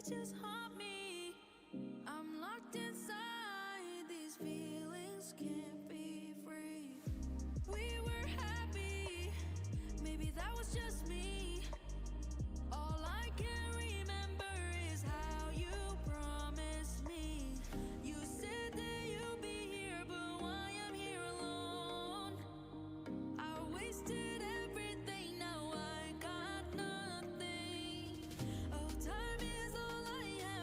just haunt me. I'm locked inside, these feelings can't be free. We were happy, maybe that was just me. All I can remember is how you promised me. You said that you'd be here, but why I'm here alone? I wasted everything, now I got nothing. Oh, time is all I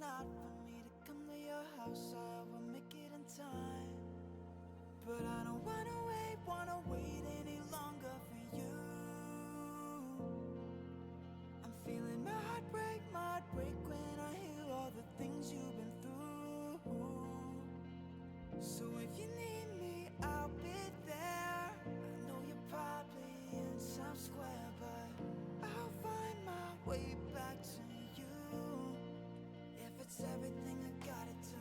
not for me to come to your house. I will make it in time. But I don't wanna wait any longer for you. I'm feeling my heart break when I hear all the things you've been through. So if you need me, I'll be there. I know you're probably in Times Square, but I'll find my way back to you. If it's everything I gotta do.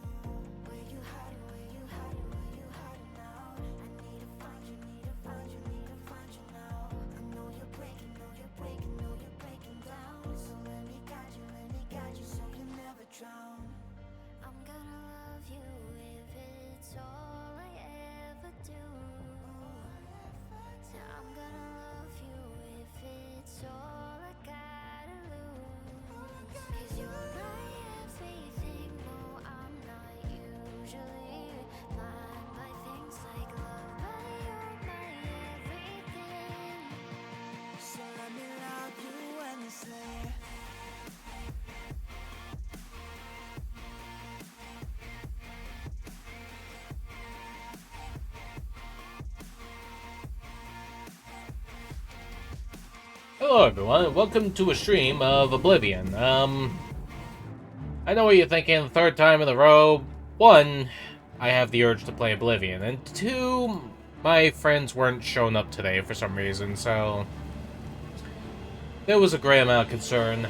Where you hide it, where you hide it, where you hide it now. I need to find you, need to find you, need to find you now. I know you're breaking, know you're breaking, know you're breaking down. So let me guide you so you never drown. I'm gonna love you if it's all I ever do. I'm gonna love you if it's all I gotta lose. 'Cause you're my everything. No, I'm not usually blind by things like love, but you're my everything. So let me love you endlessly. Hello everyone, welcome to a stream of Oblivion. I know what you're thinking, third time in a row. One, I have the urge to play Oblivion, and two, my friends weren't showing up today for some reason, so there was a great amount of concern.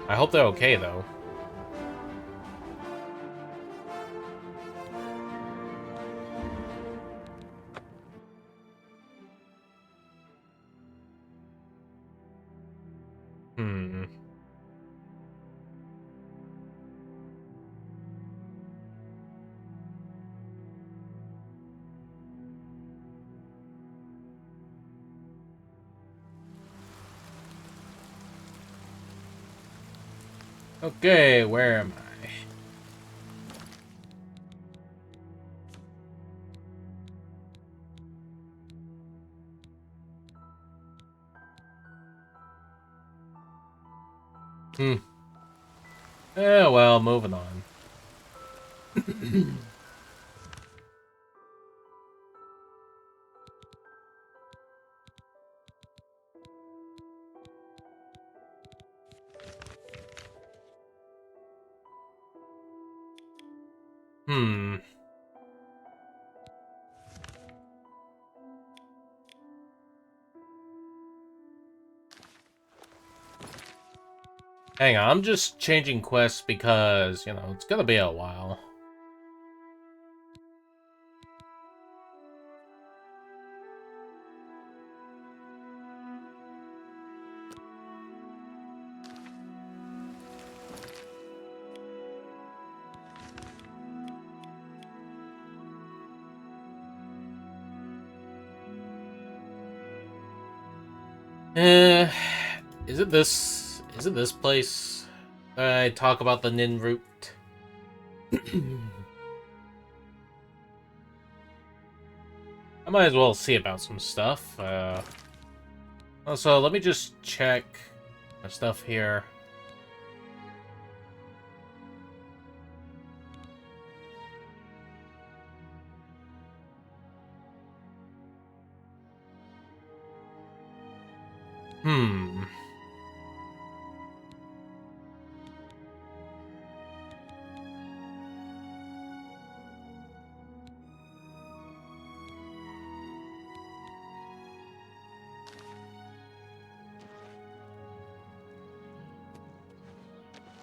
I hope they're okay, though. Okay, where am I? Yeah, well, moving on. Hang on, I'm just changing quests because, you know, it's gonna be a while. Is it this place? I talk about the Nin route. I might as well see about some stuff. Also, let me just check my stuff here.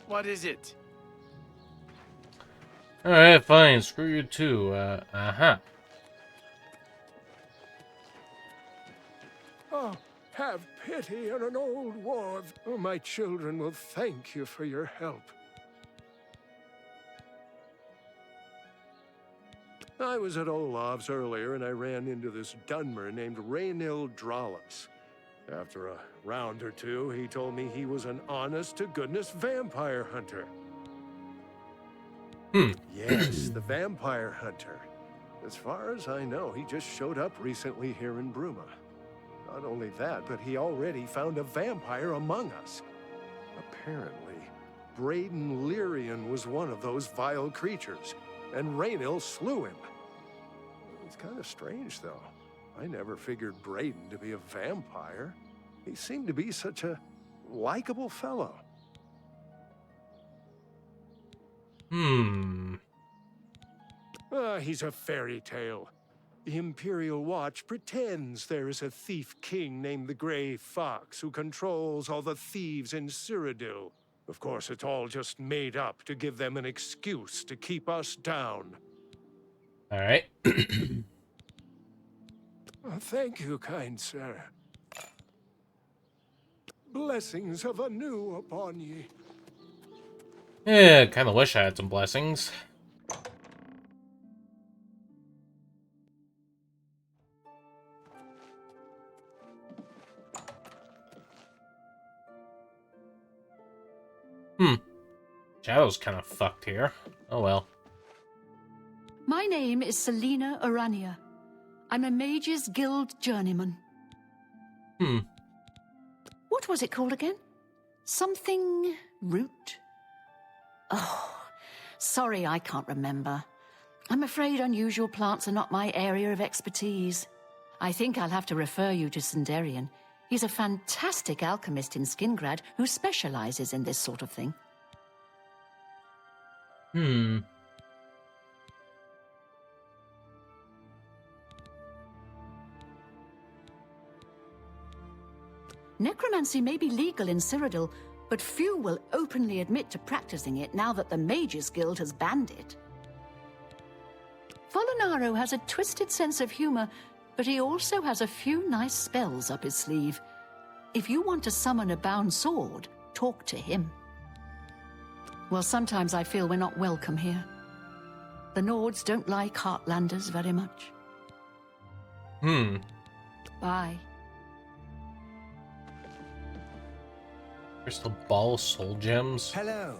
What is it? Alright, fine. Screw you too. Uh-huh. Oh, have pity on an old dwarf. Oh, my children will thank you for your help. I was at Olaf's earlier, and I ran into this Dunmer named Raynil Dralas. After a round or two, he told me he was an honest-to-goodness vampire hunter. Yes, the vampire hunter. As far as I know, he just showed up recently here in Bruma. Not only that, but he already found a vampire among us. Apparently, Braden Lyrian was one of those vile creatures, and Raynil slew him. It's kind of strange, though. I never figured Braden to be a vampire. He seemed to be such a likable fellow. He's a fairy tale. The Imperial Watch pretends there is a thief king named the Grey Fox who controls all the thieves in Cyrodiil. Of course, it's all just made up to give them an excuse to keep us down. All right. Thank you, kind sir. Blessings of anew upon ye. Yeah, kind of wish I had some blessings. Shadow's kind of fucked here. Oh well. My name is Selena Urania. I'm a Mages Guild journeyman. What was it called again? Something root? Oh, sorry, I can't remember. I'm afraid unusual plants are not my area of expertise. I think I'll have to refer you to Sindarian. He's a fantastic alchemist in Skingrad who specializes in this sort of thing. Necromancy may be legal in Cyrodiil, but few will openly admit to practicing it now that the Mages Guild has banned it. Volinaro has a twisted sense of humor, but he also has a few nice spells up his sleeve. If you want to summon a bound sword, talk to him. Well, sometimes I feel we're not welcome here. The Nords don't like Heartlanders very much. Bye. Crystal ball, soul gems. Hello.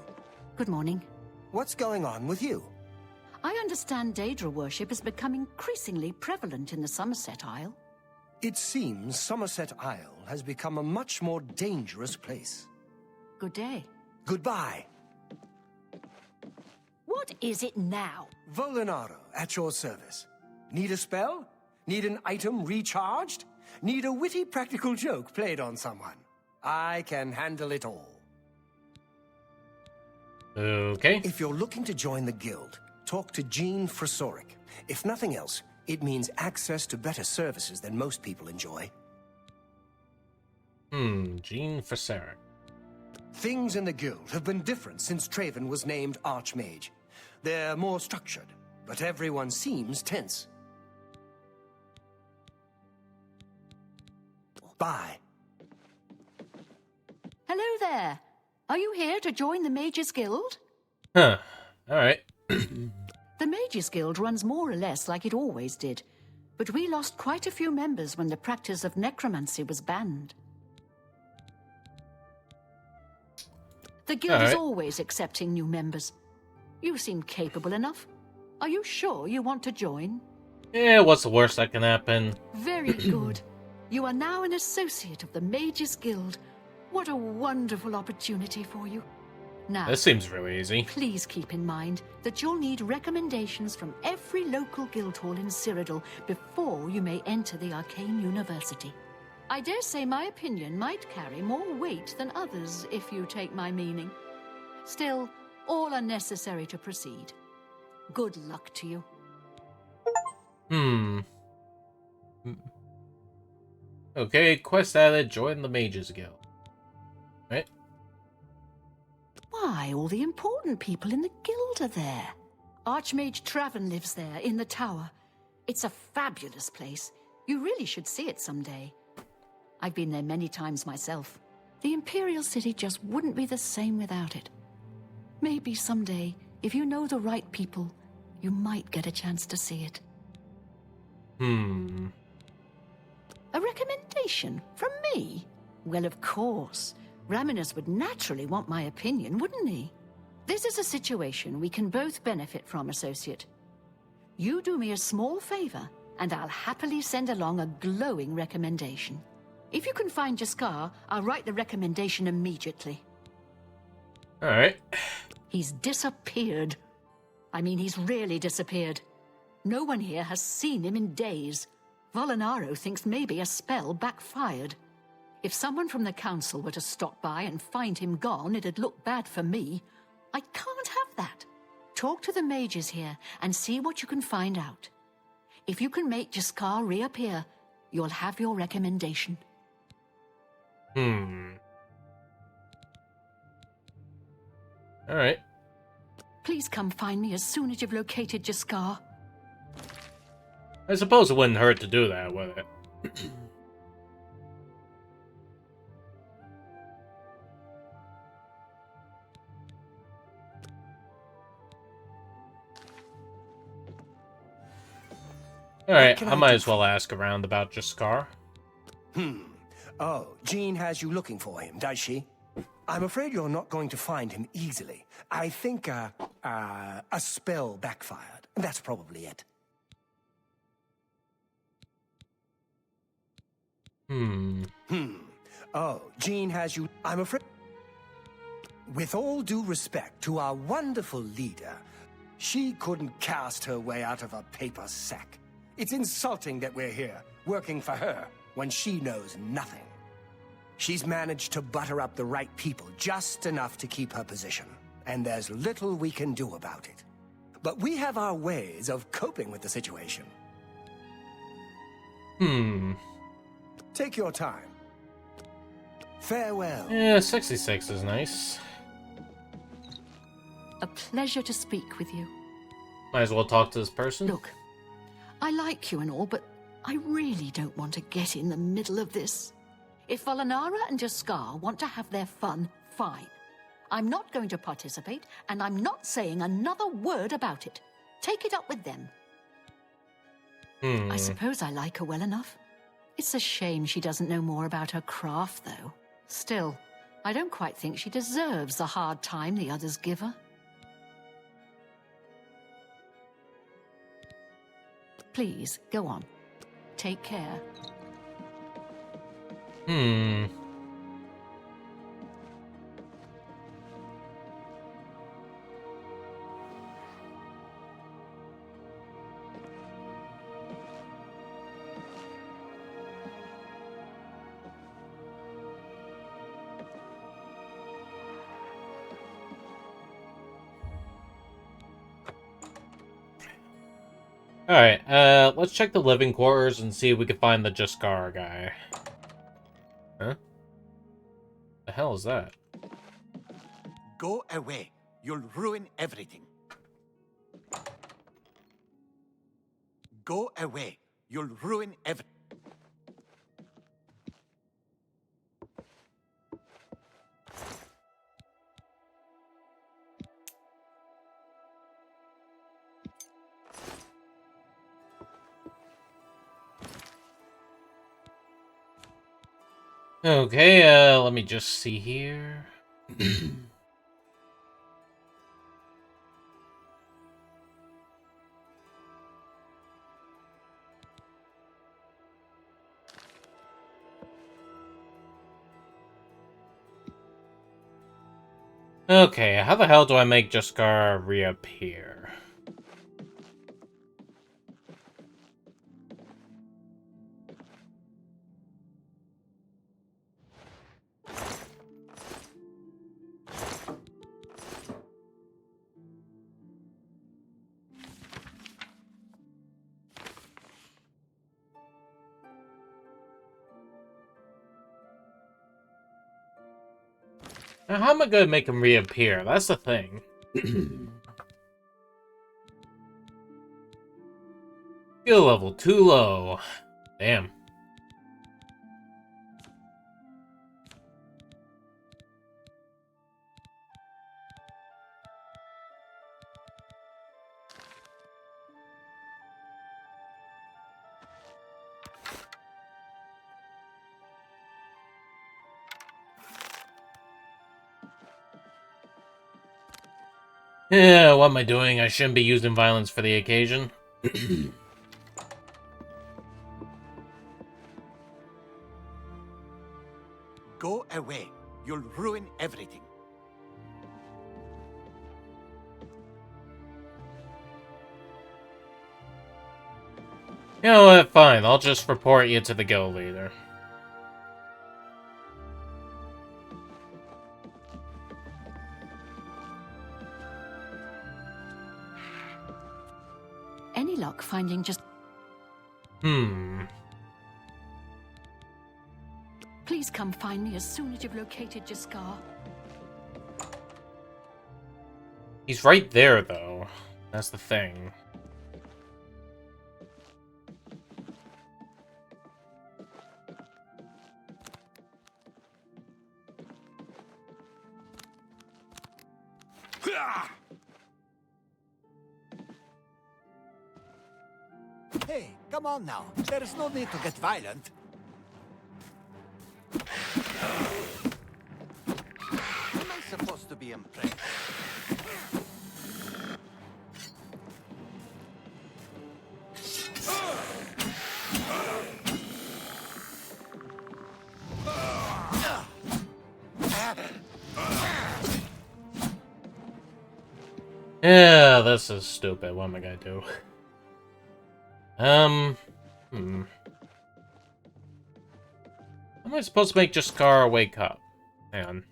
Good morning. What's going on with you? I understand Daedra worship is becoming increasingly prevalent in the Somerset Isle. It seems Somerset Isle has become a much more dangerous place. Good day. Goodbye. What is it now? Volinaro, at your service. Need a spell? Need an item recharged? Need a witty practical joke played on someone? I can handle it all. Okay. If you're looking to join the guild, talk to Jean Frasoric. If nothing else, it means access to better services than most people enjoy. Jean Frasoric. Things in the guild have been different since Traven was named Archmage. They're more structured, but everyone seems tense. Bye. Hello there. Are you here to join the Mages Guild? Huh. Alright. The Mages Guild runs more or less like it always did, but we lost quite a few members when the practice of necromancy was banned. The guild is always accepting new members. You seem capable enough. Are you sure you want to join? Yeah, what's the worst that can happen? Very good. You are now an associate of the Mages Guild. What a wonderful opportunity for you. Now, This seems really easy. please keep in mind that you'll need recommendations from every local guild hall in Cyrodiil before you may enter the Arcane University. I dare say my opinion might carry more weight than others, if you take my meaning. Still, all are necessary to proceed. Good luck to you. Okay, quest added, join the Mages Guild. Right? Why, all the important people in the guild are there. Archmage Traven lives there, in the tower. It's a fabulous place. You really should see it someday. I've been there many times myself. The Imperial City just wouldn't be the same without it. Maybe someday, if you know the right people, you might get a chance to see it. A recommendation from me? Well, of course. Raminus would naturally want my opinion, wouldn't he? This is a situation we can both benefit from, associate. You do me a small favor, and I'll happily send along a glowing recommendation. If you can find Jaskar, I'll write the recommendation immediately. Alright. He's disappeared. I mean, he's really disappeared. No one here has seen him in days. Volinaro thinks maybe a spell backfired. If someone from the council were to stop by and find him gone, it'd look bad for me. I can't have that. Talk to the mages here and see what you can find out. If you can make Jaskar reappear, you'll have your recommendation. Alright. Please come find me as soon as you've located Jaskar. I suppose it wouldn't hurt to do that, would it? Alright, I might as well ask around about Jaskar. Oh, Jean has you looking for him, does she? I'm afraid you're not going to find him easily. I think, a spell backfired. That's probably it. Oh, Jean has you... I'm afraid... With all due respect to our wonderful leader, she couldn't cast her way out of a paper sack. It's insulting that we're here, working for her, when she knows nothing. She's managed to butter up the right people just enough to keep her position, and there's little we can do about it. But we have our ways of coping with the situation. Take your time. Farewell. Yeah, 66 is nice. A pleasure to speak with you. Might as well talk to this person. Look, I like you and all, but I really don't want to get in the middle of this. If Volinara and Jaskar want to have their fun, fine. I'm not going to participate, and I'm not saying another word about it. Take it up with them. I suppose I like her well enough. It's a shame she doesn't know more about her craft, though. Still, I don't quite think she deserves the hard time the others give her. Please, go on. Take care. Alright, let's check the living quarters and see if we can find the Jaskar guy. Huh? The hell is that? Go away. You'll ruin everything. Go away. You'll ruin everything. Okay, let me just see here. Okay, how the hell do I make Jaskar reappear? Now, how am I gonna make him reappear? That's the thing. Skill level too low. Damn. Yeah, what am I doing? I shouldn't be using violence for the occasion. Go away. You'll ruin everything. You know what, fine, I'll just report you to the guild leader. Any luck finding just... Please come find me as soon as you've located Jaskar. He's right there, though. That's the thing. Hey, come on now. There is no need to get violent. Am I supposed to be impressed? Yeah, this is stupid. What am I gonna do? How am I supposed to make Jaskar wake up? Hang on.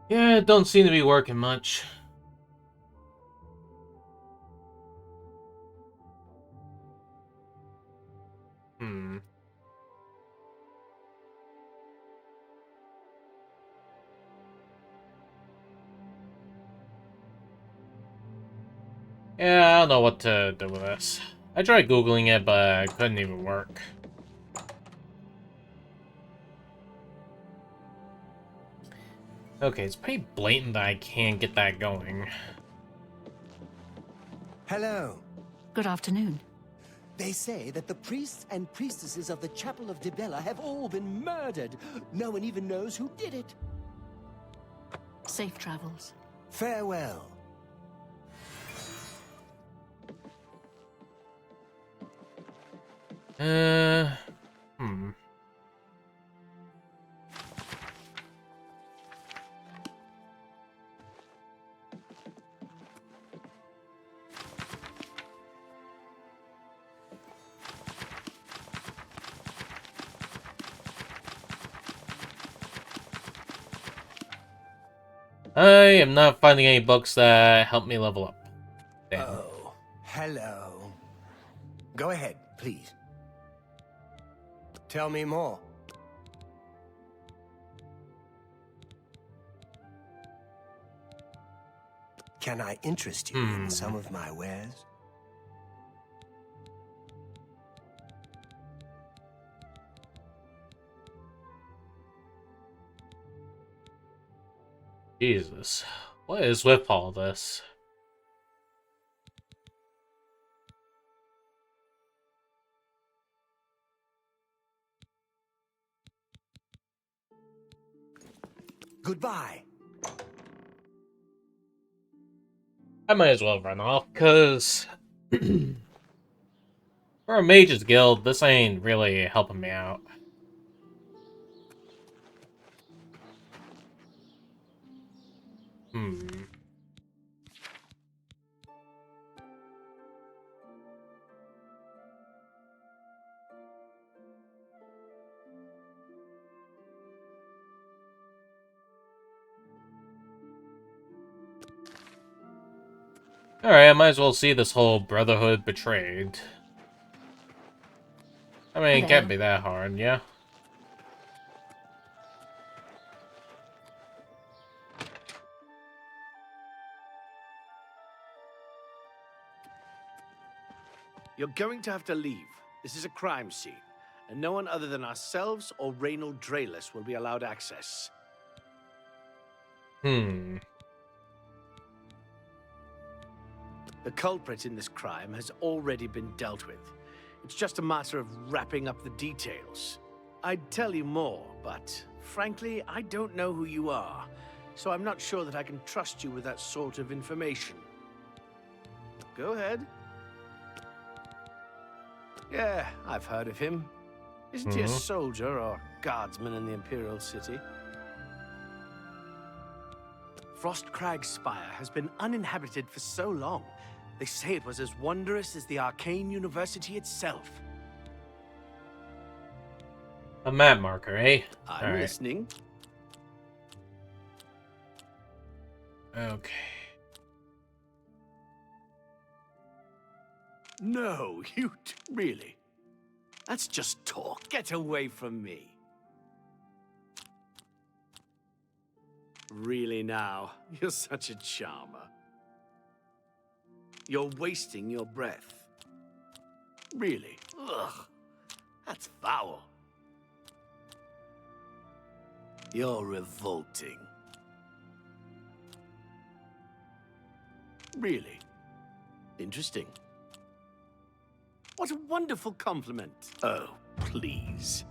Yeah, it don't seem to be working much. Yeah, I don't know what to do with this. I tried Googling it, but it couldn't even work. Okay, it's pretty blatant that I can't get that going. Hello. Good afternoon. They say that the priests and priestesses of the Chapel of Dibella have all been murdered. No one even knows who did it. Safe travels. Farewell. I am not finding any books that help me level up. Damn. Oh, hello. Go ahead, please. Tell me more. Can I interest you in some of my wares? Jesus. What is with all this? Goodbye. I might as well run off, because for a mage's guild, this ain't really helping me out. Alright, I might as well see this whole Brotherhood betrayed. I mean, it can't be that hard, yeah? You're going to have to leave. This is a crime scene, and no one other than ourselves or Reynold Drayless will be allowed access. Hmm. The culprit in this crime has already been dealt with. It's just a matter of wrapping up the details. I'd tell you more, but frankly, I don't know who you are, so I'm not sure that I can trust you with that sort of information. Go ahead. Yeah, I've heard of him. Isn't he a soldier or guardsman in the Imperial City? Frostcrag Spire has been uninhabited for so long. They say it was as wondrous as the Arcane University itself. A map marker, eh? I'm All right. listening. Okay. No, really? That's just talk. Get away from me. Really now? You're such a charmer. You're wasting your breath. Really? Ugh. That's foul. You're revolting. Really? Interesting. What a wonderful compliment. Oh, please.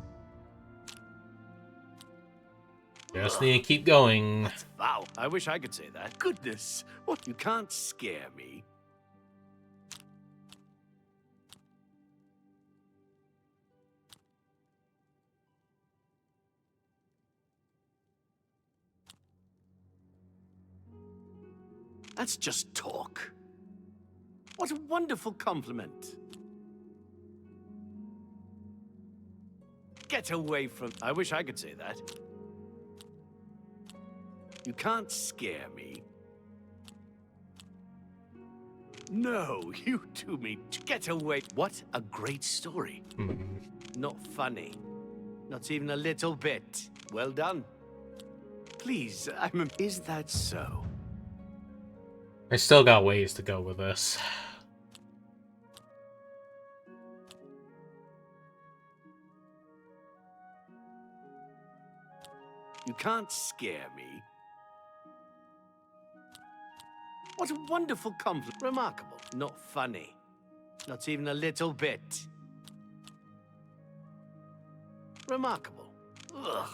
Just need to keep going. That's foul. I wish I could say that. Goodness. What? You can't scare me. That's just talk. What a wonderful compliment. Get away from... I wish I could say that. You can't scare me. No, you do me... Get away. What a great story. Not funny. Not even a little bit. Well done. Please, Is that so? I still got ways to go with this. You can't scare me. What a wonderful compliment. Remarkable. Not funny. Not even a little bit. Remarkable. Ugh.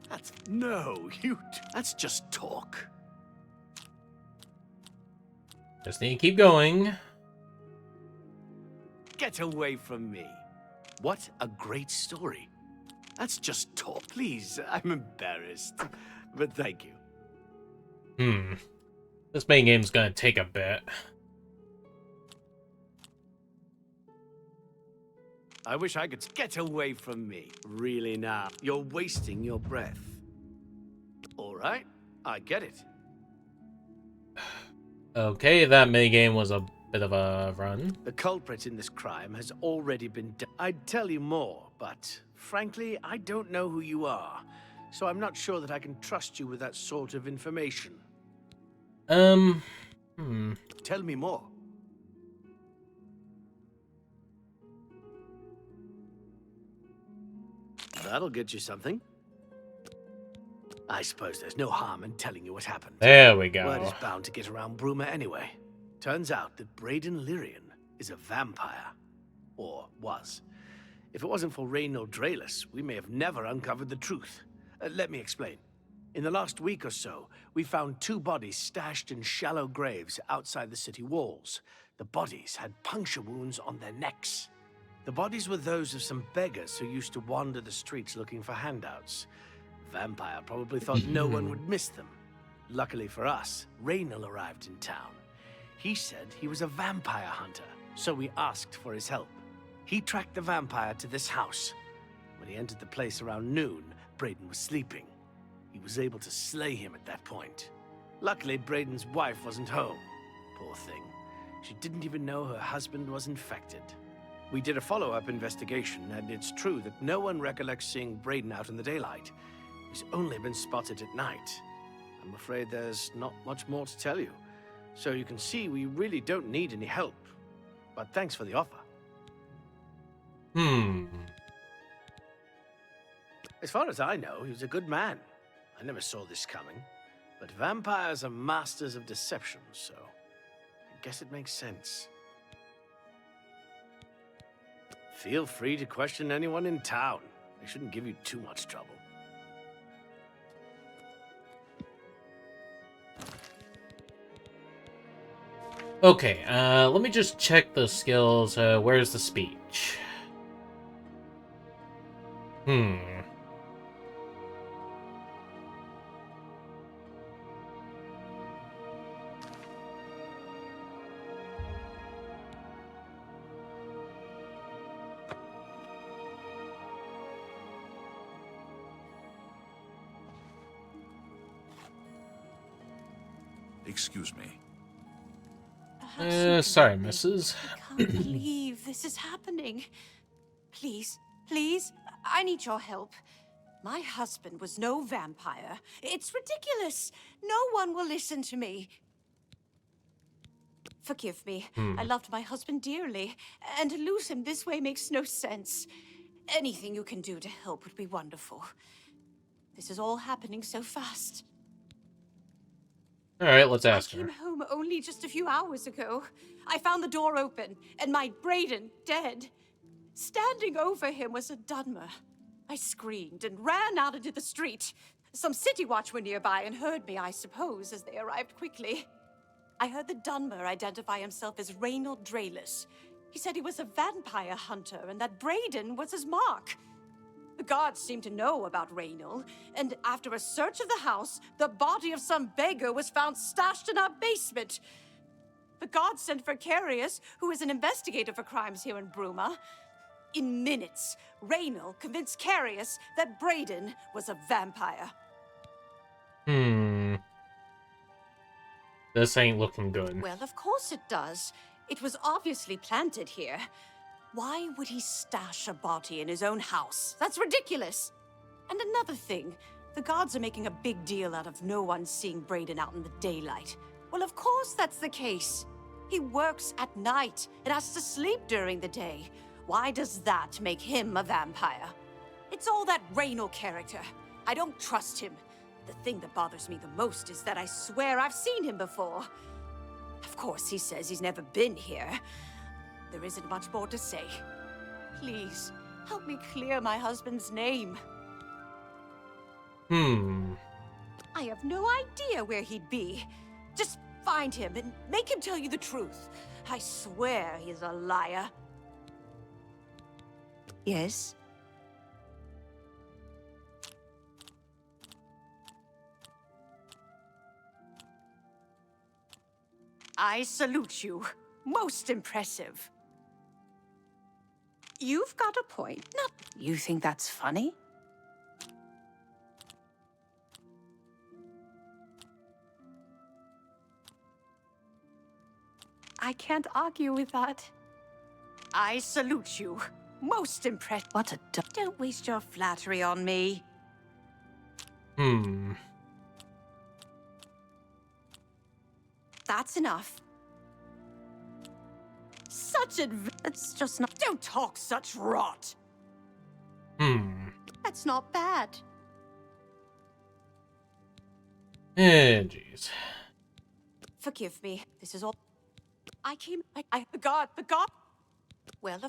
That's... No, That's just talk. Just need to keep going. Get away from me. What a great story. That's just talk. Please, I'm embarrassed. But thank you. This main game's gonna take a bit. I wish I could get away from me. Really now. You're wasting your breath. All right, I get it. Okay, that minigame was a bit of a run. The culprit in this crime has already been I'd tell you more, but frankly, I don't know who you are, so I'm not sure that I can trust you with that sort of information. Tell me more. That'll get you something. I suppose there's no harm in telling you what happened. There we go. Word is bound to get around Bruma anyway. Turns out that Braden Lyrian is a vampire. Or was. If it wasn't for Reynold Drayless, we may have never uncovered the truth. Let me explain. In the last week or so, we found 2 bodies stashed in shallow graves outside the city walls. The bodies had puncture wounds on their necks. The bodies were those of some beggars who used to wander the streets looking for handouts. Vampire probably thought no one would miss them. Luckily for us, Reynold arrived in town. He said he was a vampire hunter, so we asked for his help. He tracked the vampire to this house. When he entered the place around noon, Braden was sleeping. He was able to slay him at that point. Luckily, Braden's wife wasn't home. Poor thing. She didn't even know her husband was infected. We did a follow-up investigation, and it's true that no one recollects seeing Braden out in the daylight. He's only been spotted at night. I'm afraid there's not much more to tell you. So you can see we really don't need any help. but thanks for the offer. As far as I know, he was a good man. I never saw this coming. But vampires are masters of deception, so I guess it makes sense. Feel free to question anyone in town. They shouldn't give you too much trouble. Okay, let me just check the skills. Where's the speech? Excuse me. Sorry, missus. I can't believe this is happening. Please, please, I need your help. My husband was no vampire. It's ridiculous. No one will listen to me. Forgive me. I loved my husband dearly, and to lose him this way makes no sense. Anything you can do to help would be wonderful. This is all happening so fast. All right, let's ask I her. came home only just a few hours ago. I found the door open, and my Braden dead. Standing over him was a Dunmer. I screamed and ran out into the street. Some city watch were nearby and heard me, I suppose, as they arrived quickly. I heard the Dunmer identify himself as Reynold Drayless. He said he was a vampire hunter and that Braden was his mark. The guards seemed to know about Reynold, and after a search of the house, the body of some beggar was found stashed in our basement. The guards sent for Carius, who is an investigator for crimes here in Bruma. In minutes, Reynold convinced Carius that Braden was a vampire. This ain't looking good. Well, of course it does. It was obviously planted here. Why would he stash a body in his own house? That's ridiculous. And another thing, the guards are making a big deal out of no one seeing Braden out in the daylight. Well, of course that's the case. He works at night and has to sleep during the day. Why does that make him a vampire? It's all that Reynold character. I don't trust him. The thing that bothers me the most is that I swear I've seen him before. Of course, he says he's never been here. There isn't much more to say. Please, help me clear my husband's name. I have no idea where he'd be. Just find him and make him tell you the truth. I swear he's a liar. Yes? I salute you. Most impressive. You've got a point. Not you think that's funny? I can't argue with that. I salute you. Most impressed. What a don't waste your flattery on me. That's enough. That's just not. Don't talk such rot. That's not bad. Jeez. Forgive me. This is all. The guard. Well,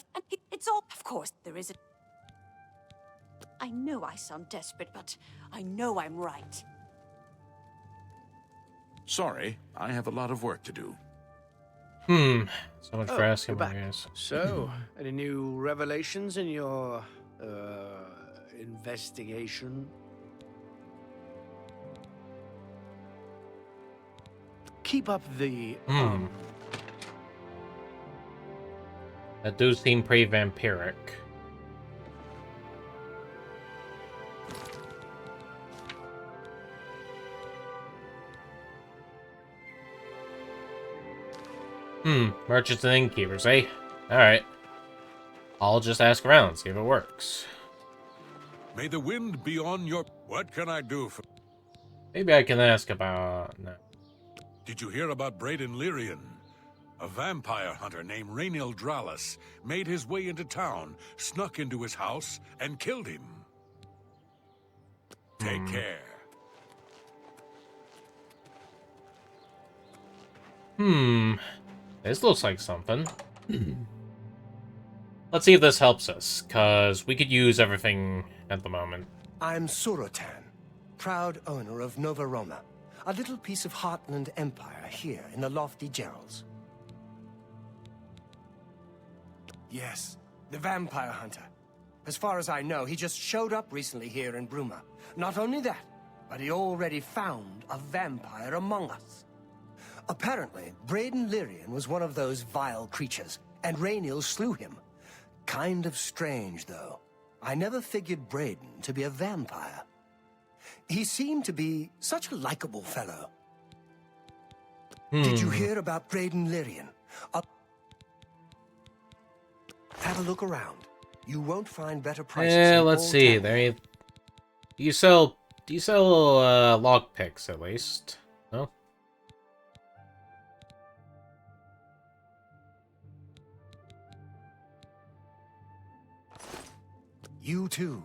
it's all. Of course, there isn't. I know I sound desperate, but I know I'm right. Sorry, I have a lot of work to do. So much for asking, you're back. guys. So, any new revelations in your, investigation? Keep up the, That do seem pretty vampiric. Merchants and innkeepers, eh? Alright. I'll just ask around, see if it works. May the wind be on your... What can I do for... Maybe I can ask about... No. Did you hear about Braden Lyrian? A vampire hunter named Rainil Dralis made his way into town, snuck into his house, and killed him. Take care. This looks like something. Let's see if this helps us, because we could use everything at the moment. I'm Surotan, proud owner of Nova Roma, a little piece of Heartland Empire here in the lofty Gerals. Yes, the vampire hunter. As far as I know, he just showed up recently here in Bruma. Not only that, but he already found a vampire among us. Apparently, Braden Lyrian was one of those vile creatures, and Rainil slew him. Kind of strange, though. I never figured Braden to be a vampire. He seemed to be such a likable fellow. Did you hear about Braden Lyrian? Have a look around. You won't find better prices. Yeah, let's see. There you sell lockpicks at least? No? You too.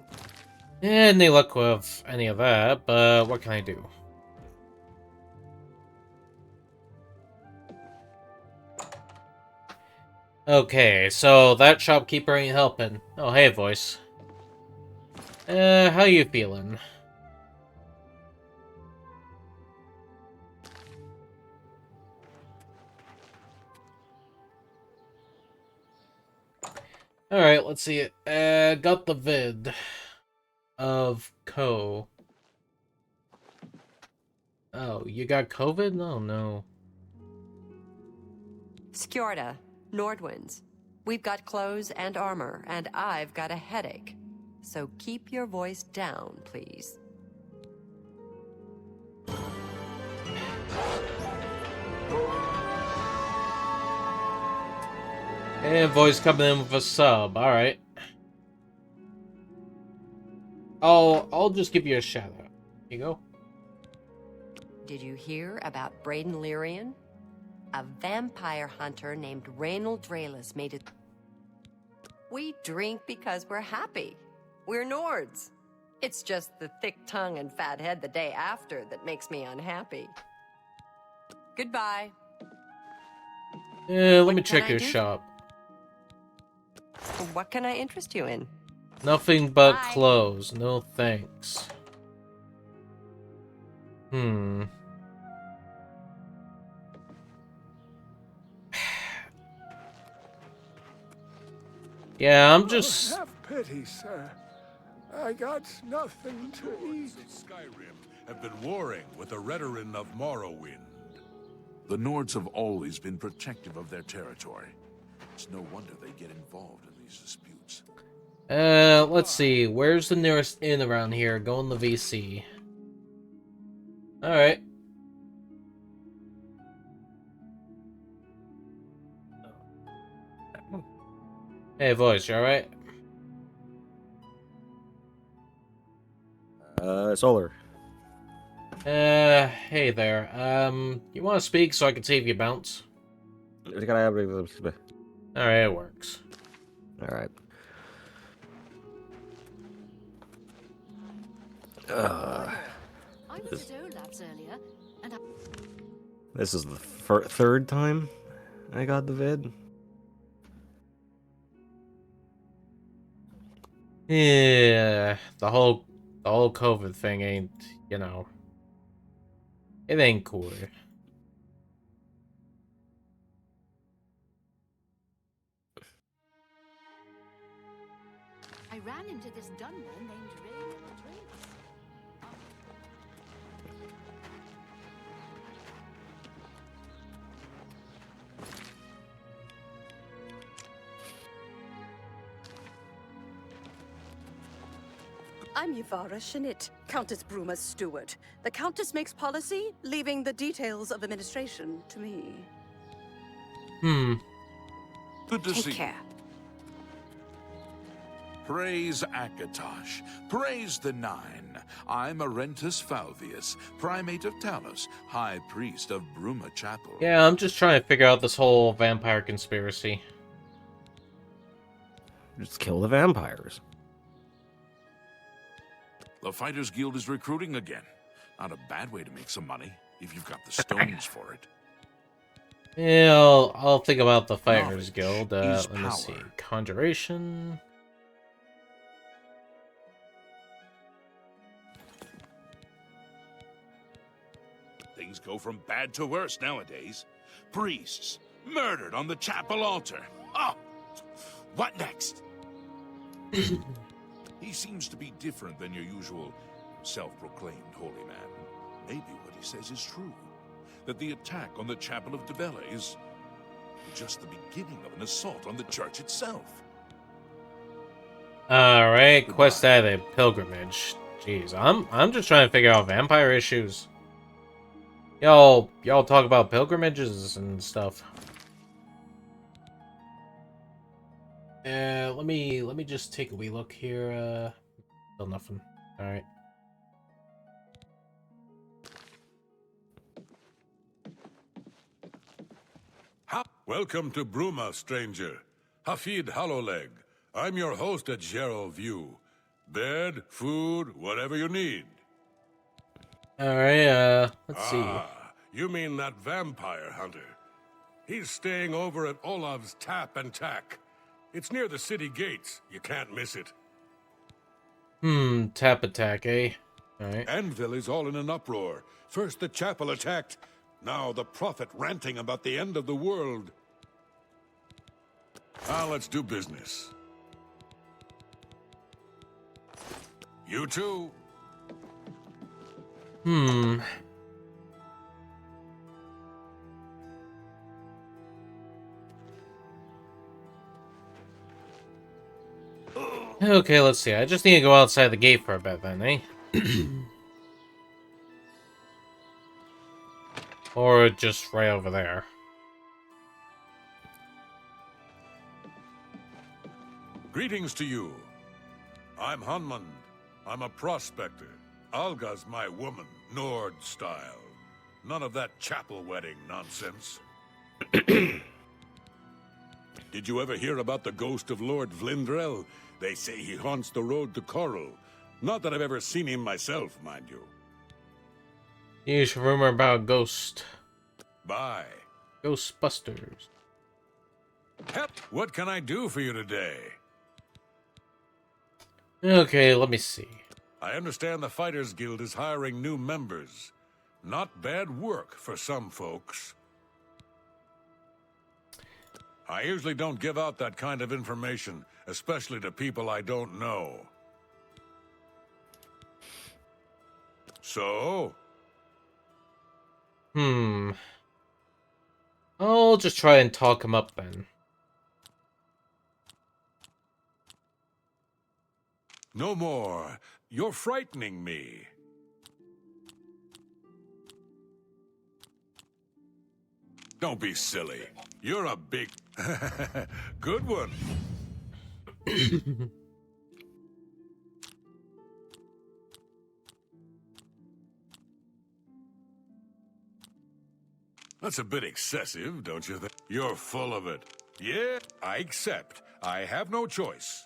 Any luck with any of that, but what can I do? Okay, so that shopkeeper ain't helping. Oh, hey, voice. How you feeling? Alright, let's see it. Got the vid of Co. Oh, you got COVID? Oh, no. Skjorda, Nordwinds. We've got clothes and armor, and I've got a headache. So keep your voice down, please. And voice coming in with a sub, alright. I'll just give you a shout out. Here you go. Did you hear about Braden Lyrian? A vampire hunter named Rainil Dralis made it. We drink because we're happy. We're Nords. It's just the thick tongue and fat head the day after that makes me unhappy. Goodbye. Let me check your shop. What can I interest you in? Nothing but Bye. clothes. No thanks. Yeah, I'm just... Oh, have pity, sir. I got nothing to eat. The Skyrim have been warring with the Redoran of Morrowind. The Nords have always been protective of their territory. It's no wonder they get involved in these disputes. Let's see. Where's the nearest inn around here? Go in the VC. Alright. Hey, voice, you alright? Solar. Hey there. You want to speak so I can see if you bounce? Alright. Alright, it works. I was at Olaf's earlier, and This is the third time I got the vid. Yeah, the whole COVID thing ain't, you know, it ain't cool. I ran into this Dunmer named Rainil Dralis. I'm Yvara Shinit, Countess Bruma's steward. The Countess makes policy, leaving the details of administration to me. Good to see Take care. Praise Akatosh. Praise the Nine. I'm Arentus Falvius, Primate of Talos, High Priest of Bruma Chapel. Yeah, I'm just trying to figure out this whole vampire conspiracy. Just kill the vampires. The Fighters Guild is recruiting again. Not a bad way to make some money, if you've got the stones for it. Yeah, I'll think about the Fighters Guild. Let me see. power. Conjuration. Things go from bad to worse nowadays. Priests murdered on the chapel altar. Oh, what next? He seems to be different than your usual self-proclaimed holy man. Maybe what he says is true. That the attack on the Chapel of Debella is just the beginning of an assault on the church itself. Alright, quest added. Pilgrimage. Jeez, I'm just trying to figure out vampire issues. Y'all talk about pilgrimages and stuff. Let me just take a wee look here. Still nothing. Alright. Welcome to Bruma, stranger. Hafid Hollowleg. I'm your host at Gerald View. Bed, food, whatever you need. Alright, let's see. You mean that vampire hunter. He's staying over at Olav's Tap and Tack. It's near the city gates. You can't miss it. Tap attack, eh? Alright. Anvil is all in an uproar. First the chapel attacked. Now the prophet ranting about the end of the world. Now let's do business. You too. Okay, let's see. I just need to go outside the gate for a bit then, eh? Or just right over there. Greetings to you. I'm Hunmund. I'm a prospector. Alga's my woman, Nord style. None of that chapel wedding nonsense. Did you ever hear about the ghost of Lord Vlindrel? They say he haunts the road to Coral. Not that I've ever seen him myself, mind you. Huge rumor about Ghost. Bye. Ghostbusters. What can I do for you today? Okay, let me see. I understand the Fighters Guild is hiring new members. Not bad work for some folks. I usually don't give out that kind of information, especially to people I don't know. So? I'll just try and talk him up then. No more. You're frightening me. Don't be silly. You're a big... Good one. That's a bit excessive, don't you think? You're full of it. Yeah, I accept. I have no choice.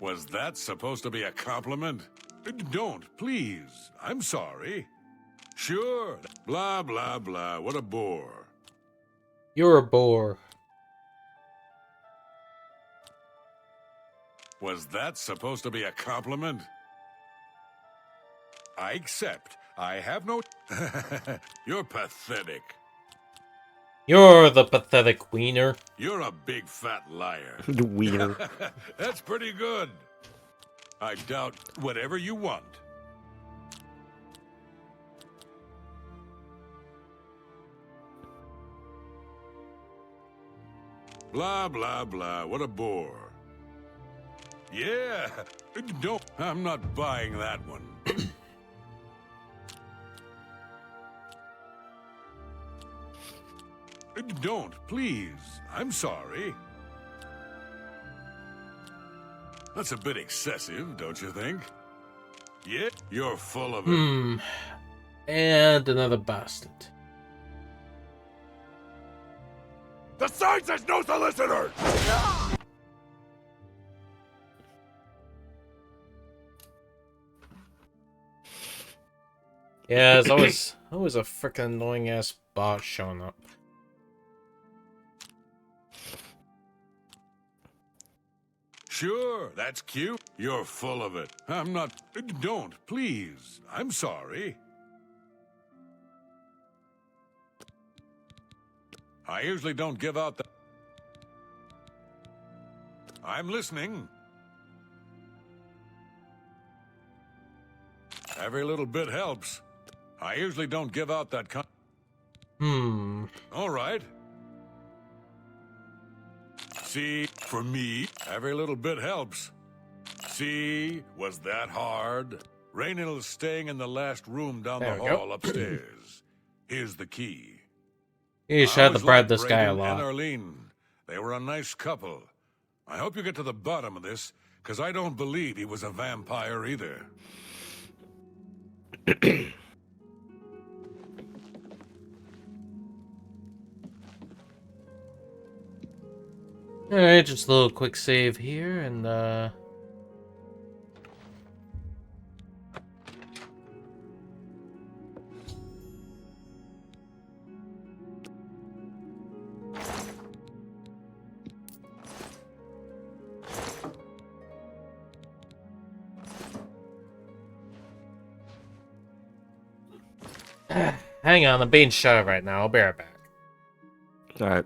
Was that supposed to be a compliment? Don't, please. I'm sorry. Sure. Blah, blah, blah. What a bore. You're a bore. Was that supposed to be a compliment? I accept. I have no... You're pathetic. You're the pathetic wiener. You're a big fat liar. Wiener. That's pretty good. I doubt whatever you want. Blah, blah, blah. What a bore. Yeah. Don't. I'm not buying that one. Don't, please. I'm sorry. That's a bit excessive, don't you think? Yeah, you're full of it. And another bastard. The sign says no solicitors! Yeah, it's always a freaking annoying ass boss showing up. Sure, that's cute. You're full of it. I'm not... Don't, please. I'm sorry. I usually don't give out the... I'm listening. Every little bit helps. I usually don't give out that All right. See, for me, every little bit helps. See, was that hard? Raynill's staying in the last room down the hall upstairs. Here's the key. You should have to bribe this guy a Brayden lot. and Arlene. They were a nice couple. I hope you get to the bottom of this, because I don't believe he was a vampire either. Alright, just a little quick save here, and hang on, I'm being shy right now. I'll be right back. Alright.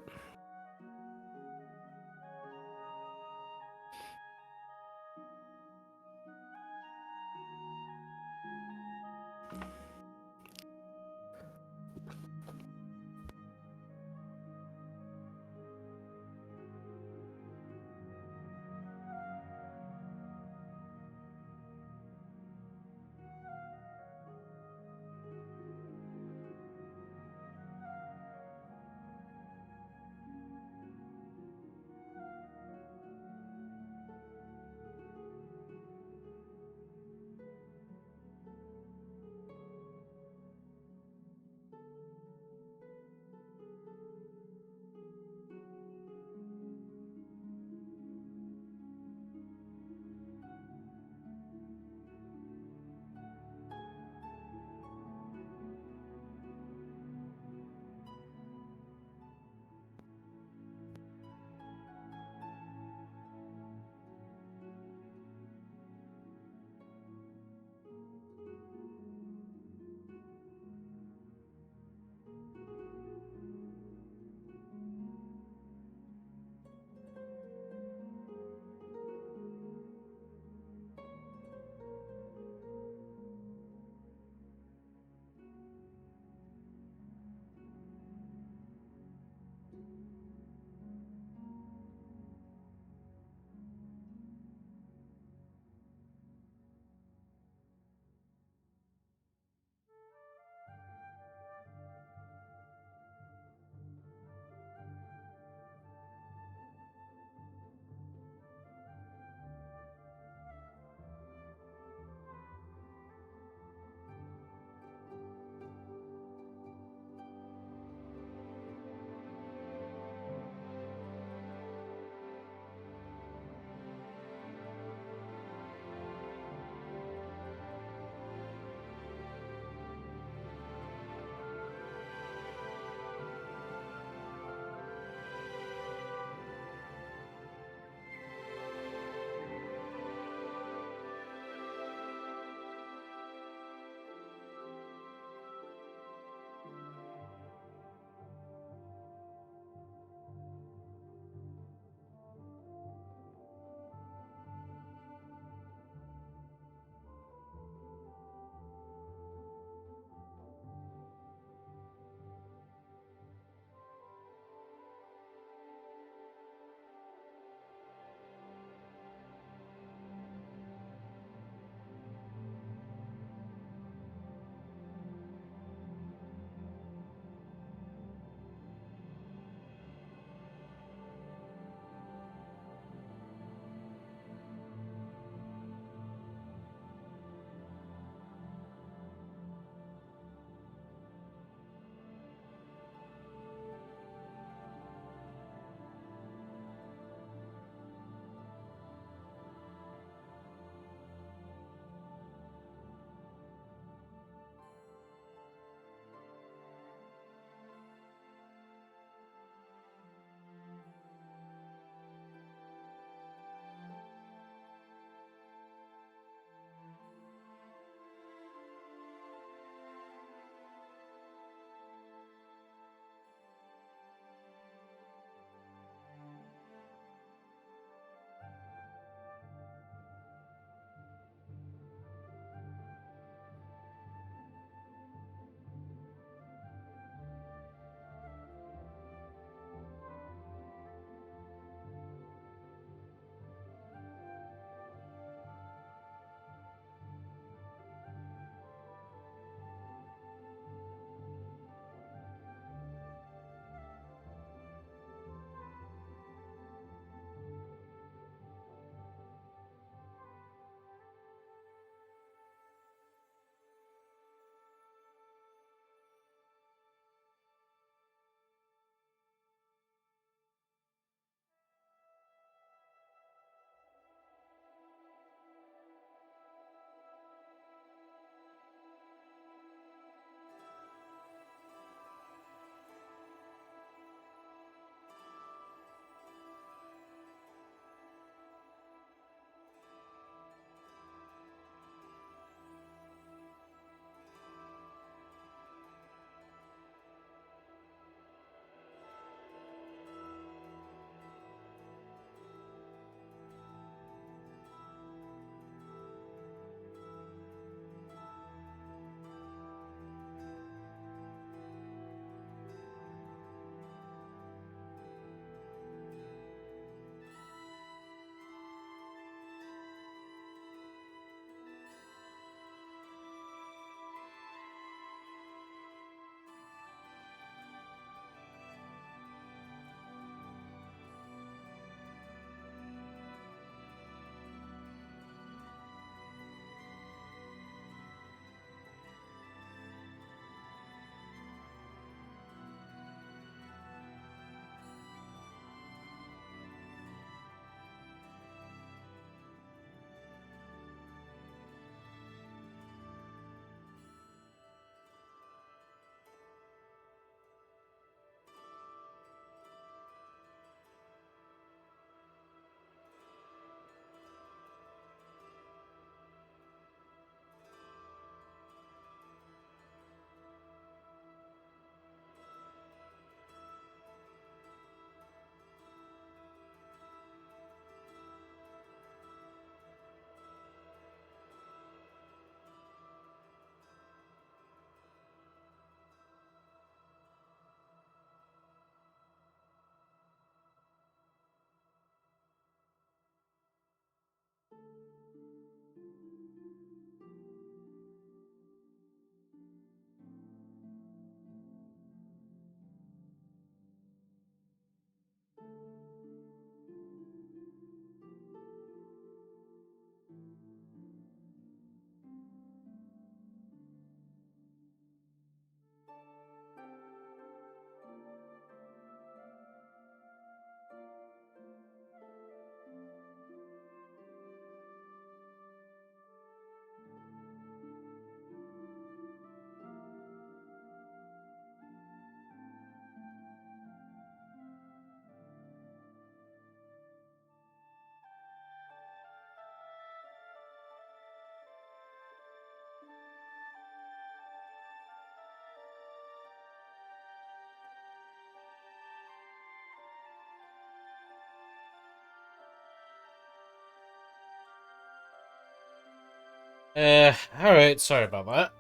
Alright, sorry about that.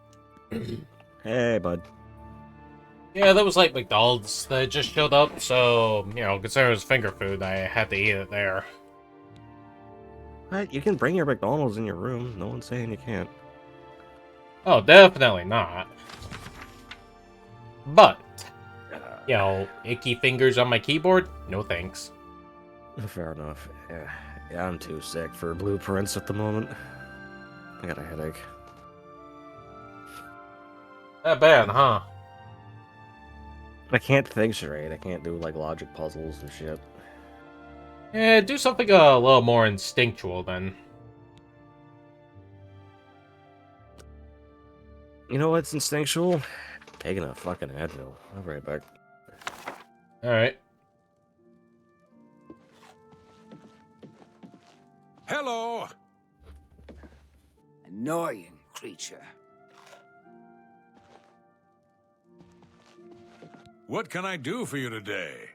Hey, bud. Yeah, that was like McDonald's that just showed up, so, you know, considering it was finger food, I had to eat it there. What? You can bring your McDonald's in your room. No one's saying you can't. Oh, definitely not. But, you know, icky fingers on my keyboard? No thanks. Fair enough. Yeah, I'm too sick for blueprints at the moment. I got a headache. That bad, huh? I can't think straight. I can't do, like, logic puzzles and shit. Yeah, do something a little more instinctual then. You know what's instinctual? Taking a fucking Advil. I'll be right back. Alright. Hello! Annoying creature. What can I do for you today?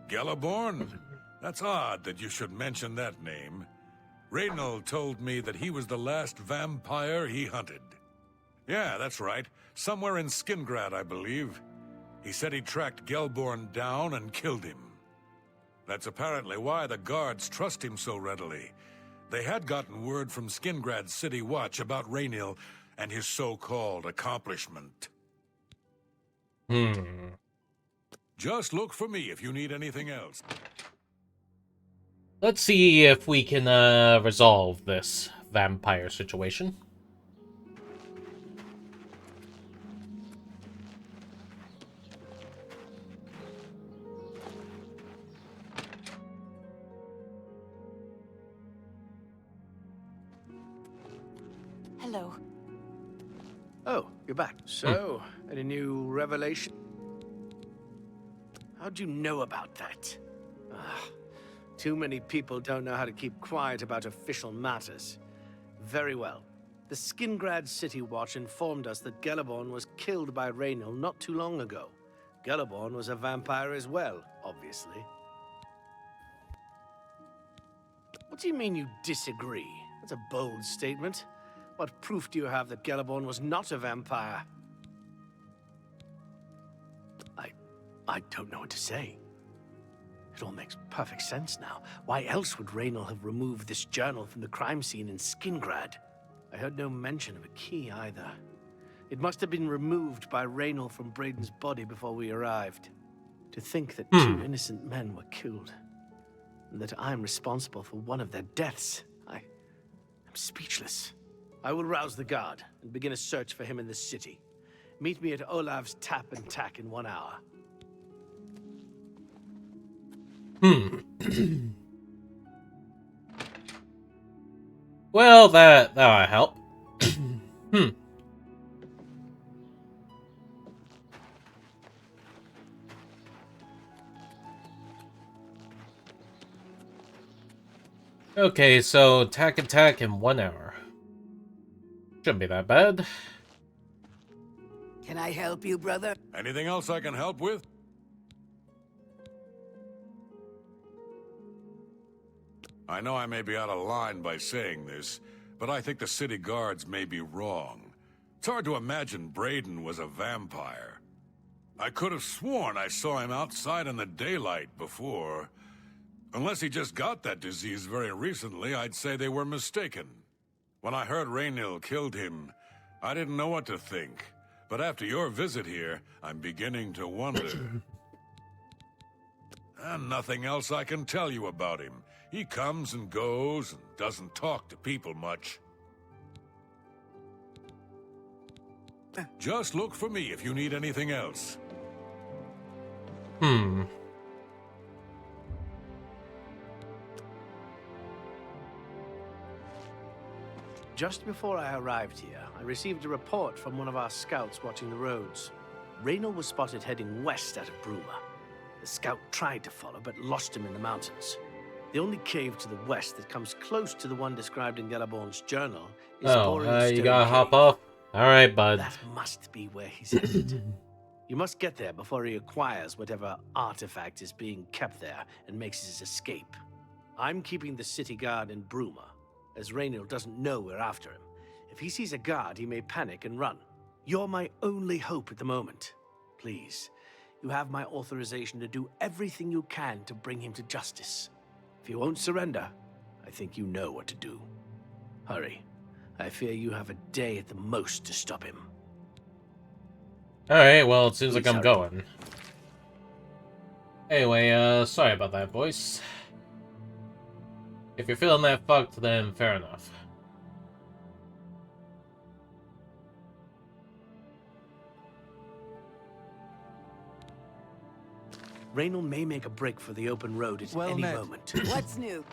Galaborn? That's odd that you should mention that name. Reynold told me that he was the last vampire he hunted. Yeah, that's right. Somewhere in Skingrad, I believe. He said he tracked Gelborn down and killed him. That's apparently why the guards trust him so readily. They had gotten word from Skingrad's City Watch about Raynil and his so-called accomplishment. Just look for me if you need anything else. Let's see if we can resolve this vampire situation. Hello. Oh, you're back. So, any new revelation? How'd you know about that? Too many people don't know how to keep quiet about official matters. Very well. The Skingrad City Watch informed us that Galaborn was killed by Raynil not too long ago. Galaborn was a vampire as well, obviously. What do you mean you disagree? That's a bold statement. What proof do you have that Galaborn was not a vampire? I don't know what to say. It all makes perfect sense now. Why else would Raynil have removed this journal from the crime scene in Skingrad? I heard no mention of a key either. It must have been removed by Raynil from Braden's body before we arrived. To think that two innocent men were killed, and that I'm responsible for one of their deaths, I'm speechless. I will rouse the guard and begin a search for him in the city. Meet me at Olav's Tap and Tack in 1 hour. Well, that'll help. Okay, so tack attack in 1 hour. Shouldn't be that bad. Can I help you, brother? Anything else I can help with? I know I may be out of line by saying this, but I think the city guards may be wrong. It's hard to imagine Braden was a vampire. I could have sworn I saw him outside in the daylight before. Unless he just got that disease very recently, I'd say they were mistaken. When I heard Raynil killed him, I didn't know what to think. But after your visit here, I'm beginning to wonder. And nothing else I can tell you about him. He comes and goes and doesn't talk to people much. Just look for me if you need anything else. Just before I arrived here, I received a report from one of our scouts watching the roads. Raynil was spotted heading west out of Bruma. The scout tried to follow, but lost him in the mountains. The only cave to the west that comes close to the one described in Galaborn's journal is You gotta hop off? Alright, bud. That must be where he's headed. You must get there before he acquires whatever artifact is being kept there and makes his escape. I'm keeping the city guard in Bruma, as Raynil doesn't know we're after him. If he sees a guard, he may panic and run. You're my only hope at the moment. Please, you have my authorization to do everything you can to bring him to justice. If he won't surrender, I think you know what to do. Hurry. I fear you have a day at the most to stop him. Alright, well, it seems like I'm Sorry. going. Anyway, sorry about that, boys. If you're feeling that fucked, then fair enough. Raynil may make a break for the open road at any moment. What's new?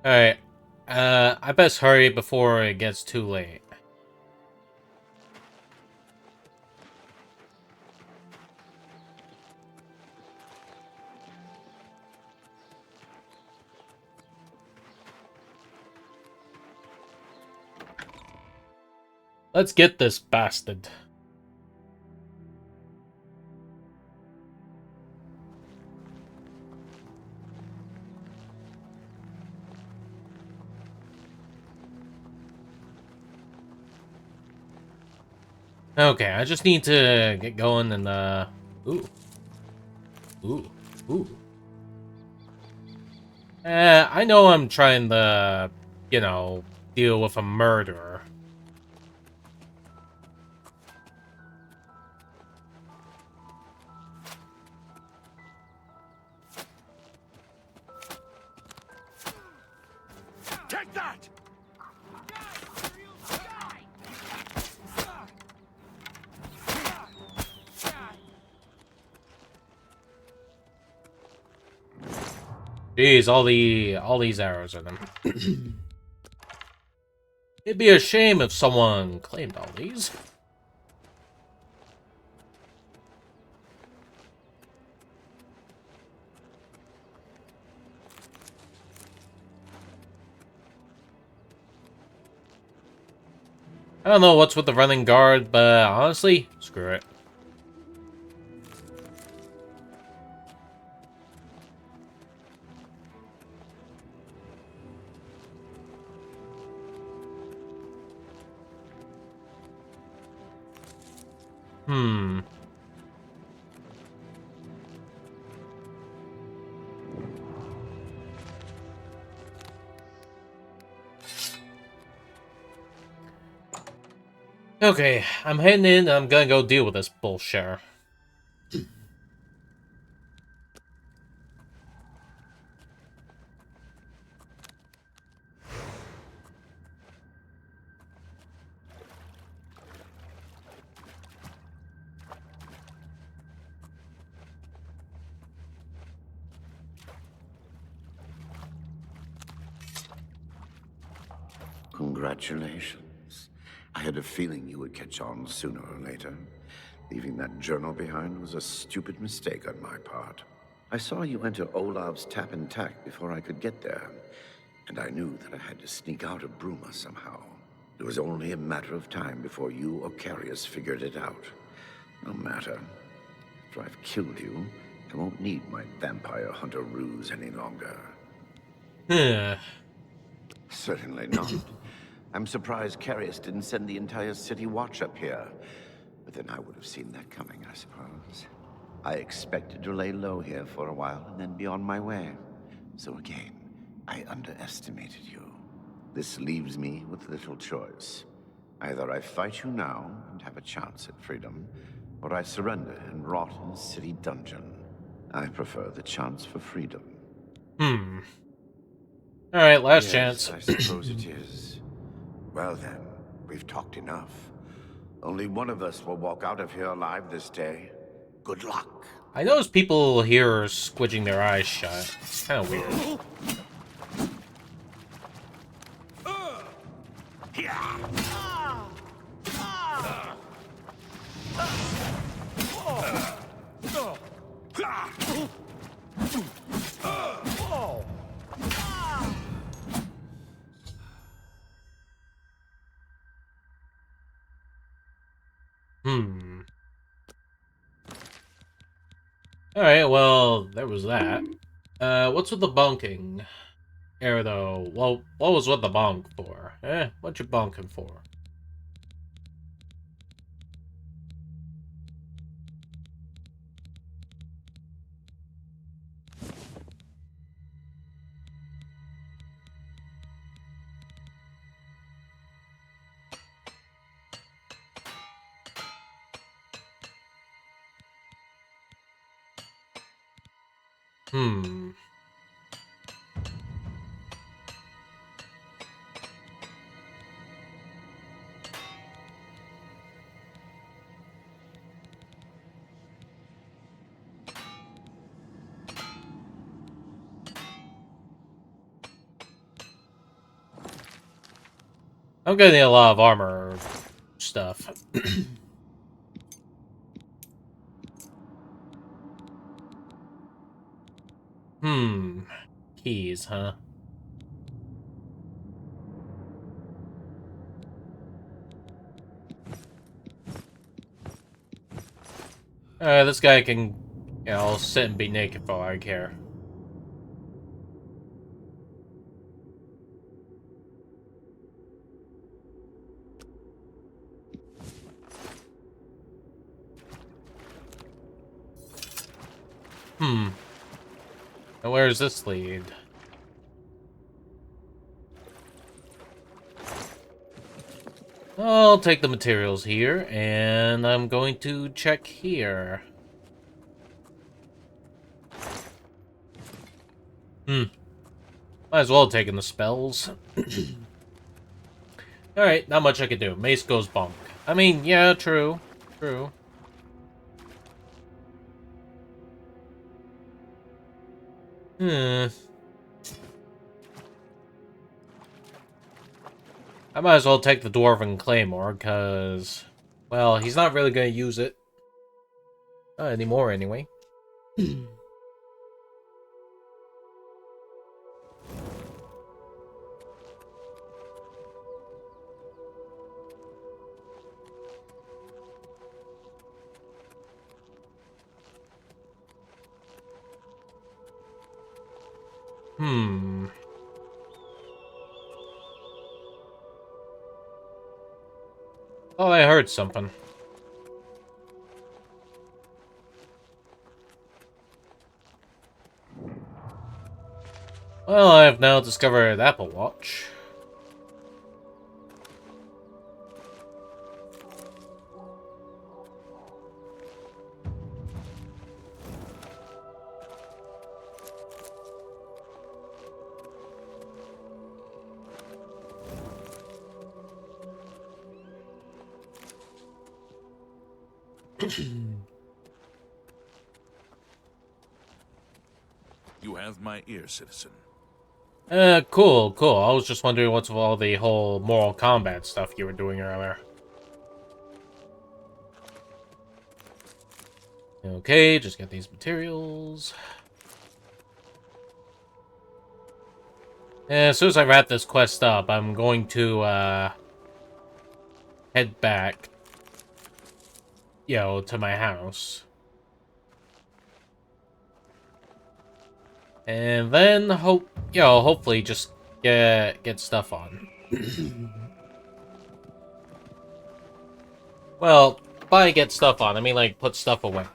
Alright, I best hurry before it gets too late. Let's get this bastard. Okay, I just need to get going and, ooh. Ooh. Ooh. I know I'm trying to, you know, deal with a murderer. Take that! Jeez, all these arrows in them. It'd be a shame if someone claimed all these. I don't know what's with the running guard, but honestly, screw it. Okay, I'm heading in and I'm gonna go deal with this bullshit. Congratulations. I had a feeling you would catch on sooner or later. Leaving that journal behind was a stupid mistake on my part. I saw you enter Olav's tap and tack before I could get there, and I knew that I had to sneak out of Bruma somehow. It was only a matter of time before you or Carius figured it out. No matter. After I've killed you, I won't need my vampire hunter ruse any longer. Certainly not. I'm surprised Carius didn't send the entire city watch up here. But then I would have seen that coming, I suppose. I expected to lay low here for a while and then be on my way. So again, I underestimated you. This leaves me with little choice. Either I fight you now and have a chance at freedom, or I surrender and rot in a city dungeon. I prefer the chance for freedom. Alright, last Yes, chance. I suppose it is. Well then, we've talked enough. Only one of us will walk out of here alive this day. Good luck. I notice people here are squidging their eyes shut. It's kind of weird. Alright, well, there was that. What's with the bonking? Air, though. Well, what was with the bonk for? What you bonking for? Hmm. I'm getting a lot of armor stuff. Hmm. Keys, huh? This guy can, sit and be naked for all I care. Hmm. And where does this lead? I'll take the materials here, and I'm going to check here. Might as well have taken the spells. Alright, not much I can do. Mace goes bonk. I mean, yeah, true. True. I might as well take the Dwarven Claymore, because, well, he's not really going to use it. Not anymore, anyway. Oh, I heard something. Well, I have now discovered Apple Watch. You have my ear, citizen. Cool. I was just wondering what's with all the whole Mortal Kombat stuff you were doing earlier. Okay, just get these materials. As soon as I wrap this quest up, I'm going to, head back, to my house. And then, hopefully just get stuff on. Well, by get stuff on, I mean, like, put stuff away.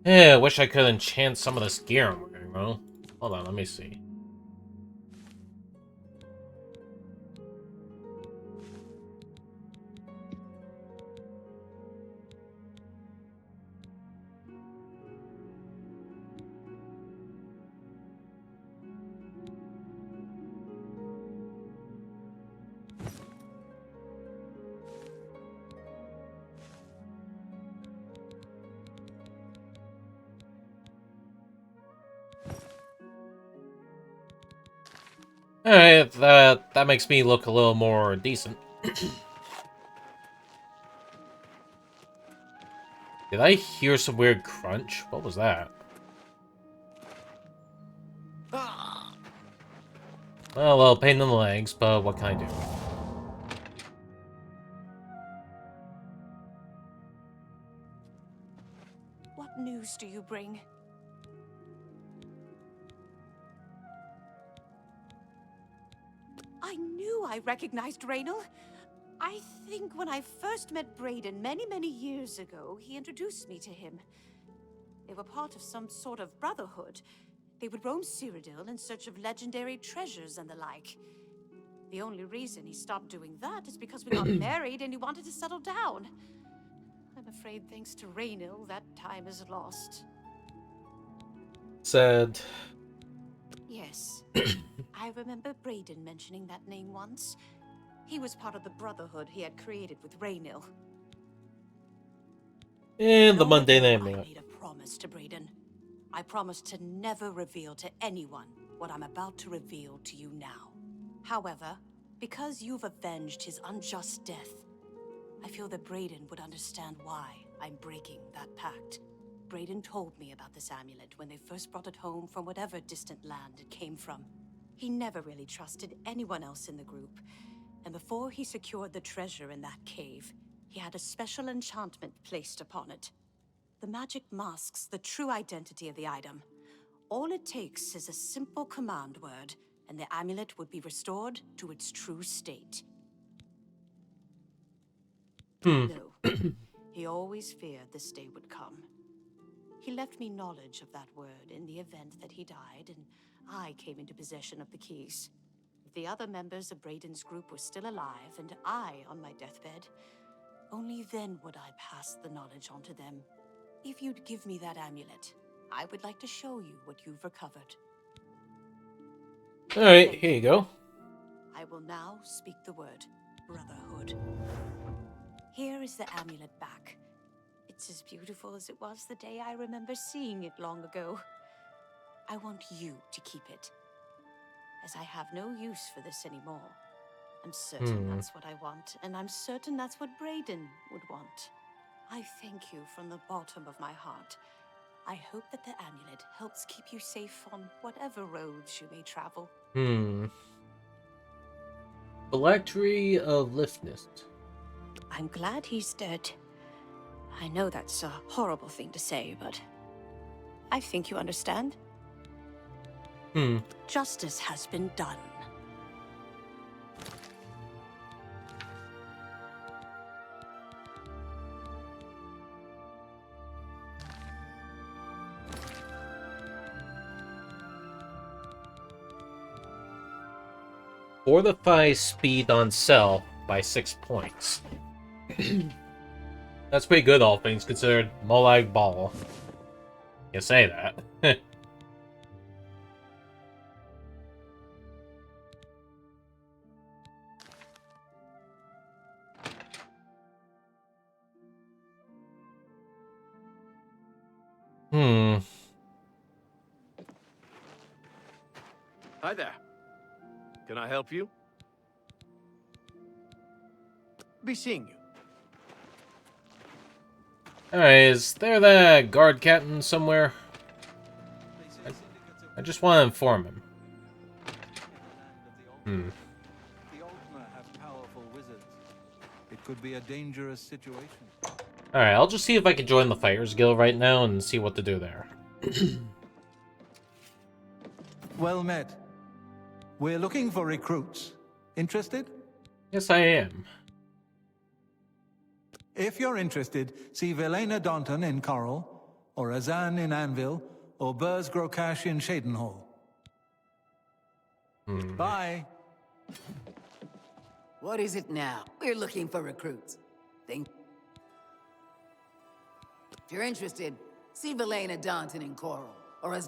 Yeah, I wish I could enchant some of this gear I'm wearing, though. Hold on, let me see. Alright, that makes me look a little more decent. Did I hear some weird crunch? What was that? Well, a little pain in the legs, but what can I do? news do you bring? I knew I recognized Raynal. I think when I first met Brayden many years ago, he introduced me to him. They were part of some sort of brotherhood. They would roam Cyrodiil in search of legendary treasures and the like. The only reason he stopped doing that is because we got married and he wanted to settle down. I'm afraid thanks to Raynal, that time is lost. Sad. Yes. I remember Brayden mentioning that name once. He was part of the brotherhood he had created with Raynal. And the mundane I amulet. made a promise to Brayden. I promised to never reveal to anyone what I'm about to reveal to you now. However, because you've avenged his unjust death, I feel that Brayden would understand why I'm breaking that pact. Brayden told me about this amulet when they first brought it home from whatever distant land it came from. He never really trusted anyone else in the group, and before he secured the treasure in that cave, he had a special enchantment placed upon it. The magic masks the true identity of the item. All it takes is a simple command word, and the amulet would be restored to its true state. No, he always feared this day would come. He left me knowledge of that word in the event that he died, and I came into possession of the keys. If the other members of Brayden's group were still alive, and I on my deathbed, only then would I pass the knowledge on to them. If you'd give me that amulet, I would like to show you what you've recovered. Alright, here you go. I will now speak the word Brotherhood. Here is the amulet back. It's as beautiful as it was the day I remember seeing it long ago. I want you to keep it, as I have no use for this anymore. I'm certain that's what I want, and I'm certain that's what Brayden would want. I thank you from the bottom of my heart. I hope that the amulet helps keep you safe on whatever roads you may travel. Phylactery of Liftness. I'm glad he's dead. I know that's a horrible thing to say, but I think you understand. Justice has been done. Fortify speed on self by 6 points. That's pretty good, all things considered. Molag Ball. You say that. Hi there. Can I help you? Be seeing you. Alright, is there that guard captain somewhere? I just want to inform him. The Ultima have powerful wizards. It could be a dangerous situation. Alright, I'll just see if I can join the Fighters Guild right now and see what to do there. Well met. We're looking for recruits. Interested? Yes, I am. If you're interested, see Velena Daunton in Coral, or Azan in Anvil, or Burz Grokash in Shadenhall. Bye. What is it now? We're looking for recruits. If you're interested, see Velena Daunton in Coral, or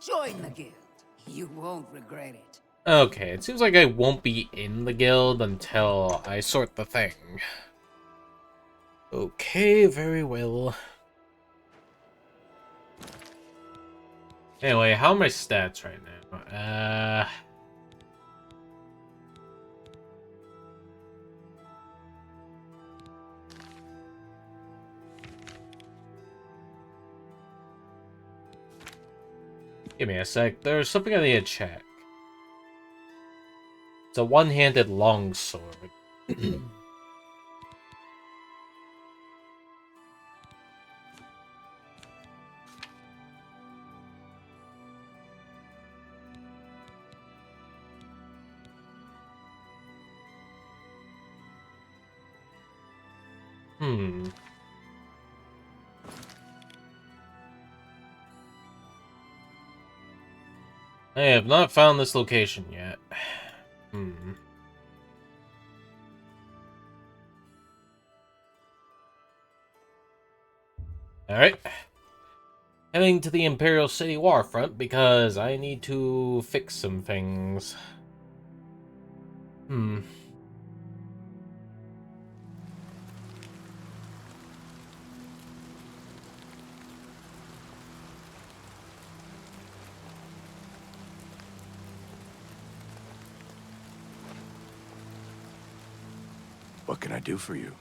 join the guild. You won't regret it. Okay, it seems like I won't be in the guild until I sort the thing. Okay, very well. Anyway, how are my stats right now? Give me a sec. There's something I need to check. It's a one-handed longsword. I have not found this location yet. Alright. Heading to the Imperial City Warfront because I need to fix some things. What can I do for you?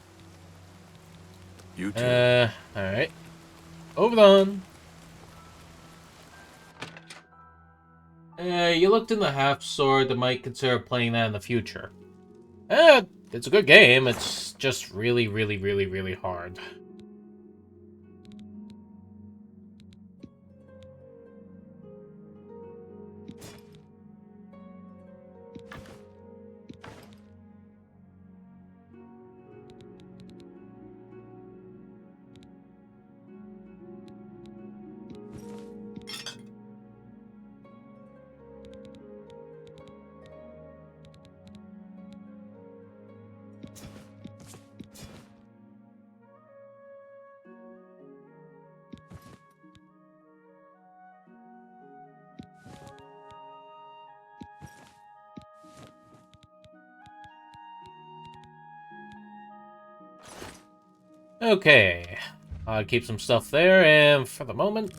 You too. Alright. Moving on. You looked in the half-sword that might consider playing that in the future. It's a good game, it's just really, really, really, really hard. Okay, I'll keep some stuff there, and for the moment...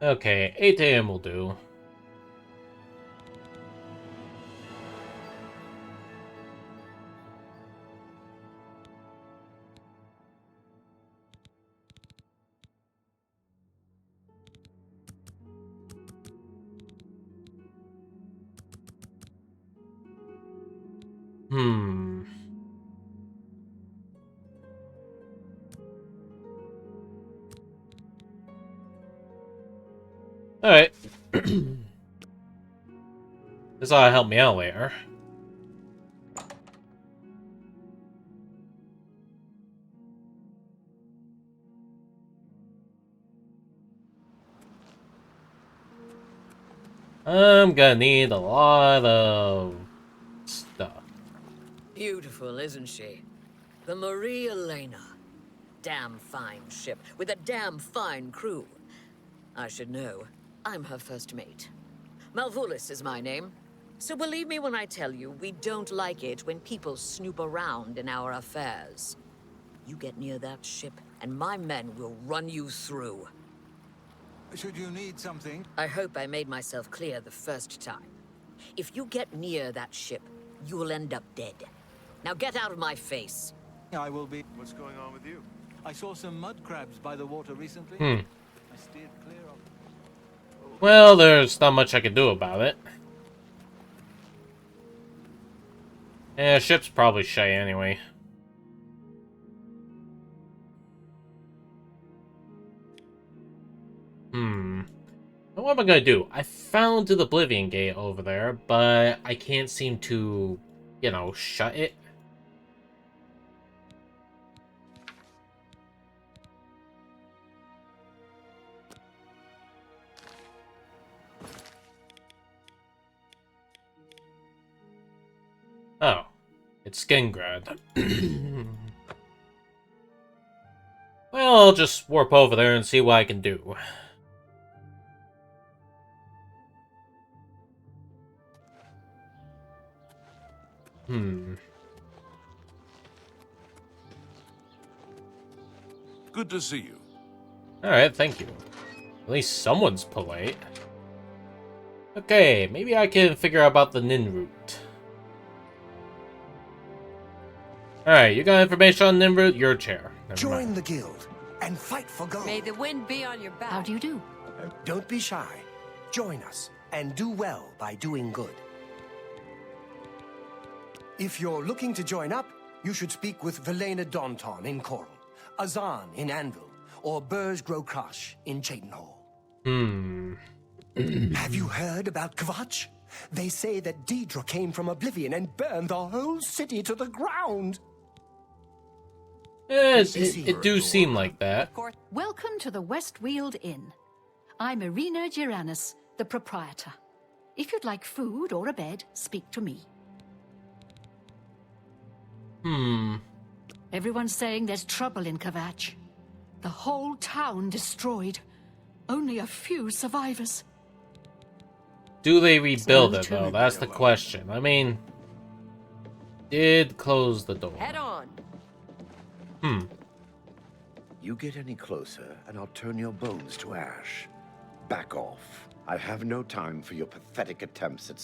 Okay, 8 AM will do. Alright. This ought to help me out later. I'm gonna need a lot of stuff. Beautiful, isn't she? The Marie Elena. Damn fine ship with a damn fine crew. I should know. I'm her first mate. Malvulis is my name. So believe me when I tell you, we don't like it when people snoop around in our affairs. You get near that ship, and my men will run you through. Should you need something? I hope I made myself clear the first time. If you get near that ship, you will end up dead. Now get out of my face. I will be. What's going on with you? I saw some mud crabs by the water recently. I steered clear of them. Well, there's not much I can do about it. Yeah, ship's probably shy anyway. What am I gonna do? I found the Oblivion gate over there, but I can't seem to, you know, shut it. Oh, it's Skingrad. Well, I'll just warp over there and see what I can do. Good to see you. Alright, thank you. At least someone's polite. Okay, maybe I can figure out about the Nin route. Alright, you got information on Nin route? Your chair. Join the guild and fight for gold. May the wind be on your back. How do you do? Don't be shy. Join us and do well by doing good. If you're looking to join up, you should speak with Velena Daunton in Coral. Azan in Anvil, or Burrs Grokrosh in Cheydinhall. Have you heard about Kvatch? They say that Deidre came from Oblivion and burned the whole city to the ground. It do seem like that. Welcome to the Westweald Inn. I'm Irina Giranus, the proprietor. If you'd like food or a bed, speak to me. Everyone's saying there's trouble in Kvatch. The whole town destroyed. Only a few survivors. Do they rebuild it, though? That's the question. I mean, did close the door. Head on. You get any closer, and I'll turn your bones to ash. Back off. I have no time for your pathetic attempts at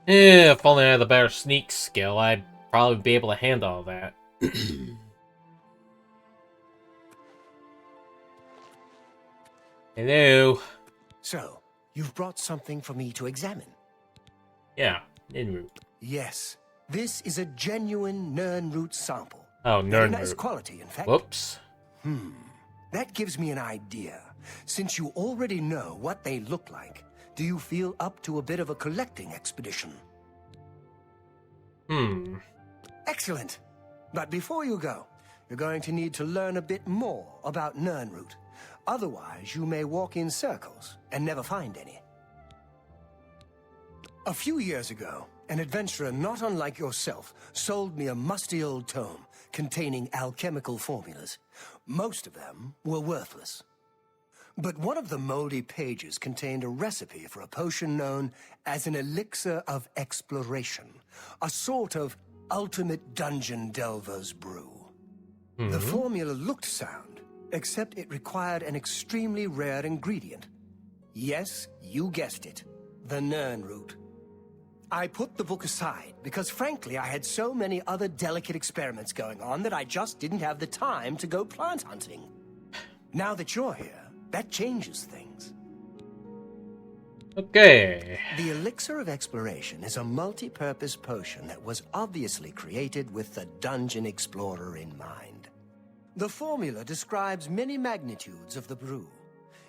If only I had a better sneak skill, I'd probably be able to handle all that. Hello. So, you've brought something for me to examine? Yeah, Nirnroot. Yes. This is a genuine Nirnroot sample. Oh, Very Nirnroot. nice quality, in fact. Whoops. That gives me an idea. Since you already know what they look like, do you feel up to a bit of a collecting expedition? Excellent. But before you go, you're going to need to learn a bit more about Nirnroot. Otherwise, you may walk in circles and never find any. A few years ago, an adventurer not unlike yourself sold me a musty old tome containing alchemical formulas. Most of them were worthless. But one of the moldy pages contained a recipe for a potion known as an elixir of exploration, a sort of ultimate dungeon delver's brew. The formula looked sound, except it required an extremely rare ingredient. Yes, you guessed it, the Nirnroot. I put the book aside because, frankly, I had so many other delicate experiments going on that I just didn't have the time to go plant hunting. Now that you're here, that changes things. Okay. The Elixir of Exploration is a multi-purpose potion that was obviously created with the Dungeon Explorer in mind. The formula describes many magnitudes of the brew.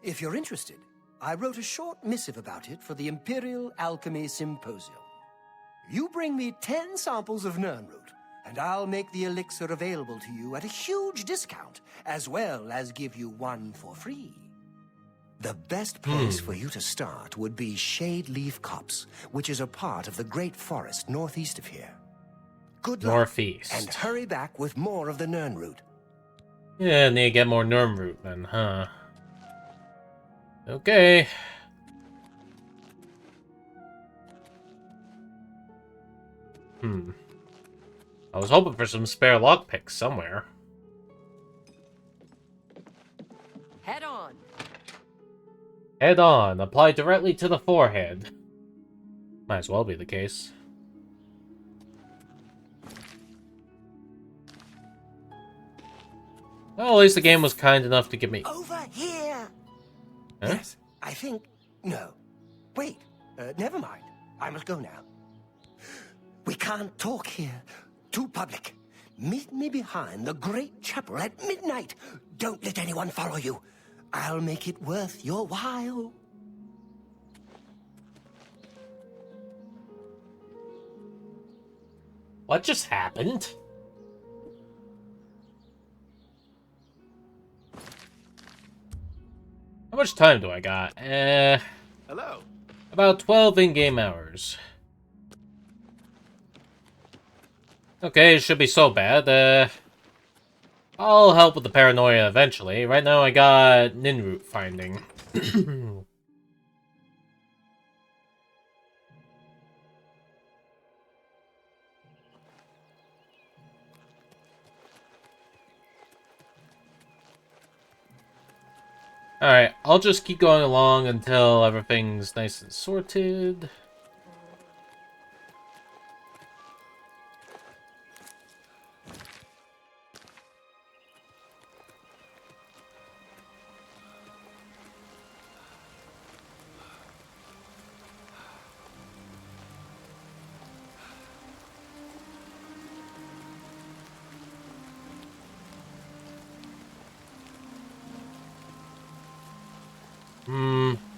If you're interested, I wrote a short missive about it for the Imperial Alchemy Symposium. You bring me 10 samples of Nirnroot, and I'll make the elixir available to you at a huge discount, as well as give you one for free. The best place for you to start would be Shade Leaf Copse, which is a part of the Great Forest northeast of here. Good luck, Northeast. and hurry back with more of the Nirnroot. Yeah, need to get more Nirnroot then, huh? Okay. I was hoping for some spare lockpicks somewhere. Head on. Head on. Apply directly to the forehead. Might as well be the case. Well, at least the game was kind enough to give me... Over here! Huh? Yes, I think... No. Wait, never mind. I must go now. We can't talk here. Too public. Meet me behind the great chapel at midnight. Don't let anyone follow you. I'll make it worth your while. What just happened? How much time do I got? Hello. About 12 in-game hours. Okay, it should be so bad. I'll help with the paranoia eventually. Right now I got Nirnroot finding. Alright, I'll just keep going along until everything's nice and sorted.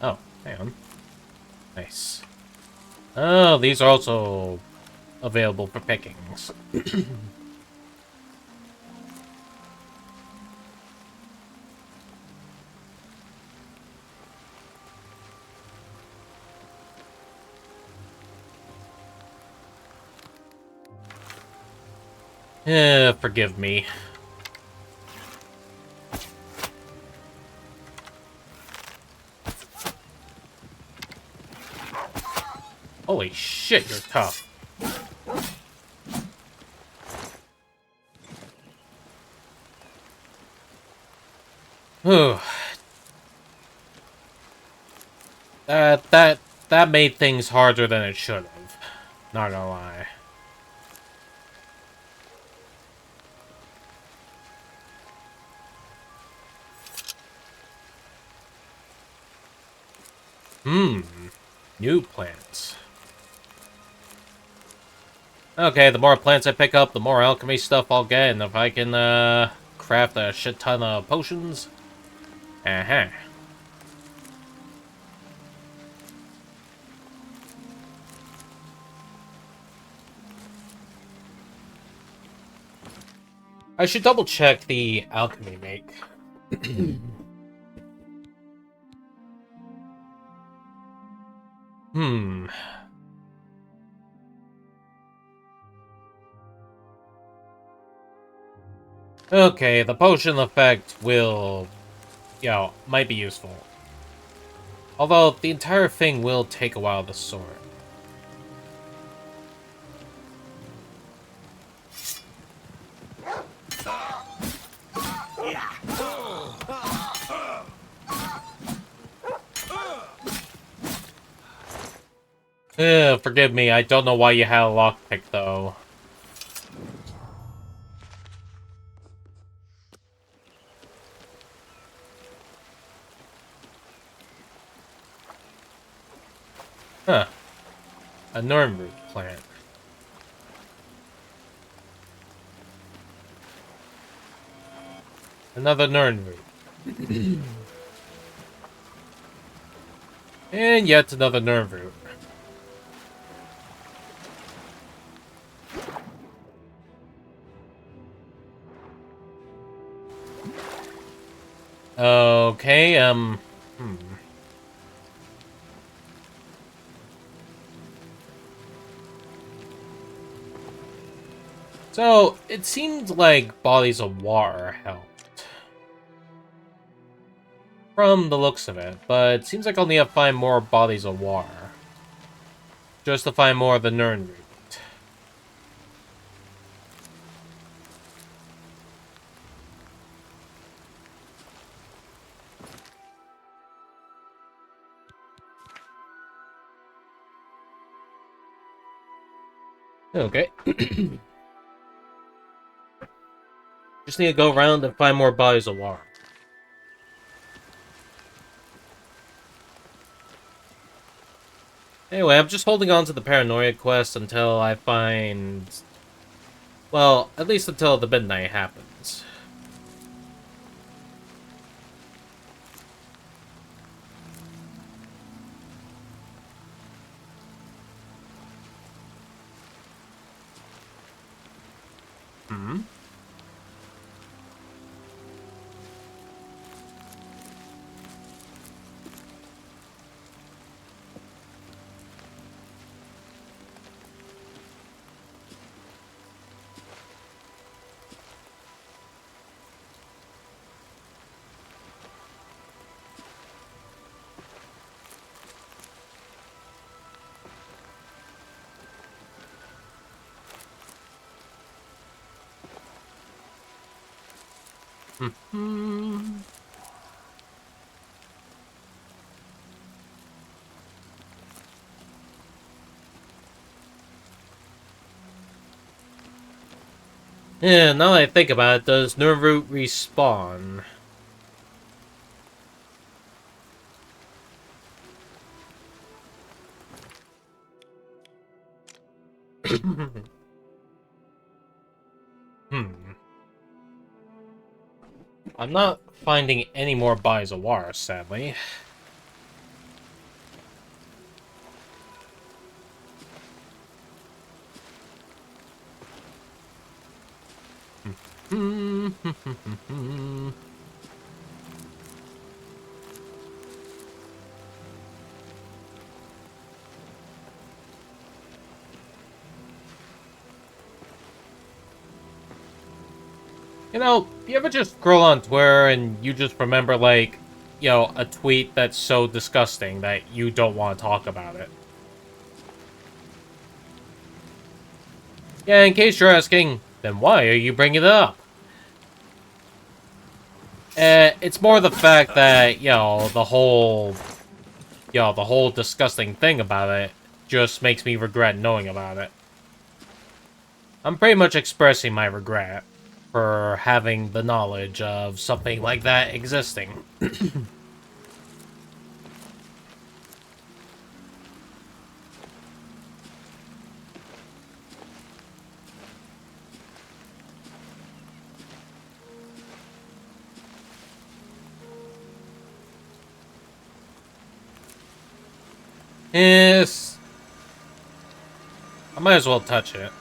Oh, hang on. Nice. Oh, these are also available for pickings. Forgive me. Holy shit, you're tough. Whew. That made things harder than it should have. Not gonna lie. New plants. Okay, the more plants I pick up, the more alchemy stuff I'll get, and if I can, craft a shit ton of potions... Uh-huh. I should double check the alchemy make. Okay, the potion effect will, might be useful. Although, the entire thing will take a while to sort. Forgive me, I don't know why you had a lockpick, though. Huh. A Nirnroot plant. Another Nirnroot. And yet another Nirnroot. Okay, So, it seemed like bodies of water helped. From the looks of it, but it seems like I'll need to find more bodies of water. Just to find more of the Nirnroot. Okay. Just need to go around and find more bodies of water. Anyway, I'm just holding on to the paranoia quest until I find... Well, at least until the midnight happens. Yeah, now that I think about it, does Nirnroot respawn? I'm not finding any more bodies of water, sadly. You know, you ever just scroll on Twitter and you just remember, like, you know, a tweet that's so disgusting that you don't want to talk about it? Yeah, in case you're asking, then why are you bringing it up? It's more the fact that, you know, the whole disgusting thing about it just makes me regret knowing about it. I'm pretty much expressing my regret for having the knowledge of something like that existing. Yes. I might as well touch it.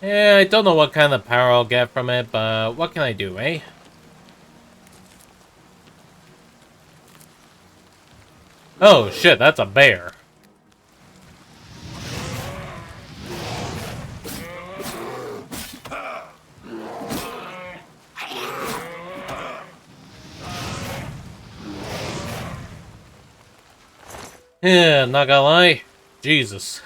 Yeah, I don't know what kind of power I'll get from it, but what can I do, eh? Oh shit, that's a bear. Yeah, not gonna lie. Jesus.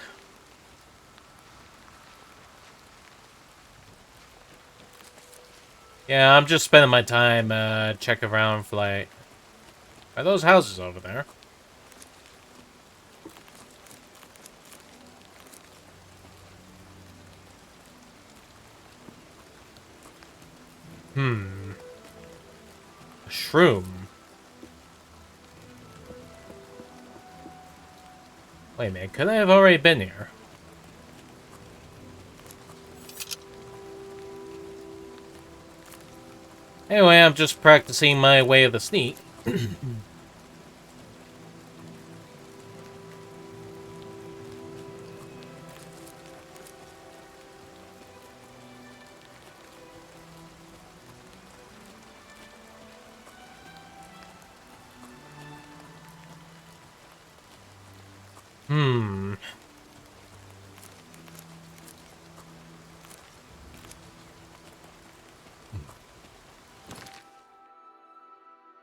Yeah, I'm just spending my time checking around for, like... Are those houses over there? A shroom. Wait a minute, could I have already been here? Anyway, I'm just practicing my way of the sneak.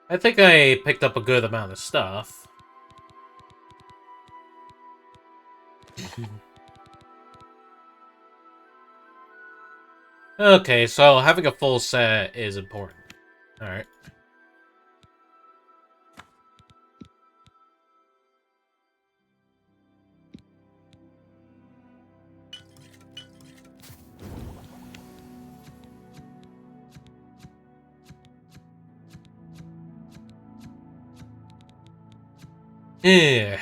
I think I picked up a good amount of stuff. Okay, so having a full set is important. Alright. Yeah.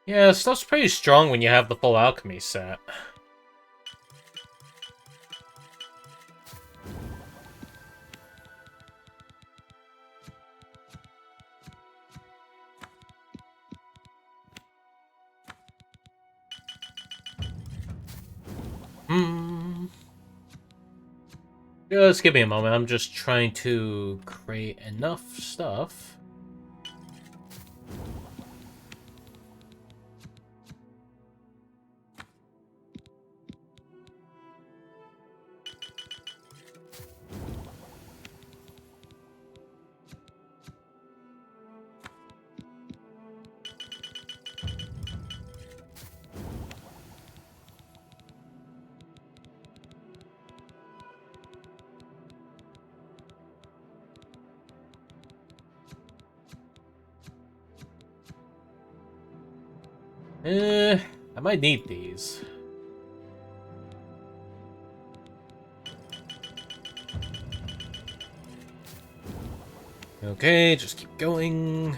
Yeah, stuff's pretty strong when you have the full alchemy set. Just give me a moment, I'm just trying to create enough stuff. I might need these. Okay, just keep going.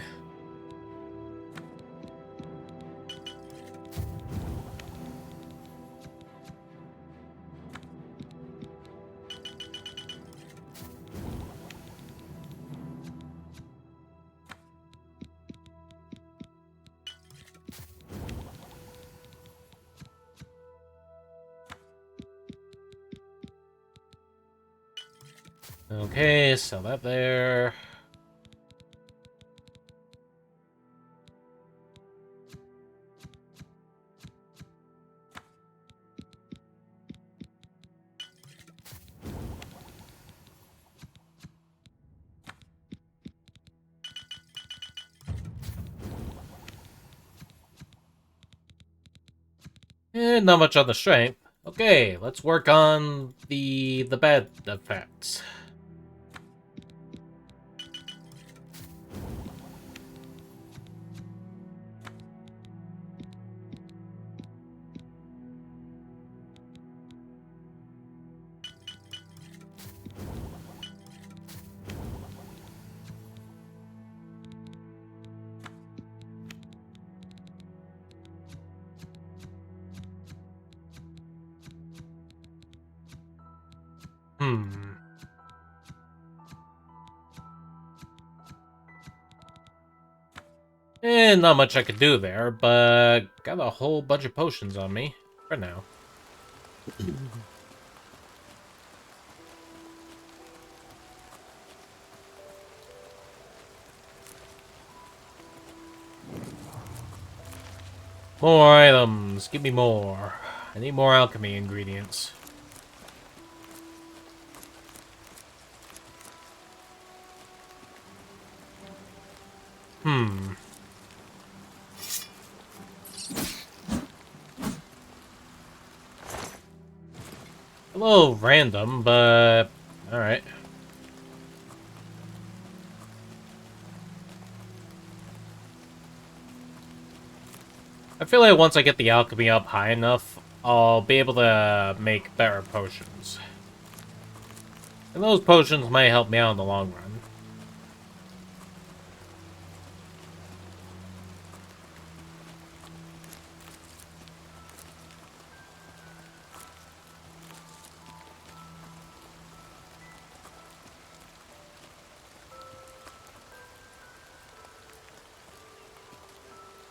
Okay, sell that there. Not much on the strength. Okay, let's work on the bad effects. Not much I could do there, but got a whole bunch of potions on me for now. More items, give me more. I need more alchemy ingredients. A little random, but alright. I feel like once I get the alchemy up high enough, I'll be able to make better potions. And those potions might help me out in the long run.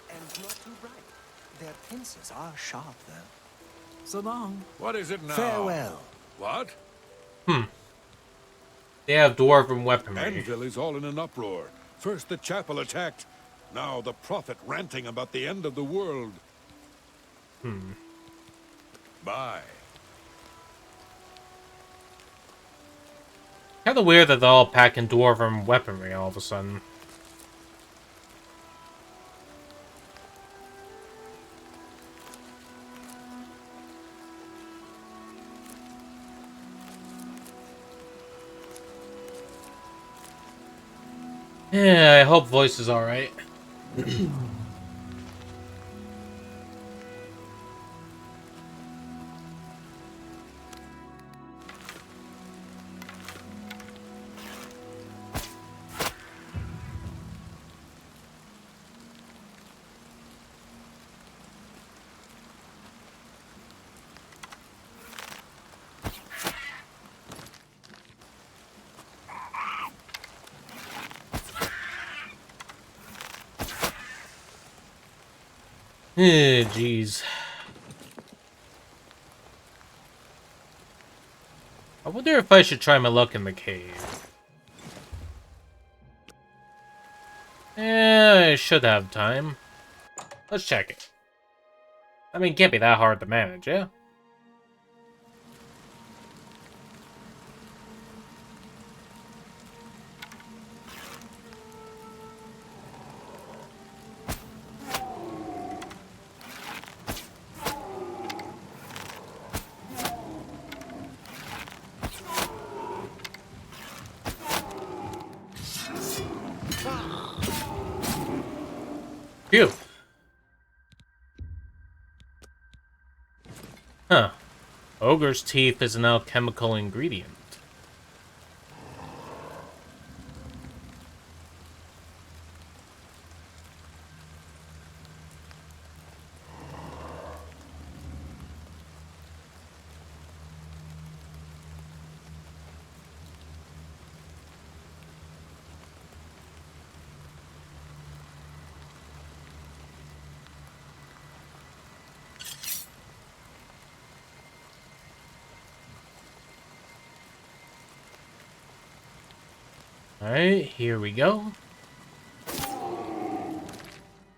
And not too bright. Their pincers are sharp, though. So long. What is it now? Farewell. What? They have dwarven weaponry. Anvil is all in an uproar. First the chapel attacked. Now the prophet ranting about the end of the world. Bye. Kinda weird that they're all packing dwarven weaponry all of a sudden. Yeah, I hope voice is alright. Jeez. I wonder if I should try my luck in the cave. I should have time. Let's check it. I mean, it can't be that hard to manage, yeah? Phew. Huh. Ogre's teeth is an alchemical ingredient. Alright, here we go.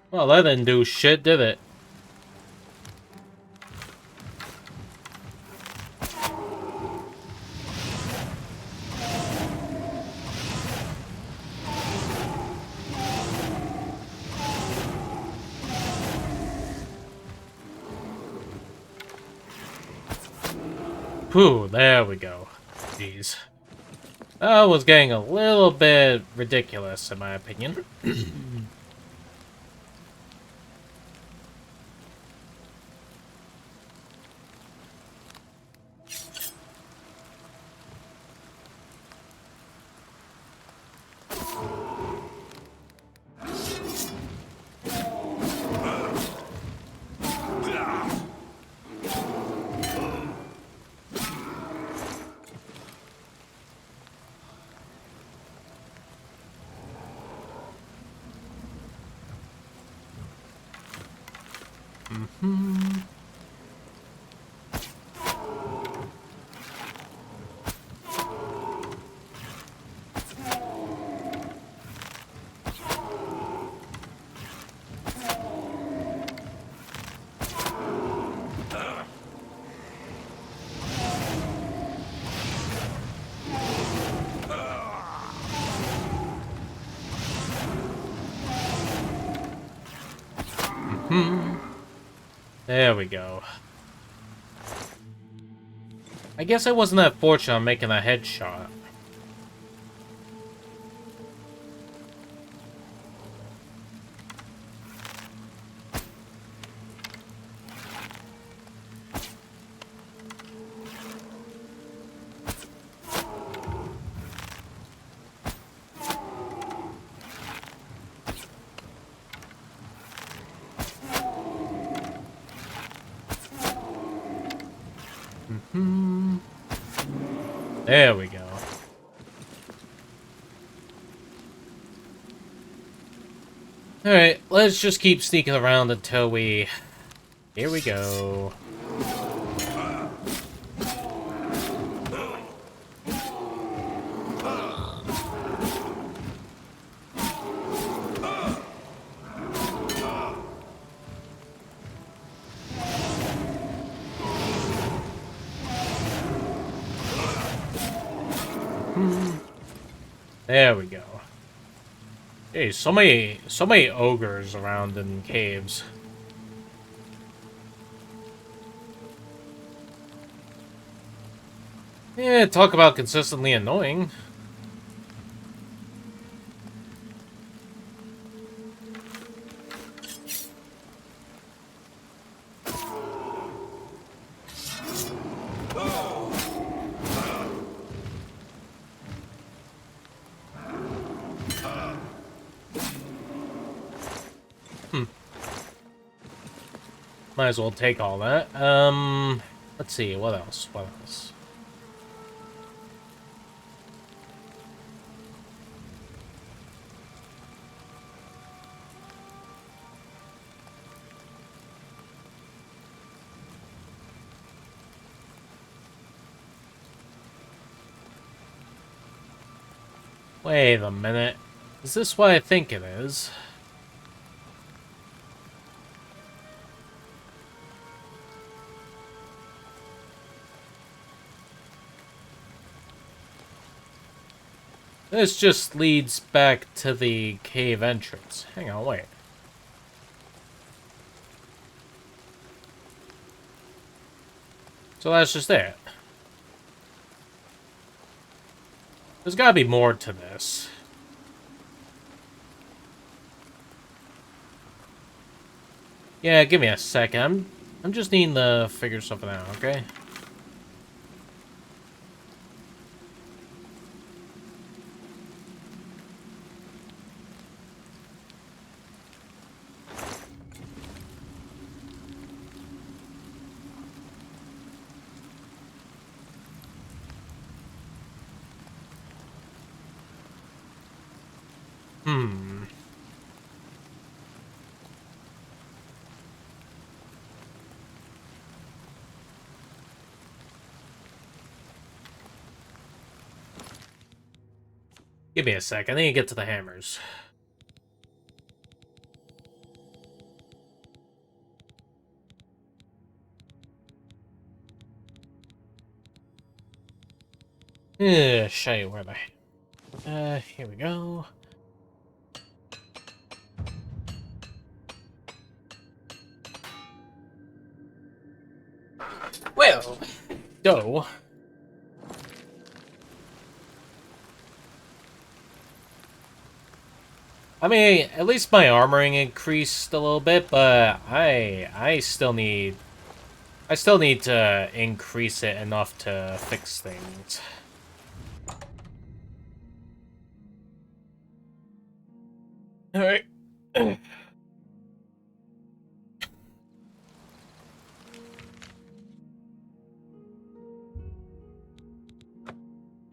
Well, that didn't do shit, did it? Whew, there we go. Jeez. That was getting a little bit ridiculous, in my opinion. There we go. I guess I wasn't that fortunate on making a headshot. There we go. Alright, let's just keep sneaking around until we... Here we go. There we go. Hey, so many ogres around in caves. Yeah, talk about consistently annoying. Might as well take all that. Let's see, what else? What else? Wait a minute. Is this what I think it is? This just leads back to the cave entrance. Hang on, wait. So that's just it. There's gotta be more to this. Yeah, give me a second. I'm just needing to figure something out, okay? Give me a sec, I need to get to the hammers. Show you where they. Here we go. Well, go. I mean, at least my armoring increased a little bit, but I still need to increase it enough to fix things. All right. I'm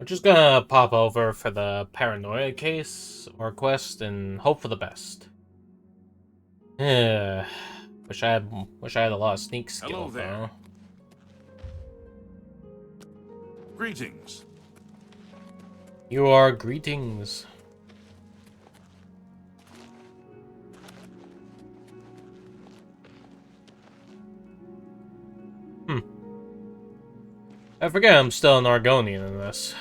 just gonna pop over for the paranoia case or quest and hope for the best. Yeah. Wish I had a lot of sneak skill. Hello there. Though. Greetings. You are greetings. I forget I'm still an Argonian in this.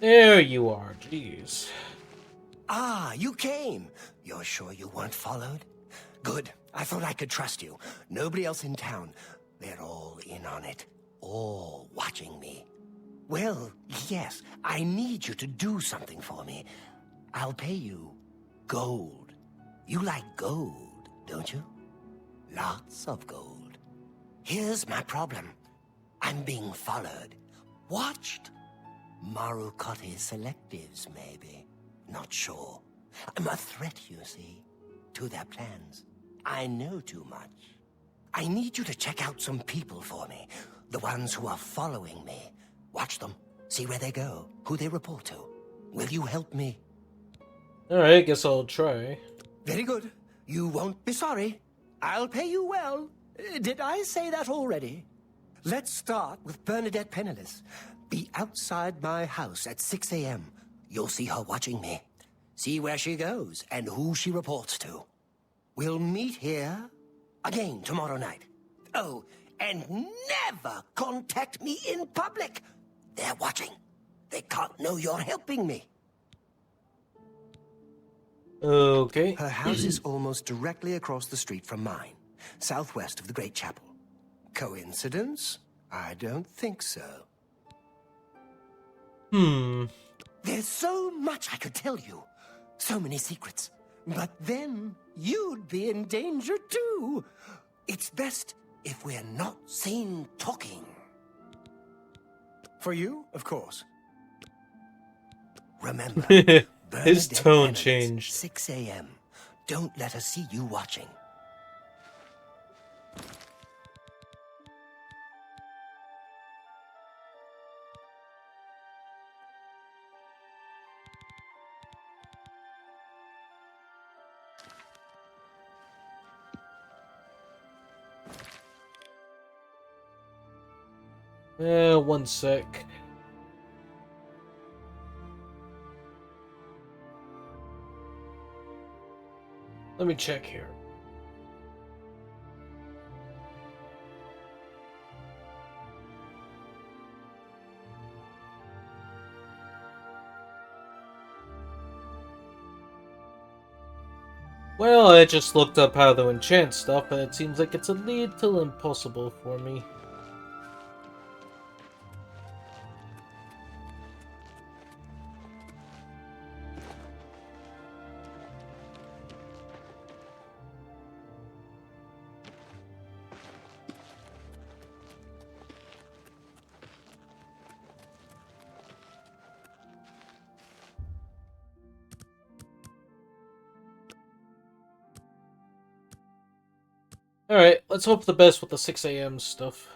There you are, jeez. Ah, you came. You're sure you weren't followed? Good. I thought I could trust you. Nobody else in town. They're all in on it. All watching me. Well, yes, I need you to do something for me. I'll pay you gold. You like gold, don't you? Lots of gold. Here's my problem. I'm being followed. Watched. Marukotti selectives, maybe. Not sure. I'm a threat, you see, to their plans. I know too much. I need you to check out some people for me. The ones who are following me. Watch them. See where they go. Who they report to. Will you help me? Alright, guess I'll try. Very good. You won't be sorry. I'll pay you well. Did I say that already? Let's start with Bernadette Penniless. Be outside my house at 6 a.m. You'll see her watching me. See where she goes and who she reports to. We'll meet here again tomorrow night. Oh, and never contact me in public. They're watching. They can't know you're helping me. Okay. Her house is almost directly across the street from mine, southwest of the Great Chapel. Coincidence? I don't think so. There's so much I could tell you. So many secrets. But then you'd be in danger too. It's best if we're not seen talking. For you, of course. Remember, his tone changed. 6 a.m. Don't let her see you watching. One sec. Let me check here. Well, I just looked up how to enchant stuff, but it seems like it's a little impossible for me. Alright, let's hope for the best with the 6 a.m. stuff.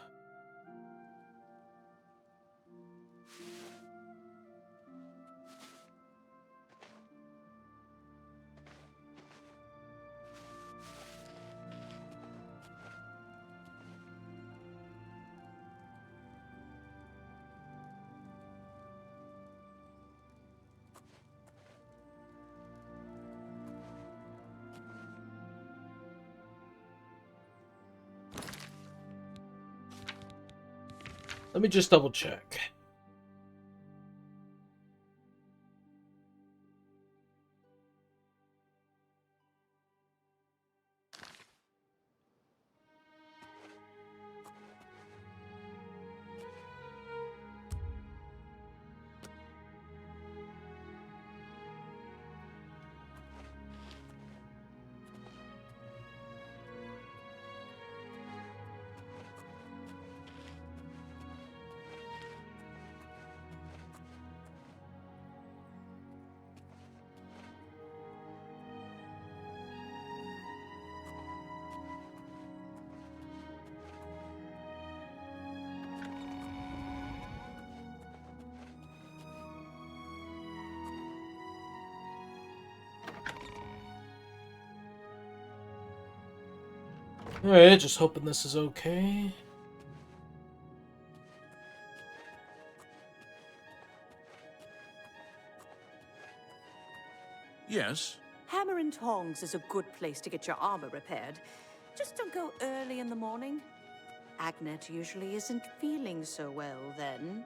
Let me just double check. Alright, just hoping this is okay. Yes? Hammer and Tongs is a good place to get your armor repaired. Just don't go early in the morning. Agnet usually isn't feeling so well then.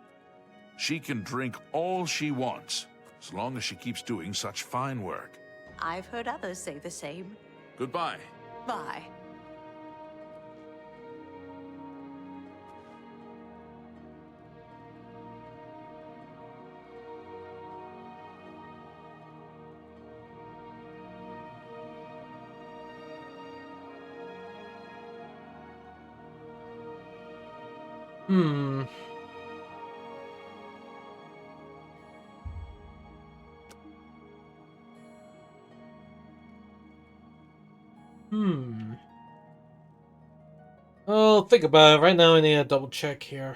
She can drink all she wants, as long as she keeps doing such fine work. I've heard others say the same. Goodbye. Bye. Hmm. Well, think about it. Right now I need a double check here.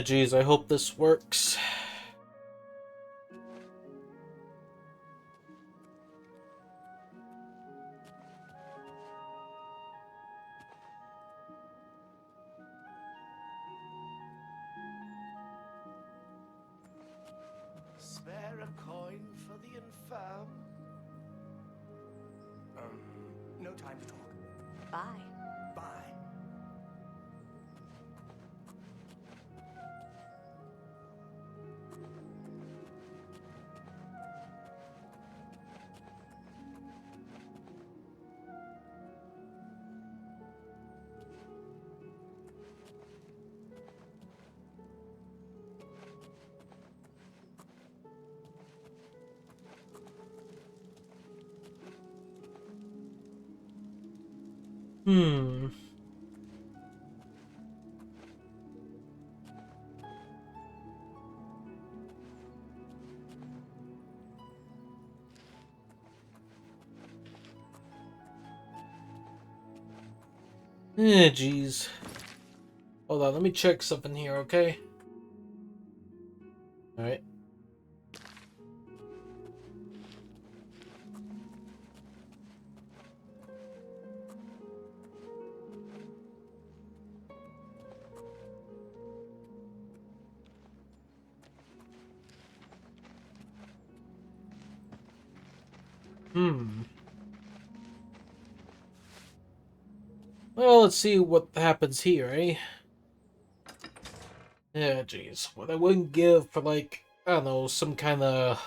Geez, I hope this works. Spare a coin for the infirm? No time to talk. Bye. Bye. Hmm. Geez. Hold on, let me check something here, okay? Alright. Hmm. Well, let's see what happens here, eh? Yeah, jeez. What I wouldn't give for, like, I don't know, some kind of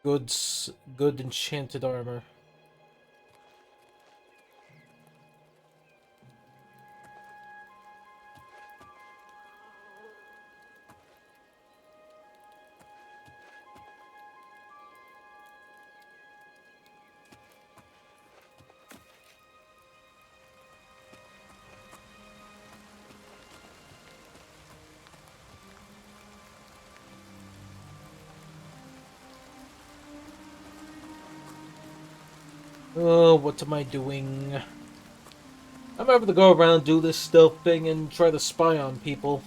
good enchanted armor. Oh, what am I doing? I'm having to go around, do this stealth thing, and try to spy on people.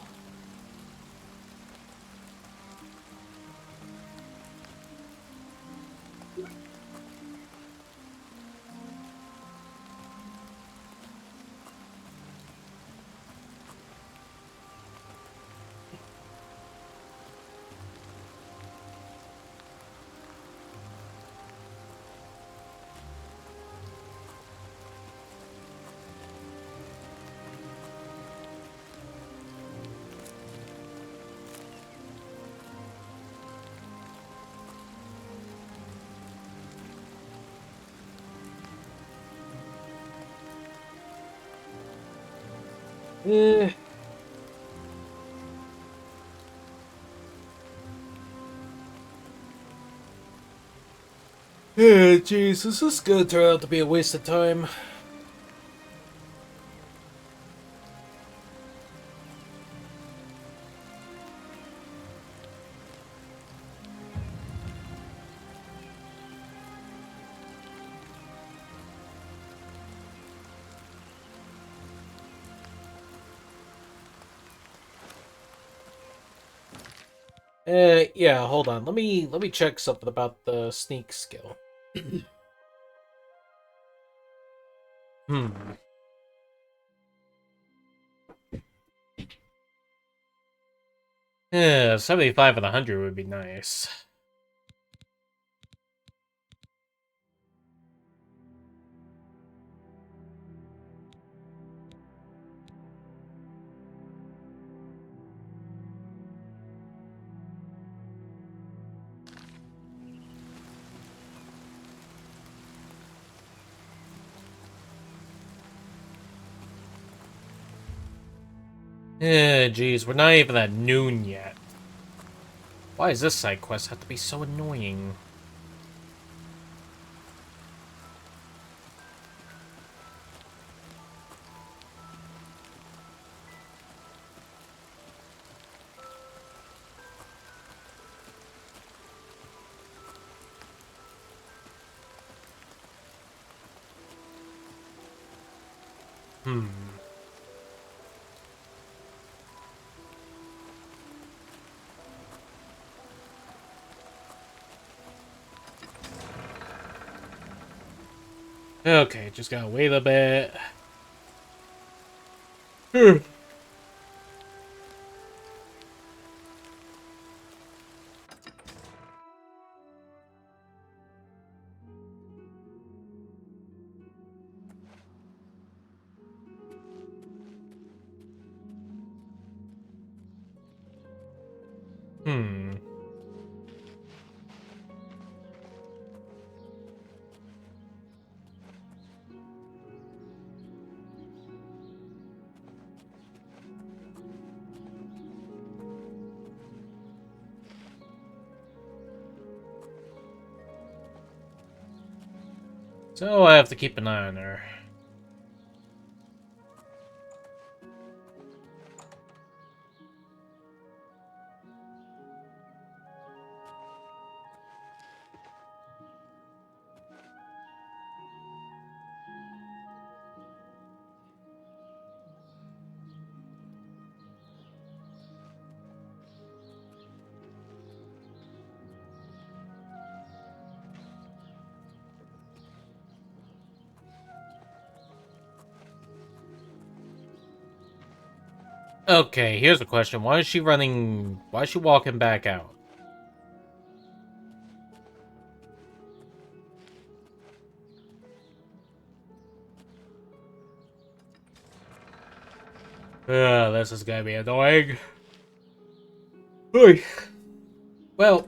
Eh. Yeah, jeez, this is gonna turn out to be a waste of time. Yeah, hold on. Let me check something about the sneak skill. Hmm. Yeah, 75 and 100 would be nice. Yeah, jeez, we're not even at noon yet. Why does this side quest have to be so annoying? Hmm. Okay, just gotta wait a bit. Hmm. Hmm. So I have to keep an eye on her. Okay, here's a question. Why is she running... Why is she walking back out? This is gonna be annoying. Oy. Well.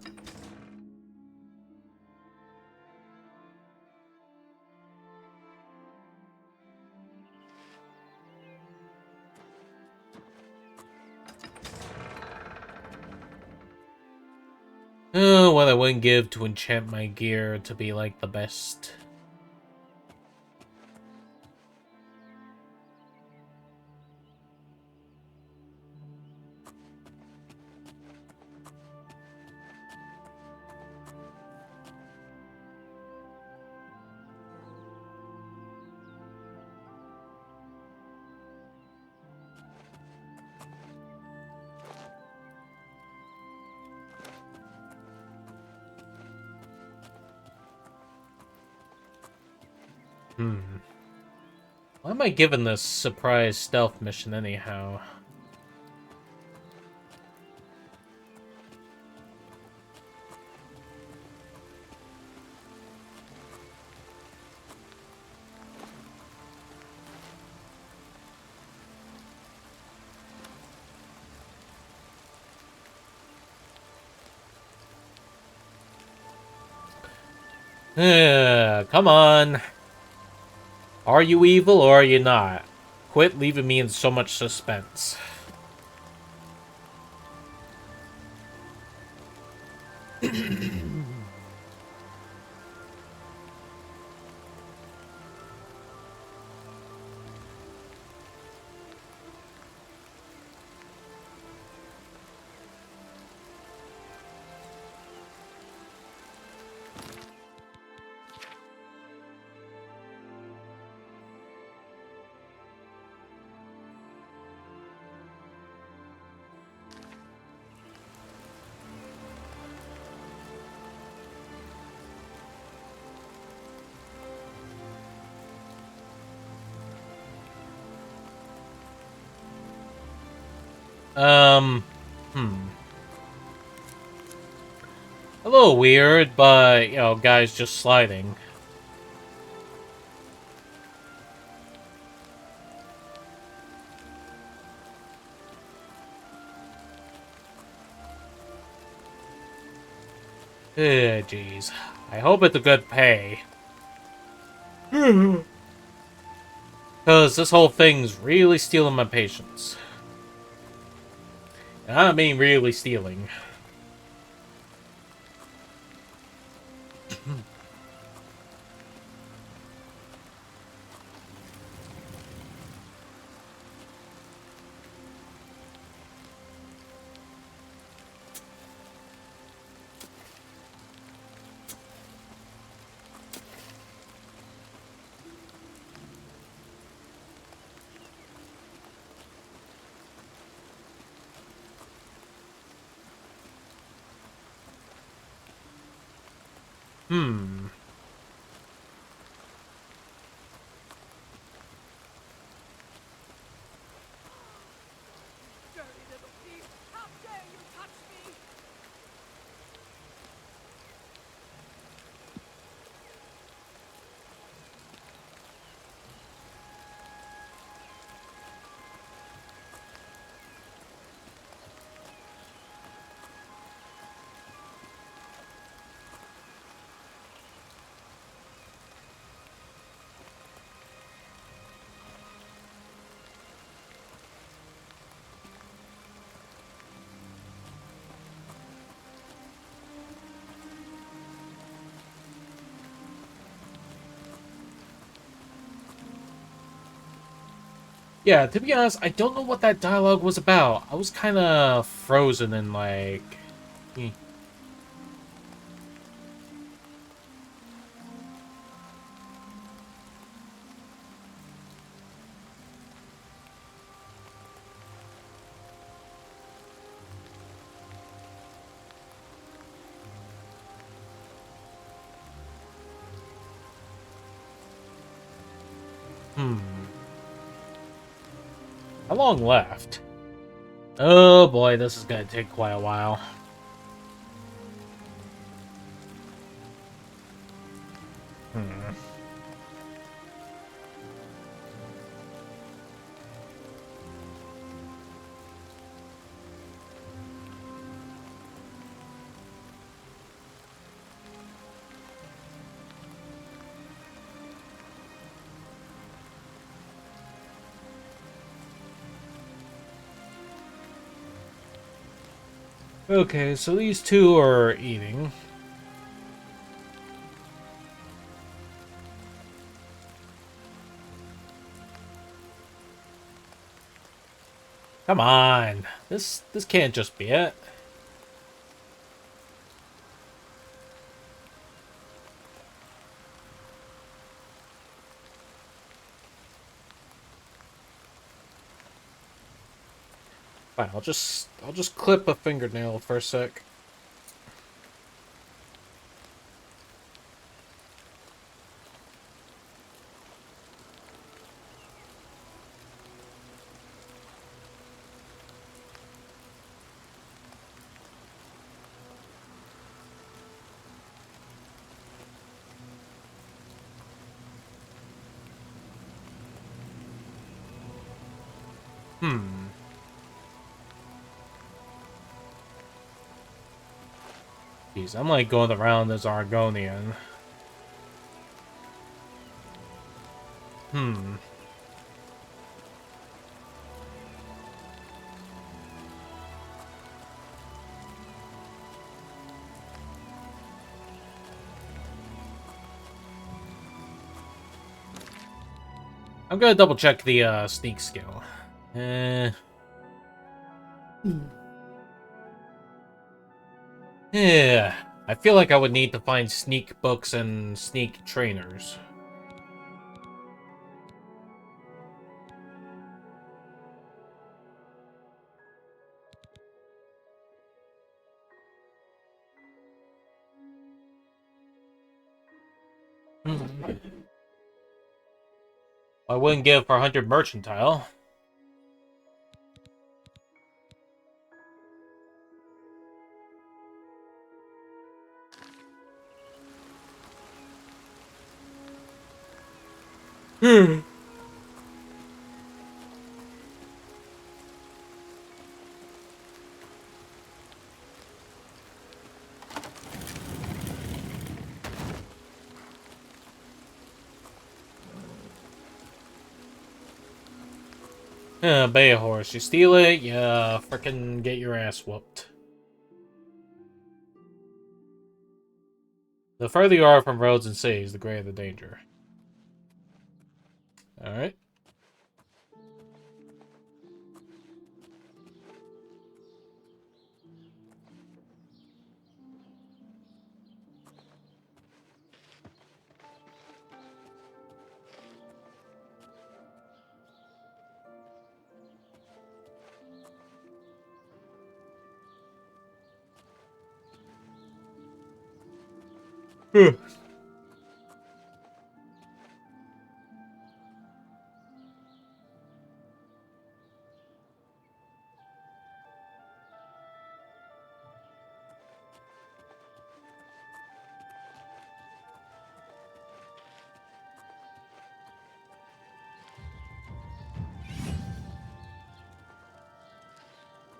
Oh, what I wouldn't give to enchant my gear to be like the best. Why am I given this surprise stealth mission anyhow? Come on. Are you evil or are you not? Quit leaving me in so much suspense. A little weird, but, you know, guys just sliding. Jeez. I hope it's a good pay. Because this whole thing's really stealing my patience. And I mean really stealing. Yeah, to be honest, I don't know what that dialogue was about. I was kind of frozen and like... eh. How long left? Oh boy, this is gonna take quite a while. Okay, so these two are eating. Come on. This can't just be it. Fine, I'll just clip a fingernail for a sec. Hmm. Jeez, I'm like going around as Argonian. Hmm. I'm gonna double check the sneak skill. Yeah. I feel like I would need to find sneak books and sneak trainers. I wouldn't give for 100 mercantile. Hmm. Yeah, bay a horse. You steal it, yeah, frickin' get your ass whooped. The further you are from roads and cities, the greater the danger. Alright.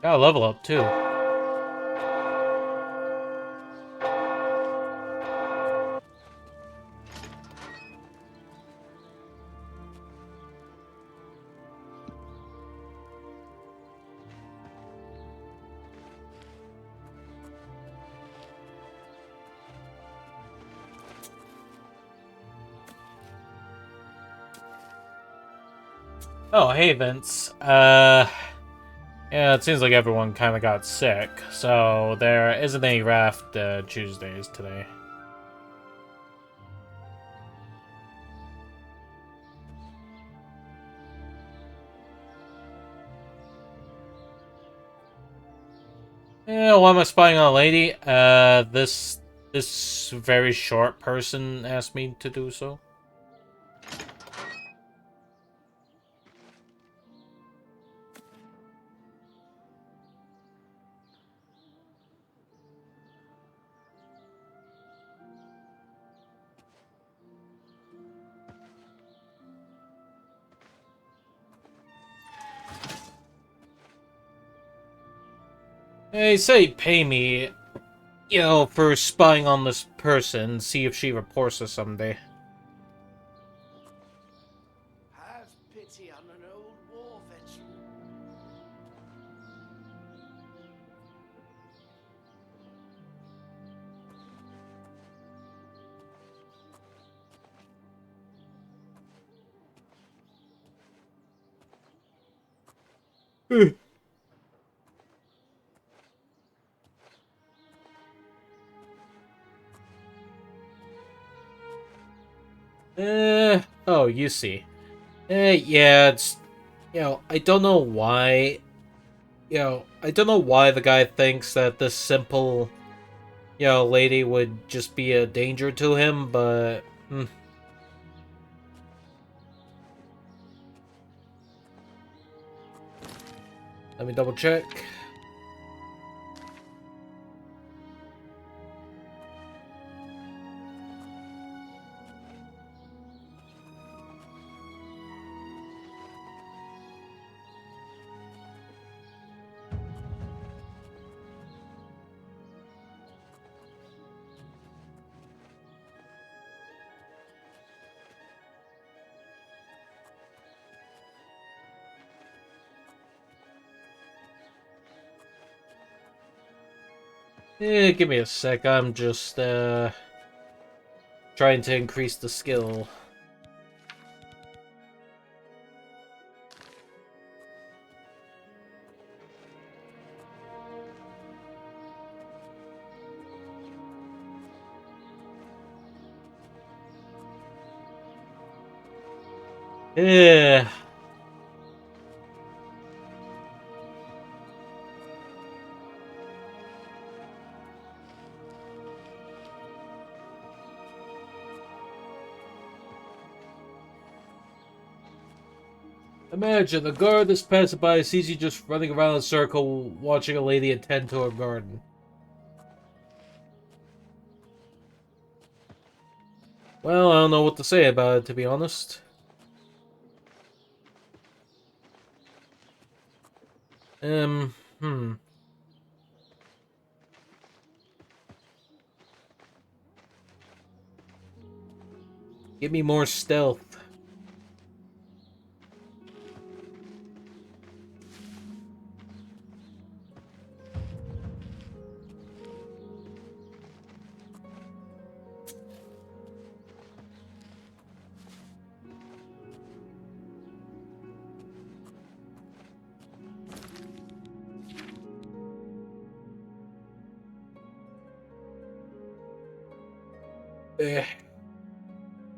Gotta level up, too. Oh, hey, Vince. Yeah, it seems like everyone kind of got sick, so there isn't any raft Tuesdays today. Yeah, why am I spying on a lady? This very short person asked me to do so. Hey, say pay me, you know, for spying on this person, see if she reports us someday. Have pity on an old war veteran. Oh, you see. Yeah, it's, I don't know why, I don't know why the guy thinks that this simple, lady would just be a danger to him, but, Let me double check. Give me a sec, I'm just, trying to increase the skill. Yeah. Imagine, a guard that's passing by sees you just running around in a circle watching a lady attend to her garden. Well, I don't know what to say about it, to be honest. Hmm. Give me more stealth.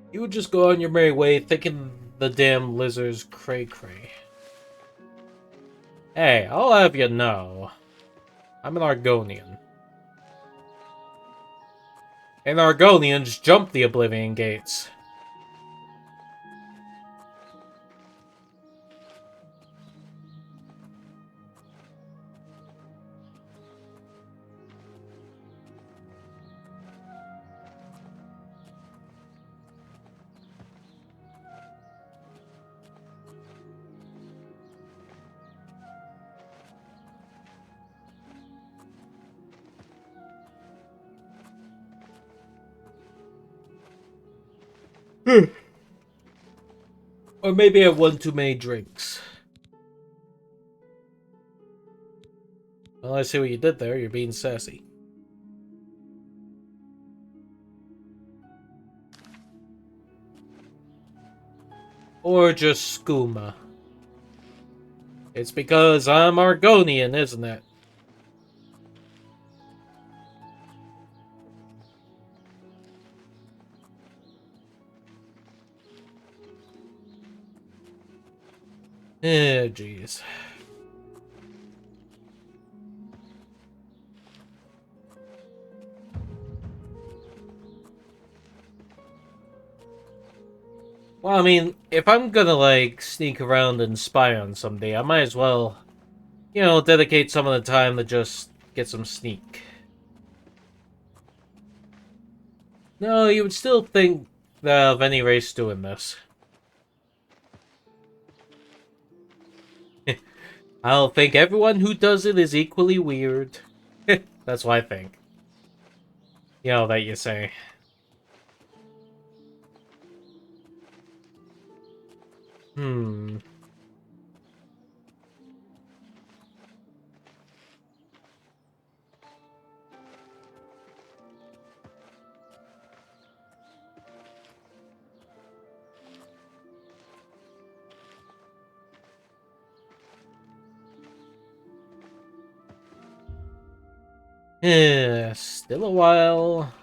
You would just go on your merry way thinking the damn lizard's cray-cray. Hey, I'll have you know, I'm an Argonian. And Argonians jump the Oblivion gates. Or maybe I had one too many drinks. Well, I see what you did there. You're being sassy. Or just skooma. It's because I'm Argonian, isn't it? Jeez. Well, I mean, if I'm gonna, like, sneak around and spy on somebody, I might as well, dedicate some of the time to just get some sneak. No, you would still think of any race doing this. I don't think everyone who does it is equally weird. That's what I think. That you say. Hmm. Yeah, still a while.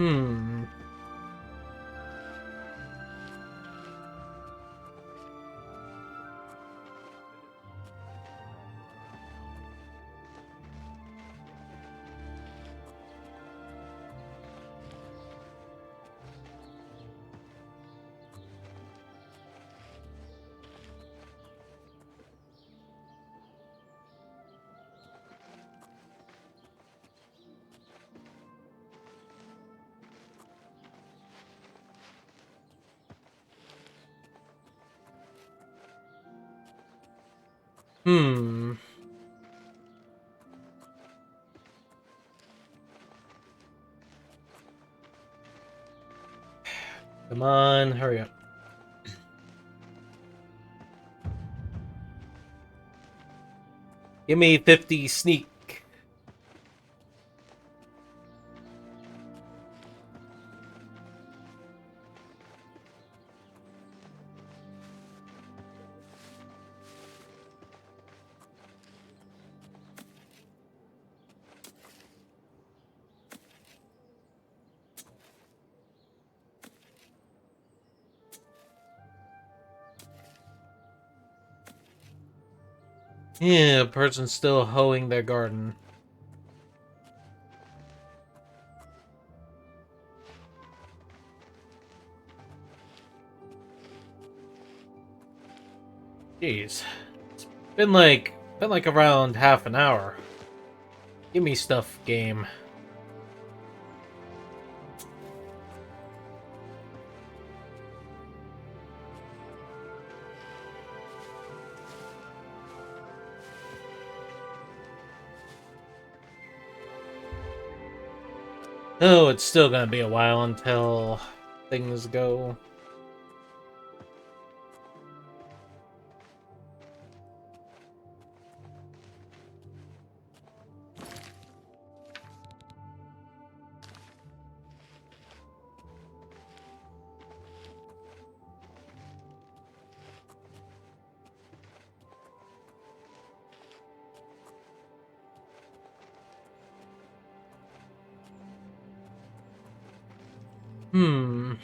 Hmm. Hmm. Come on, hurry up. Give me 50 sneak. Yeah, a person's still hoeing their garden. Jeez. It's been like around half an hour. Give me stuff, game. Oh, it's still gonna be a while until things go. Hmm.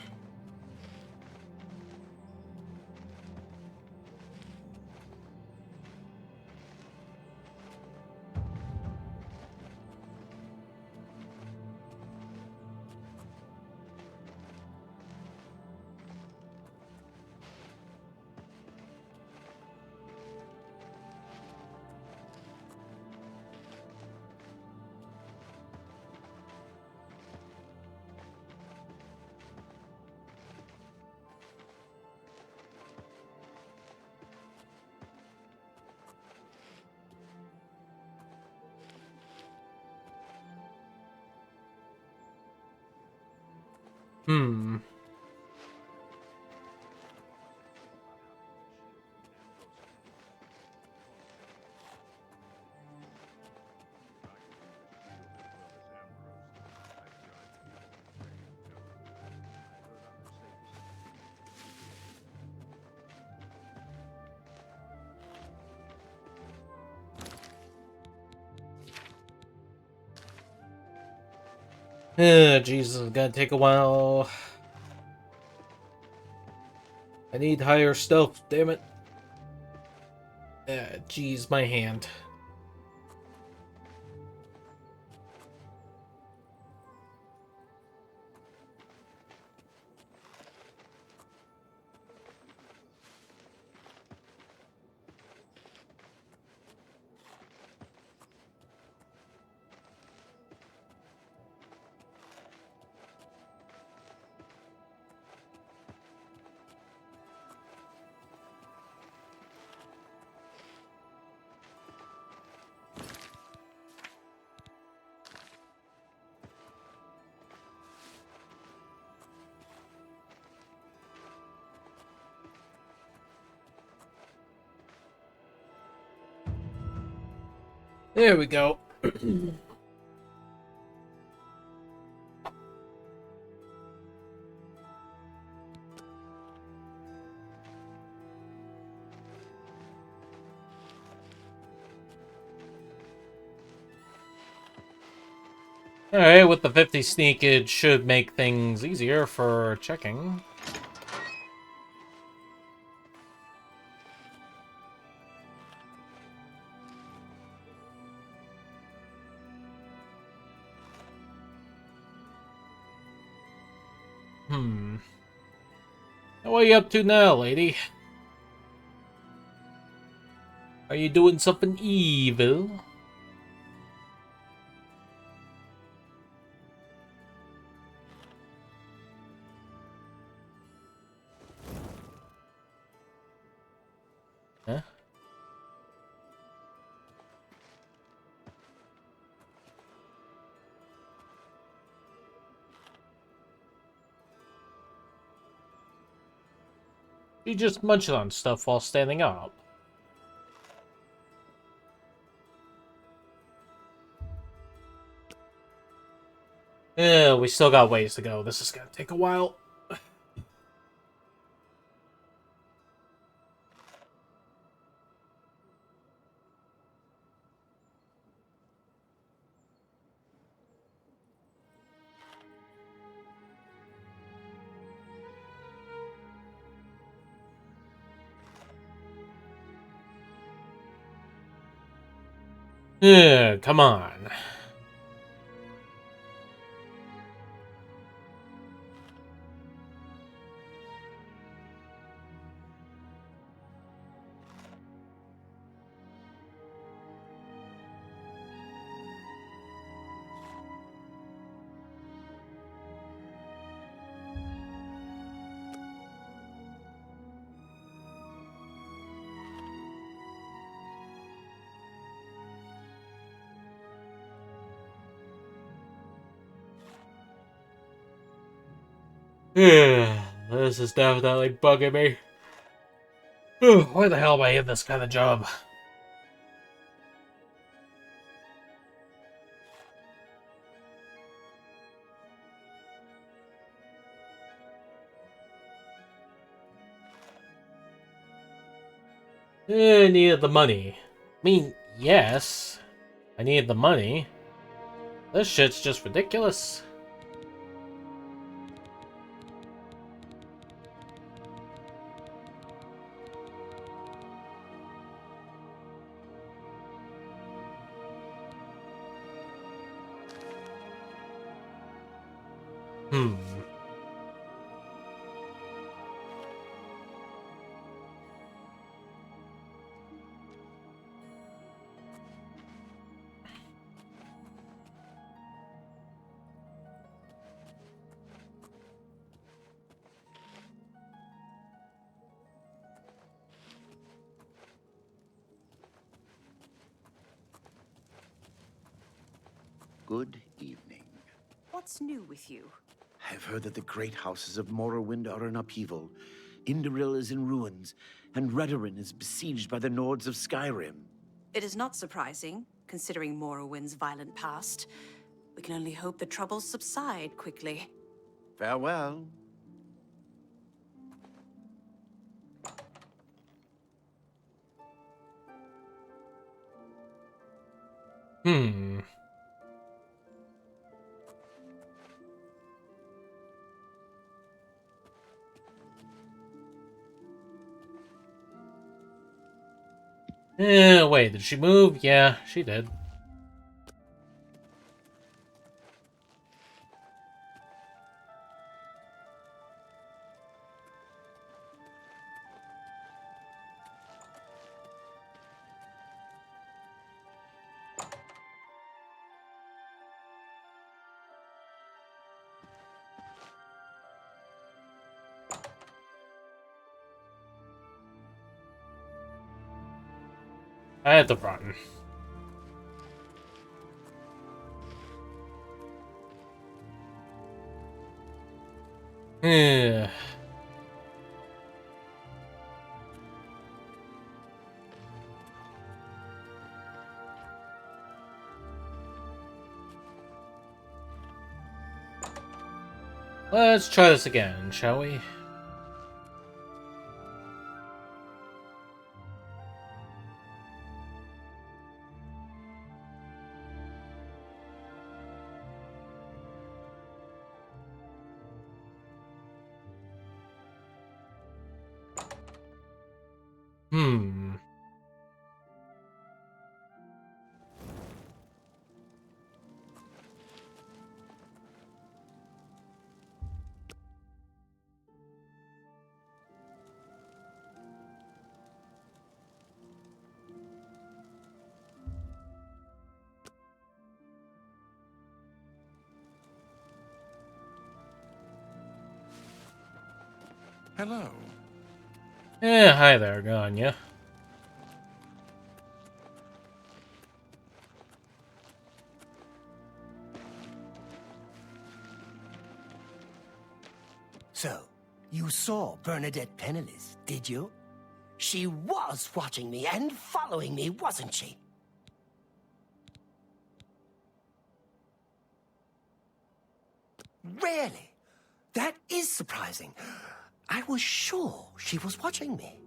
Hmm. Jesus, it's gonna take a while. I need higher stealth, damn it. Jeez, my hand. There we go. Alright, with the 50 sneak, it should make things easier for checking. What are you up to now, lady? Are you doing something evil? Huh? You just munched on stuff while standing up. Yeah, we still got ways to go. This is gonna take a while. Yeah, come on. Yeah, this is definitely bugging me. Why the hell am I in this kind of job? I needed the money. I mean, yes, I needed the money. This shit's just ridiculous. Good evening. What's new with you? I've heard that the great houses of Morrowind are in upheaval. Indoril is in ruins, and Redoran is besieged by the Nords of Skyrim. It is not surprising, considering Morrowind's violent past. We can only hope the troubles subside quickly. Farewell. Wait, did she move? Yeah, she did. I had to run. Yeah. Let's try this again, shall we? Hmm. Hello. Yeah, hi there, Ganya. So, you saw Bernadette Penniless, did you? She was watching me and following me, wasn't she? Really? That is surprising. I was sure she was watching me.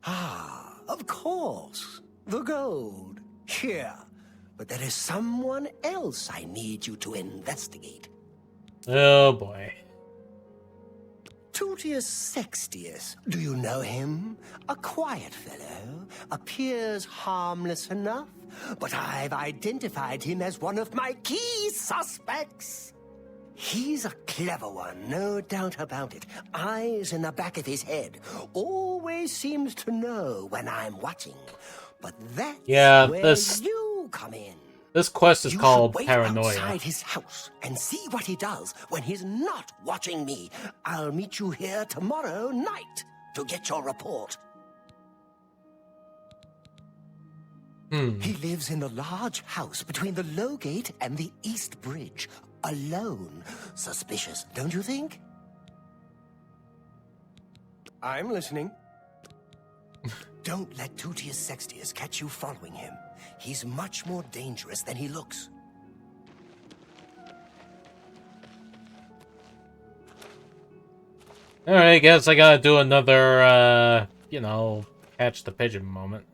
Ah, of course. The gold. Here. But there is someone else I need you to investigate. Oh boy. Tutius Sextius. Do you know him? A quiet fellow. Appears harmless enough. But I've identified him as one of my key suspects. He's a clever one, no doubt about it. Eyes in the back of his head. Always seems to know when I'm watching. But that's where you come in. This quest is called Paranoia. Outside his house and see what he does when he's not watching me. I'll meet you here tomorrow night to get your report. He lives in the large house between the Low Gate and the East Bridge. Alone. Suspicious, don't you think? I'm listening. Don't let Tutius Sextius catch you following him. He's much more dangerous than he looks. Alright, guess I gotta do another, you know, catch the pigeon moment.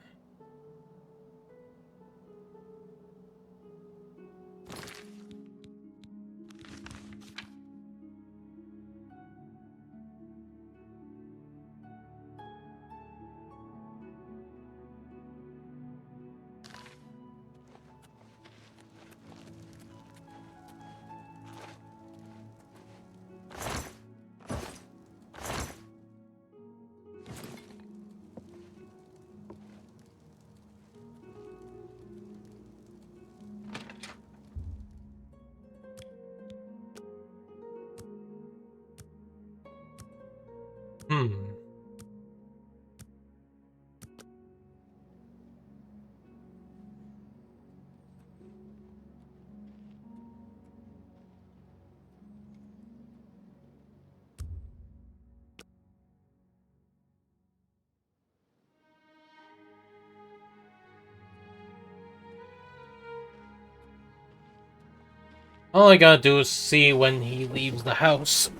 All I gotta do is see when he leaves the house.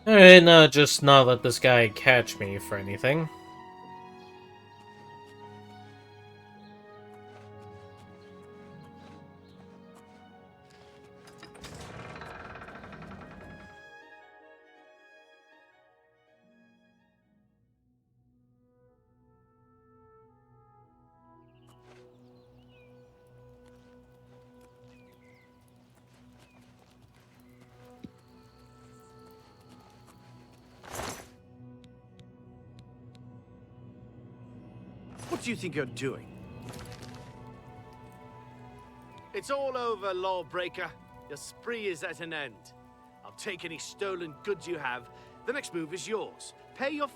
Alright, now just not let this guy catch me for anything. What do you think you're doing? It's all over, lawbreaker. Your spree is at an end. I'll take any stolen goods you have, The next move is yours. Pay your...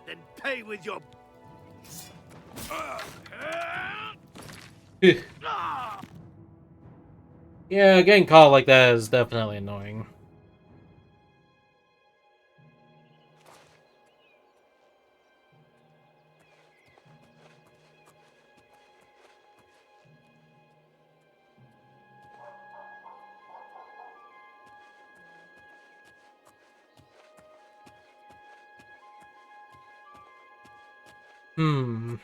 Then pay with your... Yeah, getting caught like that is definitely annoying. Hmm.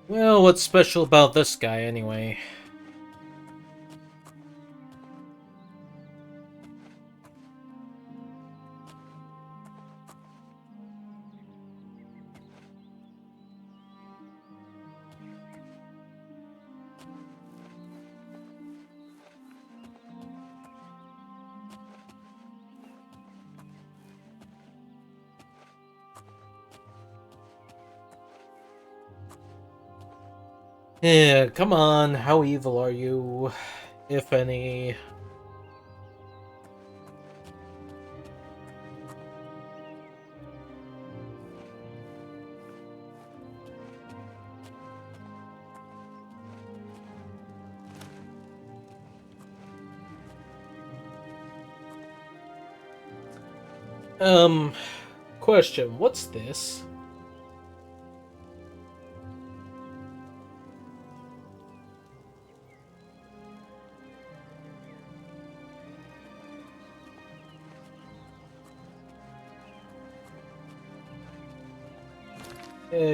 Well, what's special about this guy anyway? Yeah, come on, how evil are you, if any? Question, what's this?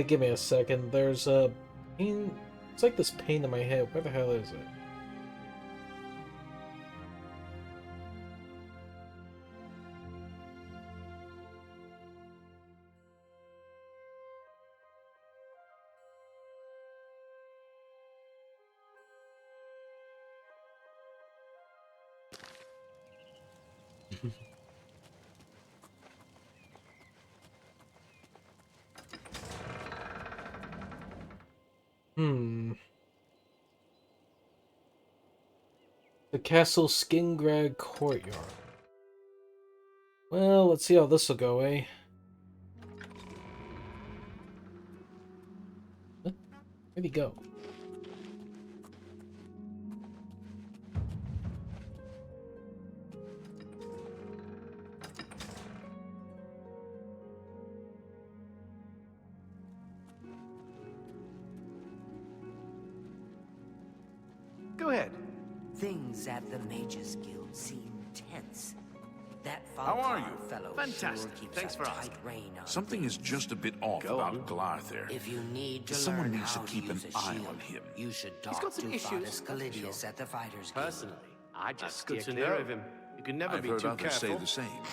Give me a second. There's a pain. It's like this pain in my head. Where the hell is it? The Castle Skingrad Courtyard. Well, let's see how this will go, eh? Huh? Where'd he go? Go ahead. Things at the Mages Guild seem tense. That How are you? fellow Fantastic. sure keeps Thanks a for tight asking. rein on Something is just a bit off Go about on. Glarther. If you need to Someone learn needs to how keep use an a eye shield, on him. you should He's talk got some to issues, Father that's for Scalidius sure. at the Fighters Guild. Personally, I just That's steer good to clear know. of him. You can never I've be heard too others careful. say the same.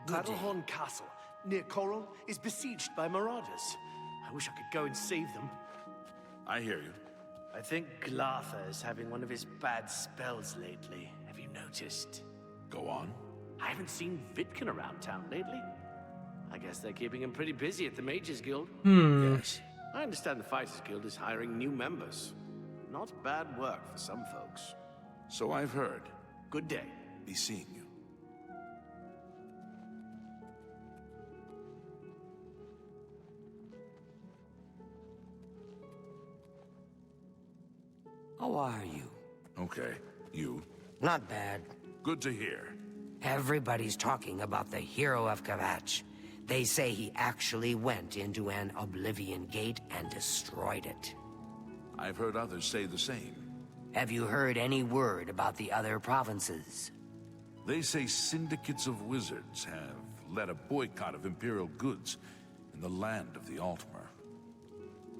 Battlehorn Castle, near Coral, is besieged by marauders. I wish I could go and save them. I hear you. I think Glarther is having one of his bad spells lately. Have you noticed? Go on. I haven't seen Vitkin around town lately. I guess they're keeping him pretty busy at the Mages Guild. Yes. I understand the Fighters Guild is hiring new members. Not bad work for some folks. So I've heard. Good day. Be seeing you. How are you? Okay. You. Not bad. Good to hear. Everybody's talking about the hero of Kavach. They say he actually went into an Oblivion gate and destroyed it. I've heard others say the same. Have you heard any word about the other provinces? They say syndicates of wizards have led a boycott of Imperial goods in the land of the Altmer.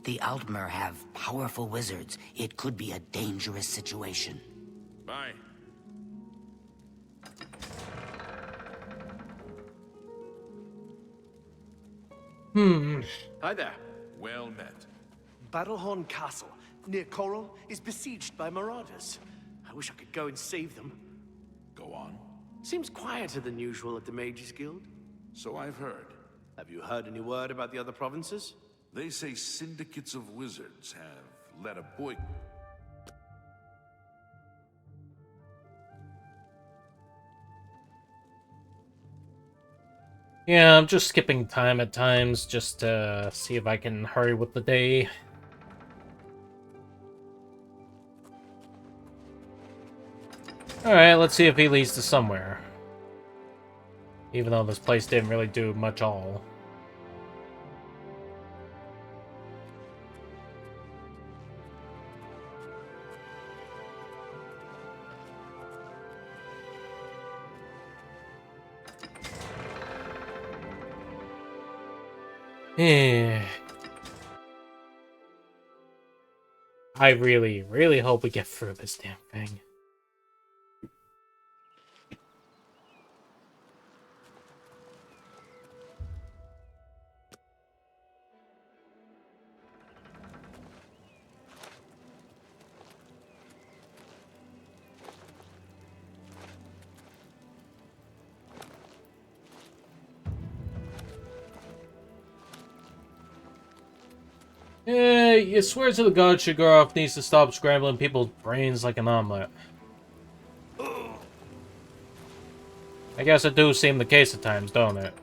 The Altmer have powerful wizards. It could be a dangerous situation. Bye. Hi there. Well met. Battlehorn Castle, near Coral, is besieged by marauders. I wish I could go and save them. Go on. Seems quieter than usual at the Mages Guild. So I've heard. I've Have you heard any word about the other provinces? They say syndicates of wizards have led a boy. Yeah, I'm just skipping time at times just to see if I can hurry with the day. Alright, let's see if he leads to somewhere. Even though this place didn't really do much all. I really, really hope we get through this damn thing. You swear to the gods Shigoroth needs to stop scrambling people's brains like an omelet. I guess it do seem the case at times, don't it?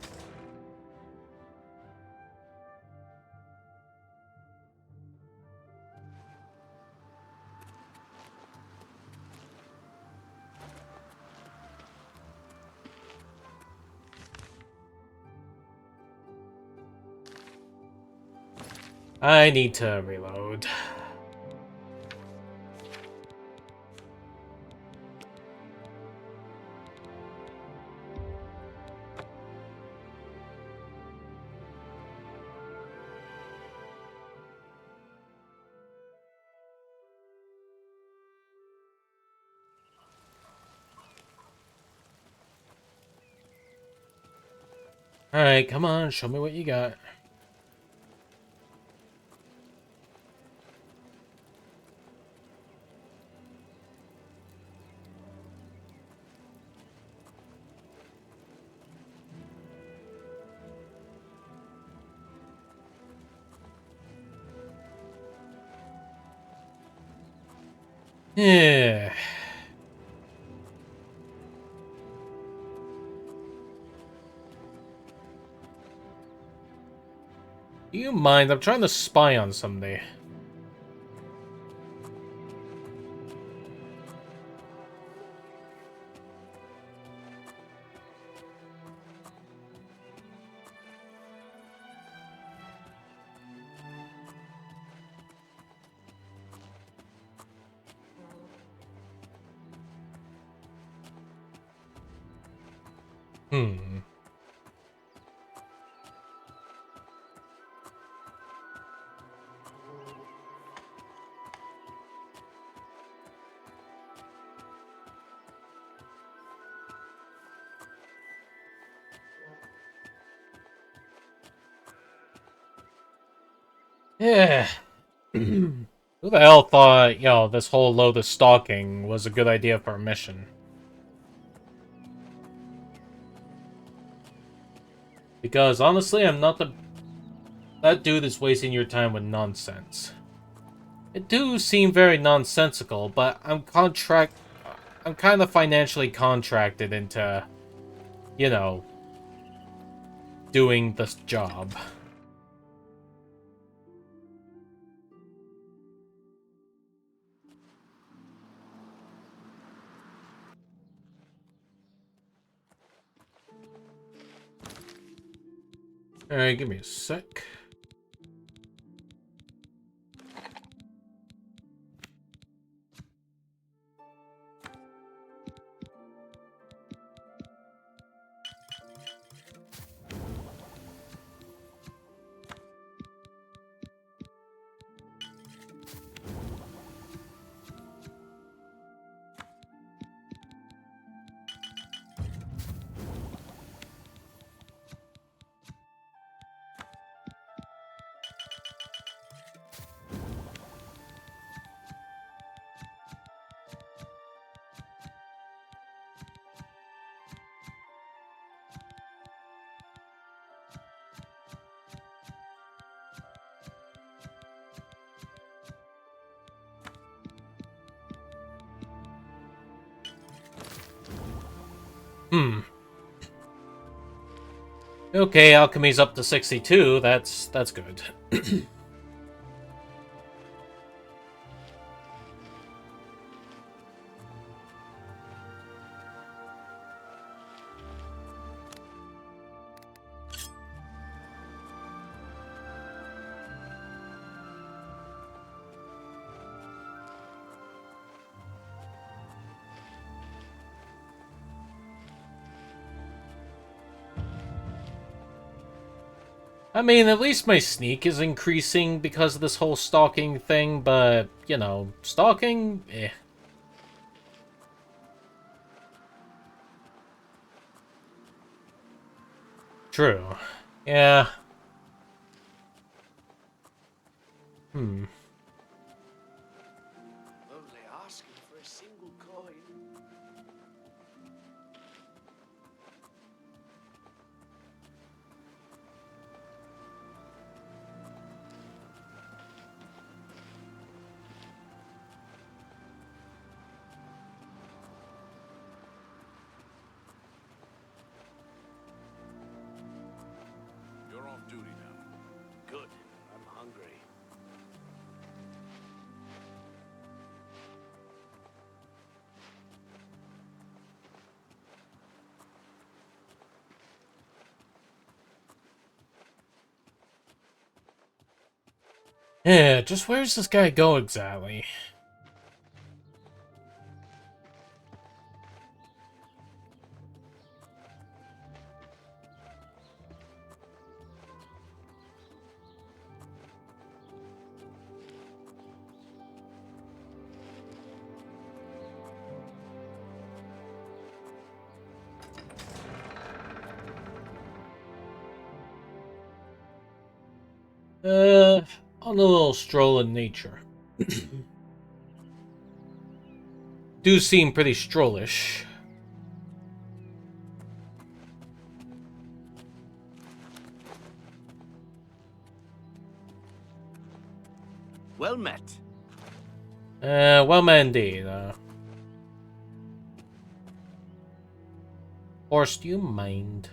I need to reload. Alright, come on, show me what you got. Yeah. Do you mind? I'm trying to spy on somebody. Hmm. Yeah. Who the hell thought, this whole load of stalking was a good idea for a mission? Because honestly, I'm not the... That dude is wasting your time with nonsense. It do seem very nonsensical, but I'm kind of financially contracted into, doing this job. Alright, give me a sec. Okay, alchemy's up to 62. That's good. I mean, at least my sneak is increasing because of this whole stalking thing, but, you know, stalking? Eh. True. Yeah. Hmm. Only asking for a single coin. You're off duty now. Good. I'm hungry. Yeah, just where's this guy go exactly? On a little stroll in nature. Do seem pretty strollish. Well met. Well met indeed. Horse, do you mind?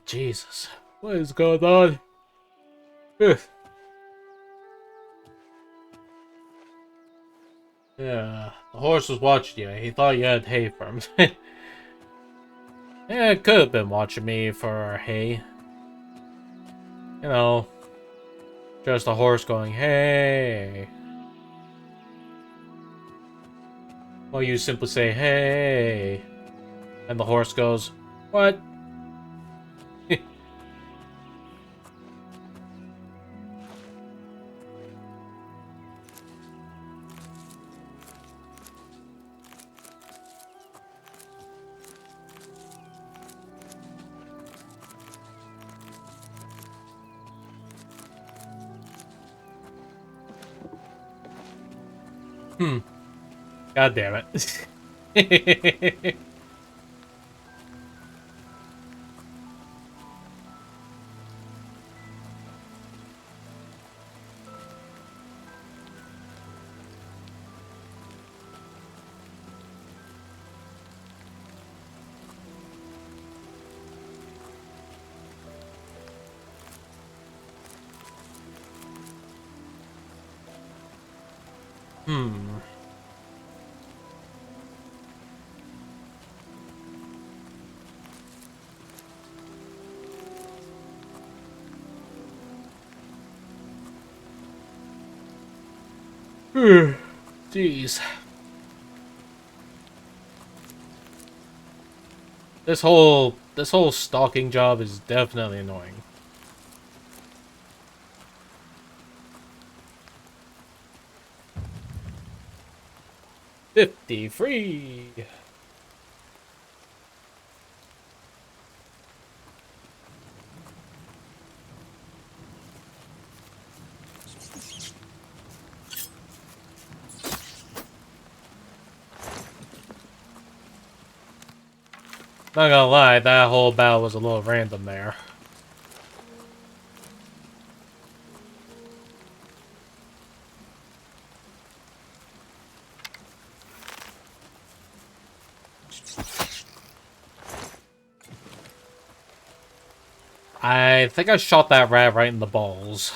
Jesus. What is going on? Ugh. Yeah, the horse was watching you. He thought you had hay for him. Yeah, it could have been watching me for hay. You know, just a horse going, hey. Well, you simply say, hey. And the horse goes, what? God damn it. Jeez. This whole stalking job is definitely annoying. 50 free. Not gonna lie, that whole battle was a little random there. I think I shot that rat right in the balls.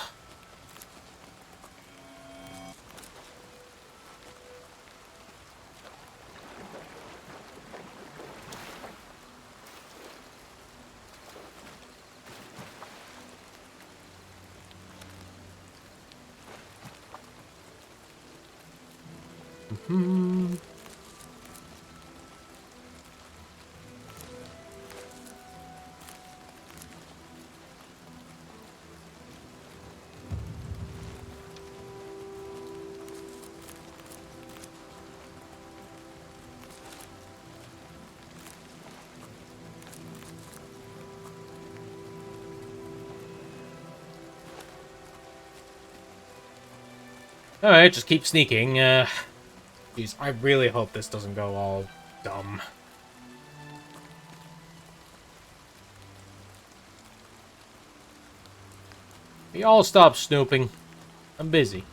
Alright, just keep sneaking. Jeez, I really hope this doesn't go all dumb. You all stop snooping. I'm busy.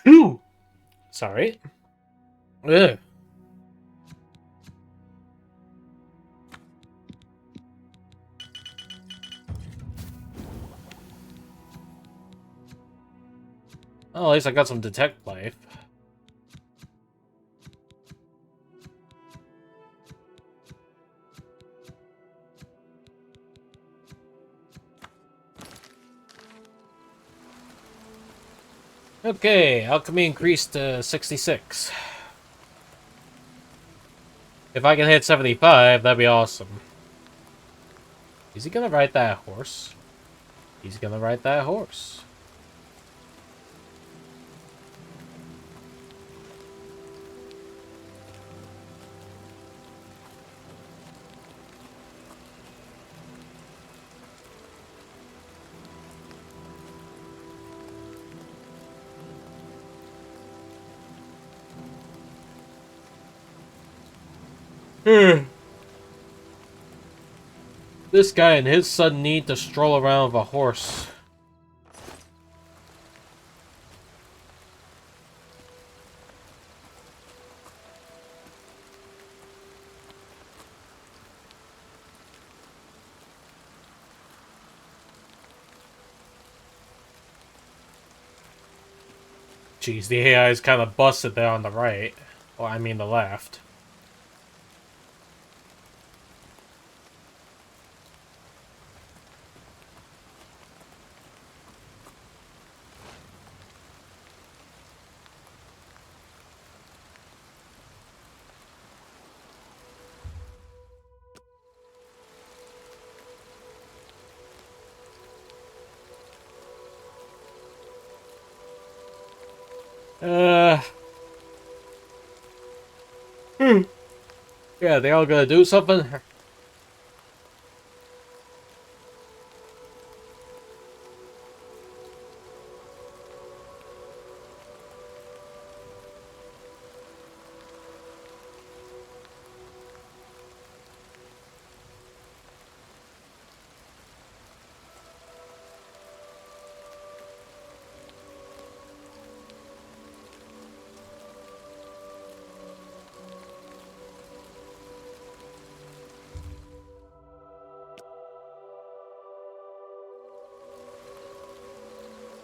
Phew! Sorry. Ugh. Well, at least I got some detect life. Okay, alchemy increased to 66. If I can hit 75, that'd be awesome. Is he gonna ride that horse? He's gonna ride that horse. This guy and his sudden need to stroll around with a horse. Jeez, the AI is kind of busted there on the right. Well, I mean the left. Yeah, they all gonna do something?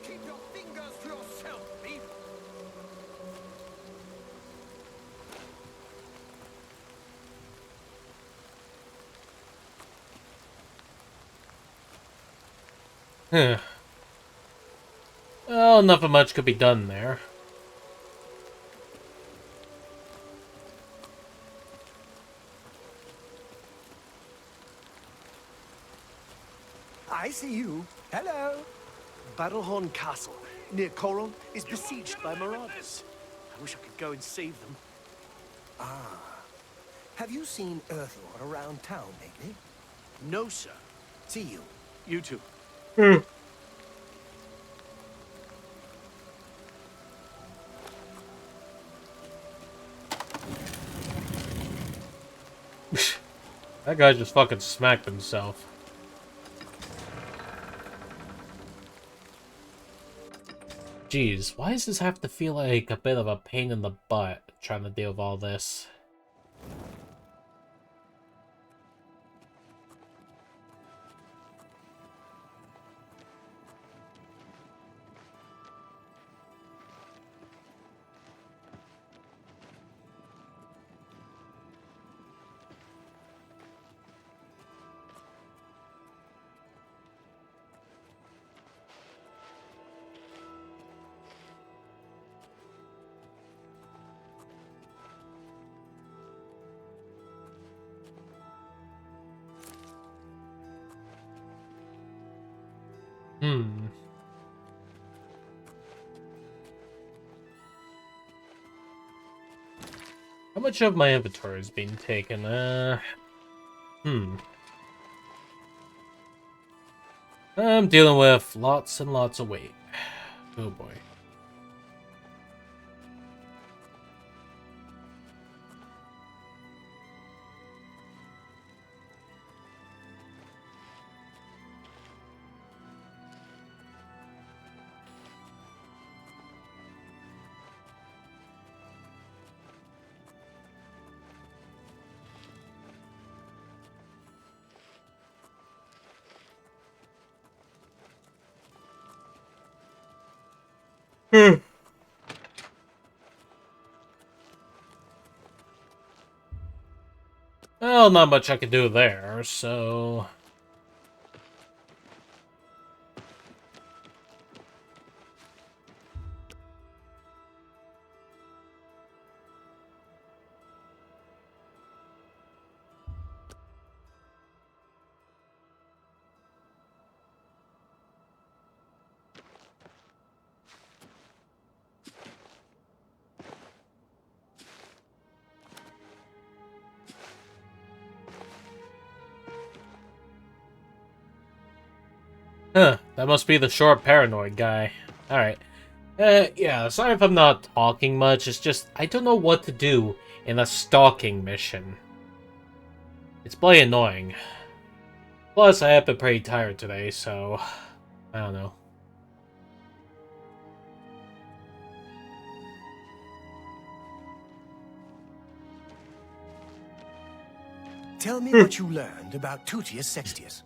Keep your fingers to yourself, thief! Huh. Well, nothing much could be done there. I see you. Hello. Battlehorn Castle, near Coral, is besieged by marauders. I wish I could go and save them. Ah. Have you seen Earthlord around town lately? No, sir. See you. You too. That guy just fucking smacked himself. Jeez, why does this have to feel like a bit of a pain in the butt trying to deal with all this? How much of my inventory is being taken? I'm dealing with lots and lots of weight. Oh boy. Well, not much I can do there, so... Huh, that must be the short paranoid guy. Alright. Yeah, sorry if I'm not talking much, it's just, I don't know what to do in a stalking mission. It's bloody annoying. Plus, I have been pretty tired today, so... I don't know. Tell me what you learned about Tutius Sextius.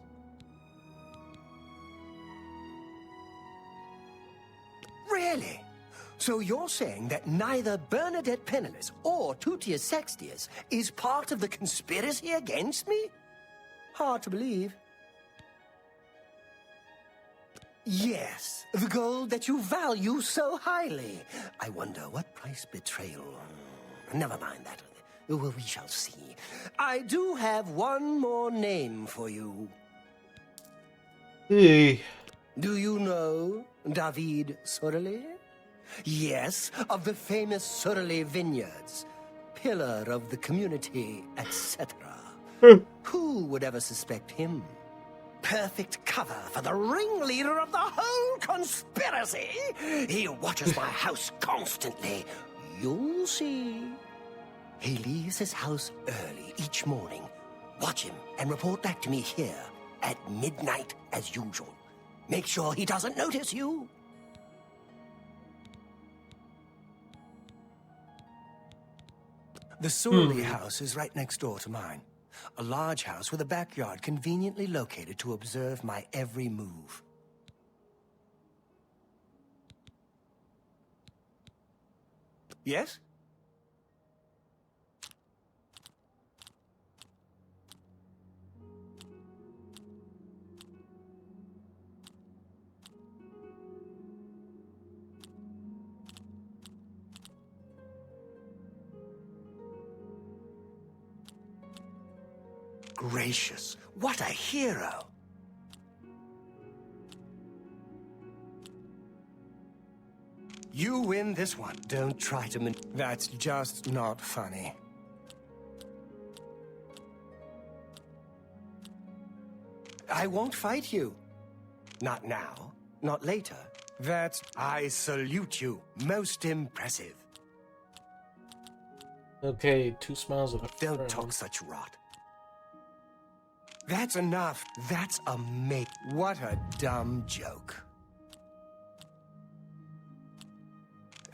Really? So you're saying that neither Bernadette Penniless or Tutius Sextius is part of the conspiracy against me? Hard to believe. Yes, the gold that you value so highly. I wonder what price betrayal... Never mind that. Well, we shall see. I do have one more name for you. Hey. Do you know David Sorelli? Yes, of the famous Sorelli vineyards. pillar of the community, etc. Who would ever suspect him? Perfect cover for the ringleader of the whole conspiracy. He watches my house constantly. You'll see. He leaves his house early each morning. Watch him and report back to me here at midnight as usual. Make sure he doesn't notice you. The Sorley house is right next door to mine. A large house with a backyard conveniently located to observe my every move. Yes? Gracious, what a hero! You win this one. Don't try to That's just not funny. I won't fight you. Not now, not later. I salute you. Most impressive. Okay, 2 smiles of a Don't talk such rot. That's enough. That's a make. What a dumb joke.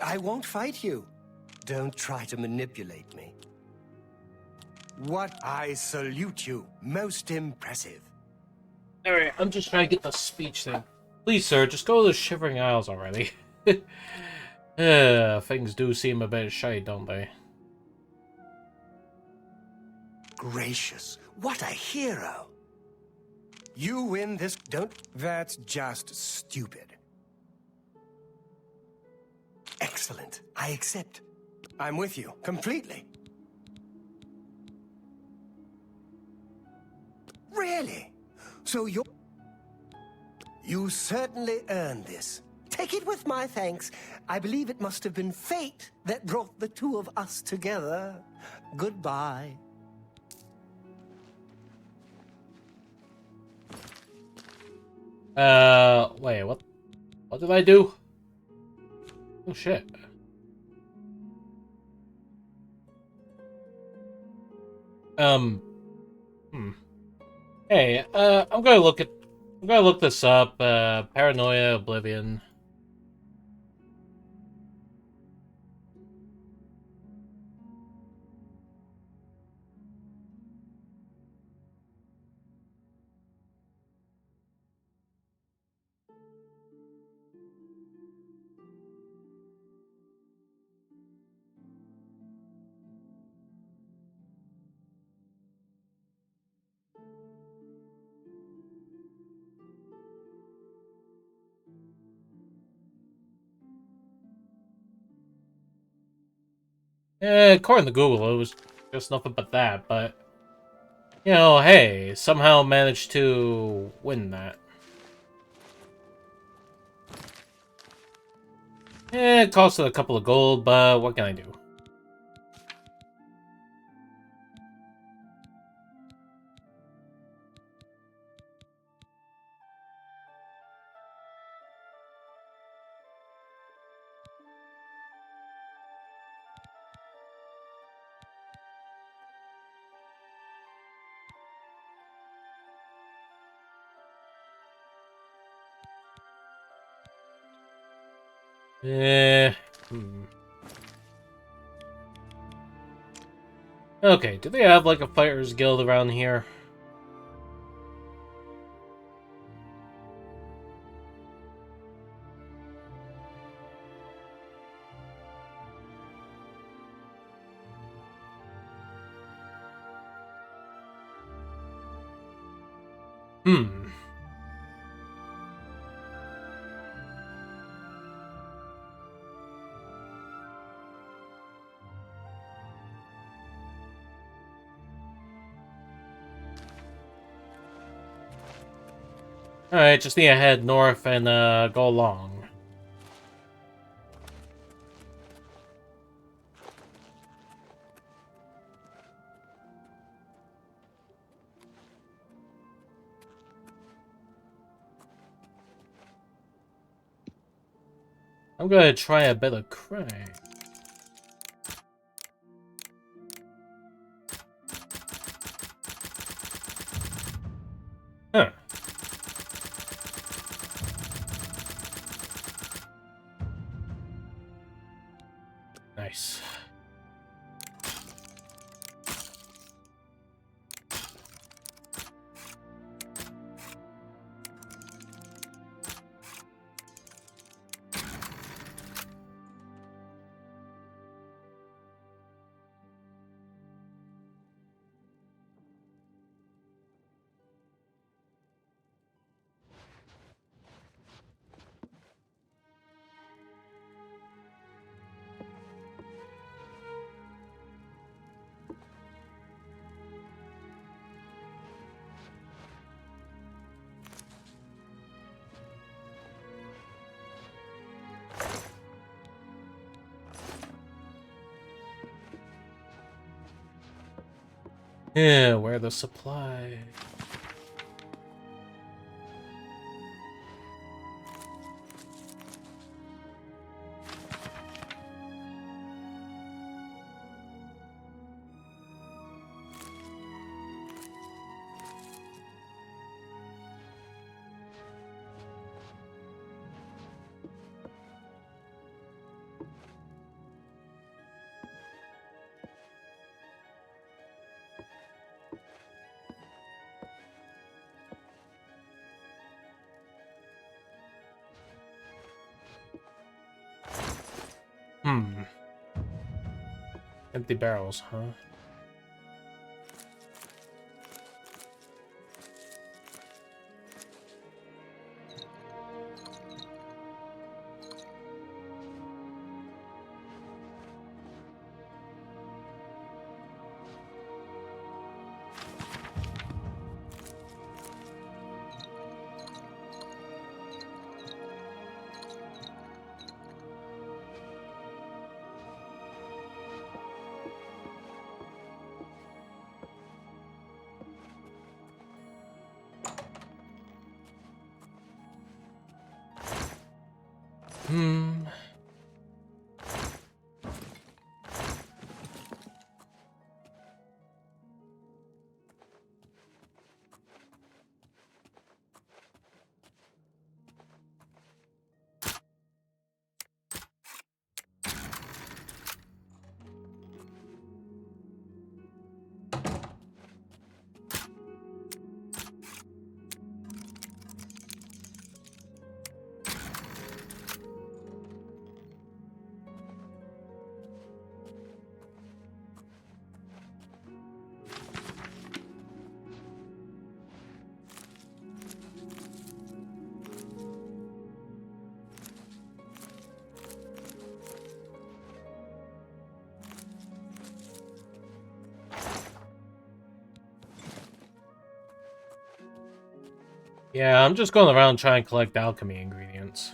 I won't fight you. Don't try to manipulate me. I salute you. Most impressive. Alright, I'm just trying to get the speech thing. Please, sir, just go to the Shivering Isles already. Things do seem a bit shy, don't they? Gracious, what a hero. You win this. That's just stupid. Excellent. I accept. I'm with you completely. Really? So you certainly earned this. Take it with my thanks. I believe it must have been fate that brought the two of us together. Goodbye. Wait, what? What did I do? Oh, shit. Hey, I'm gonna look this up, Paranoia, Oblivion. According to Google, it was just nothing but that, but... You know, hey, somehow managed to win that. It costed a couple of gold, but what can I do? Okay, do they have like a fighters guild around here? Alright, just need to head north and go along. I'm gonna try a bit of crack. Huh. Nice. Yeah, where the supply? Empty barrels, huh? Hmm. Yeah, I'm just going around trying to collect alchemy ingredients.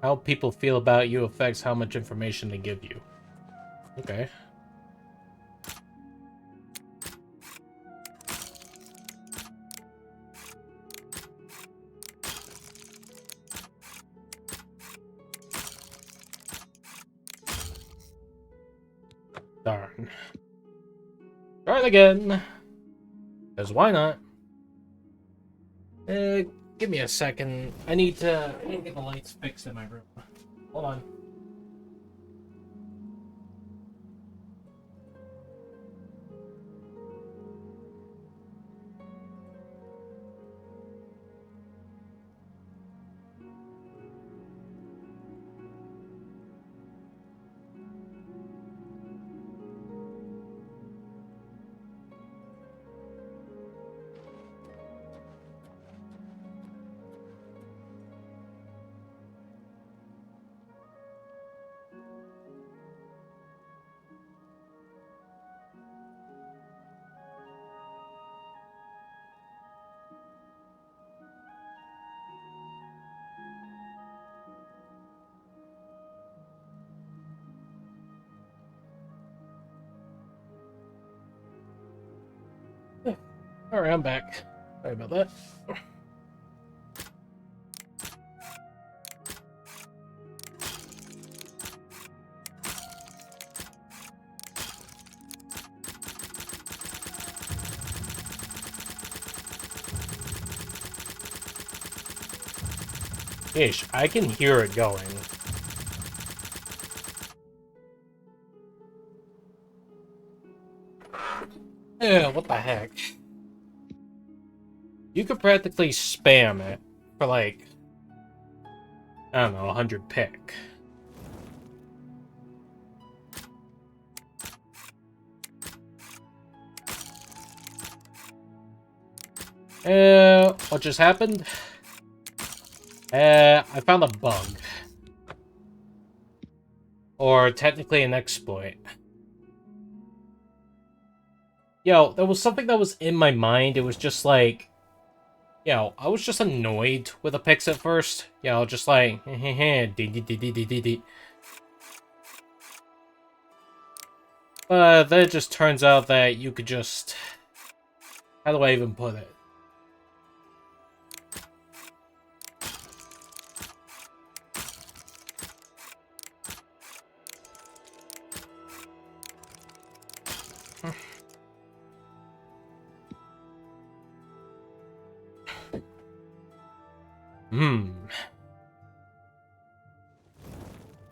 How people feel about you affects how much information they give you. Okay. Darn. Try it again. Because why not? Give me a second. I need to get the lights fixed in my room. Hold on. Alright, I'm back. Sorry about that. Ish, I can hear it going. Yeah, what the heck? You could practically spam it for like, I don't know, 100 pick. What just happened? I found a bug. Or technically an exploit. Yo, there was something that was in my mind. It was just like, yo, I was just annoyed with the picks at first. Yo, just like, but then it just turns out that you could just, how do I even put it?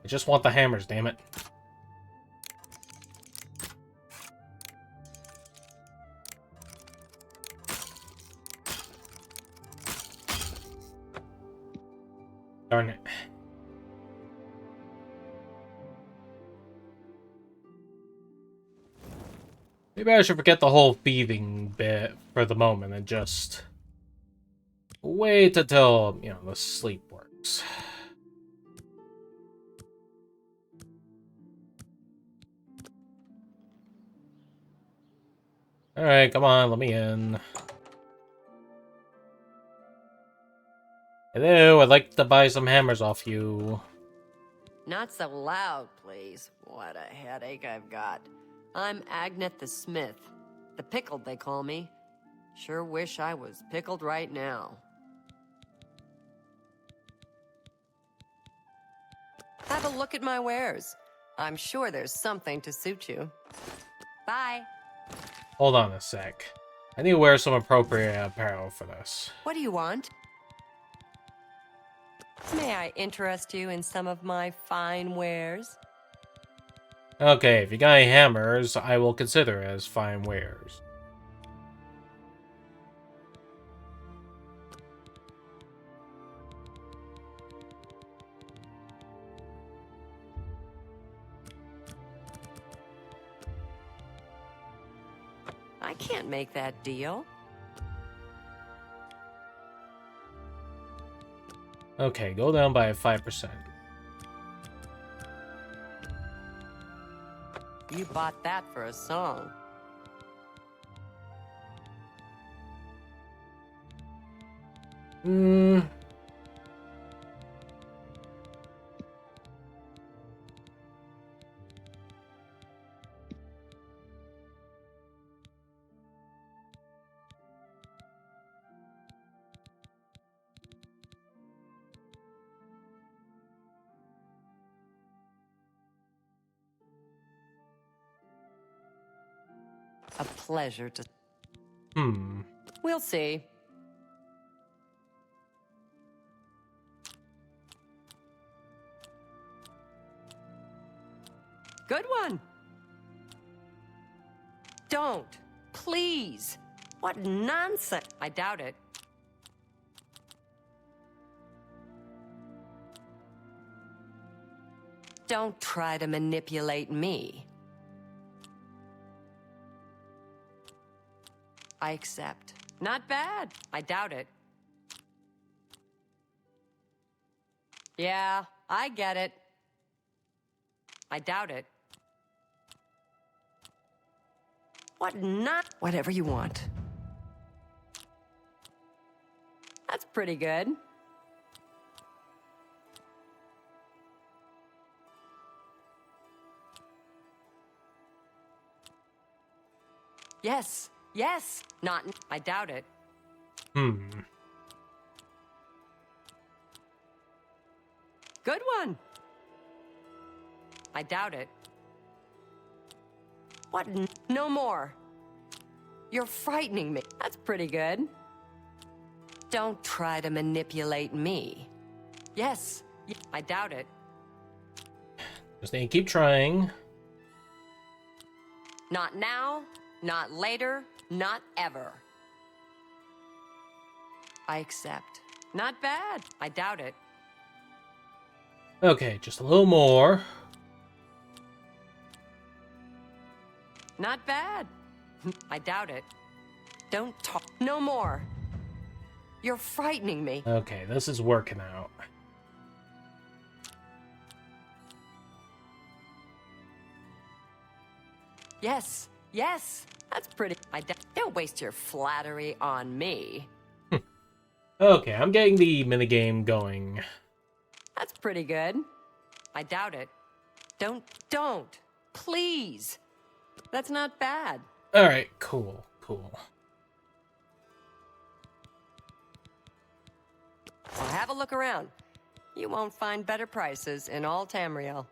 I just want the hammers, damn it. Darn it. Maybe I should forget the whole thieving bit for the moment and just wait until, you know, the sleep works. Alright, come on, let me in. Hello, I'd like to buy some hammers off you. Not so loud, please. What a headache I've got. I'm Agnet the Smith. The Pickled, they call me. Sure wish I was pickled right now. Have a look at my wares. I'm sure there's something to suit you. Bye. Hold on a sec. I need to wear some appropriate apparel for this. What do you want? May I interest you in some of my fine wares? Okay, if you got any hammers, I will consider as fine wares. I can't make that deal. Okay, go down by 5%. You bought that for a song. A pleasure to... We'll see. Good one. Don't. Please. What nonsense. I doubt it. Don't try to manipulate me. I accept. Not bad. I doubt it. Yeah, I get it. I doubt it. What not? Whatever you want. That's pretty good. Yes, Yes. Not. I doubt it. Good one. I doubt it. What? No more. You're frightening me. That's pretty good. Don't try to manipulate me. Yes. I doubt it. Just need to keep trying. Not now, not later, not ever. I accept. Not bad. I doubt it. Okay, just a little more. Not bad. I doubt it. Don't talk. No more. You're frightening me. Okay, this is working out. Yes. Yes. That's pretty. Don't waste your flattery on me. Okay, I'm getting the minigame going. That's pretty good. I doubt it. Don't. Please. That's not bad. Alright, cool. Well, have a look around. You won't find better prices in all Tamriel.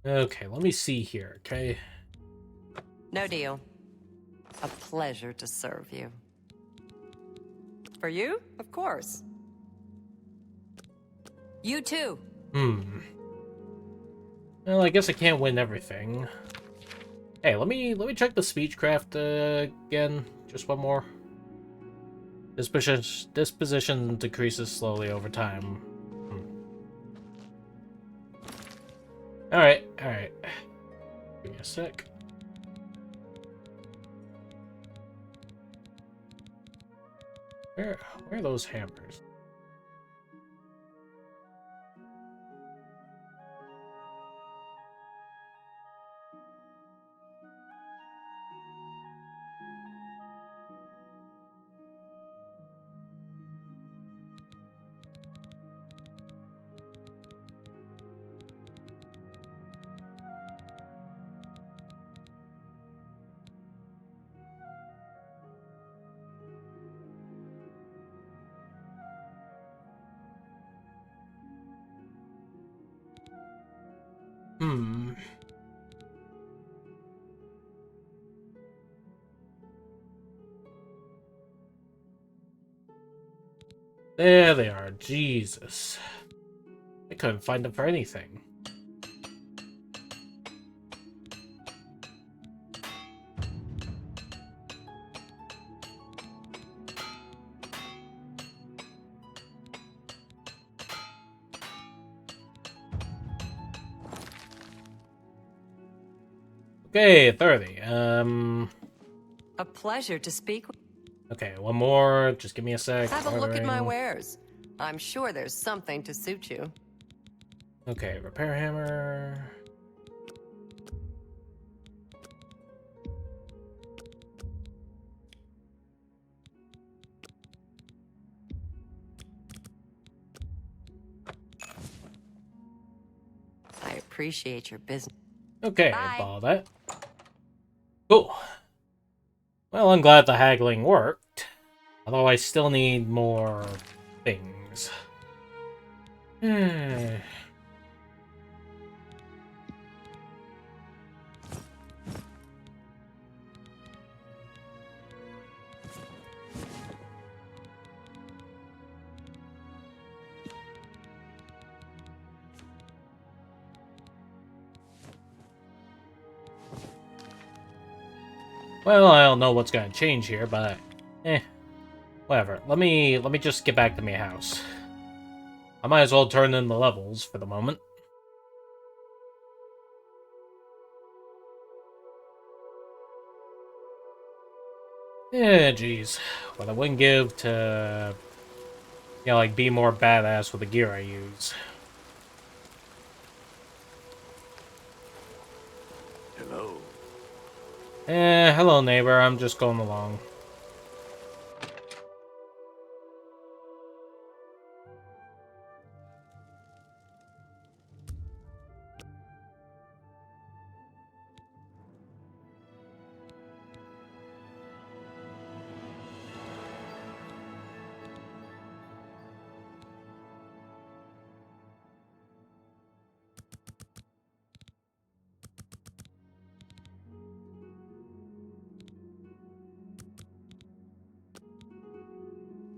Okay, let me see here, okay? No deal. A pleasure to serve you. For you? Of course. You too. Well, I guess I can't win everything. Hey, let me check the speechcraft again. Just one more. Disposition decreases slowly over time. Alright. Give me a sec. Where are those hammers? There they are. Jesus. I couldn't find them for anything. Okay, 30. A pleasure to speak with. Okay, one more. Just give me a sec. Have a look at my Ordering. wares. I'm sure there's something to suit you. Okay, repair hammer. I appreciate your business. Okay, Bye. ball that. Cool. Well, I'm glad the haggling worked. Although I still need more things. Well, I don't know what's gonna change here, but whatever. Let me just get back to my house. I might as well turn in the levels for the moment. Yeah, jeez. What I wouldn't give to, like, be more badass with the gear I use. Hello neighbor, I'm just going along.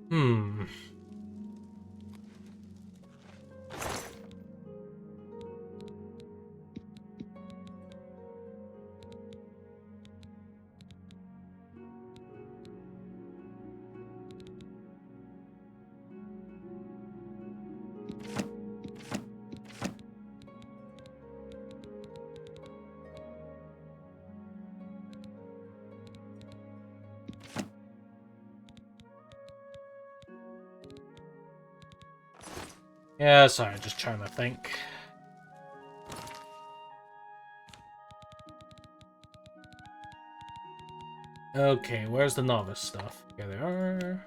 Hmm. Yeah, sorry, just trying to think. Okay, where's the novice stuff? Here they are.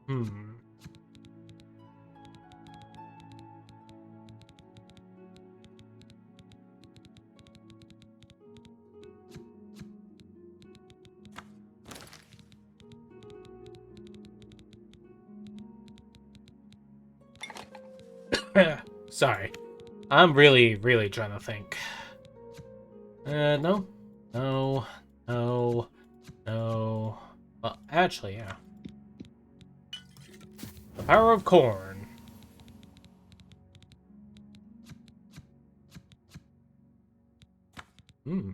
Hmm. Sorry. I'm really trying to think. No. No. No. No. Well, actually, yeah. The power of corn. Hmm.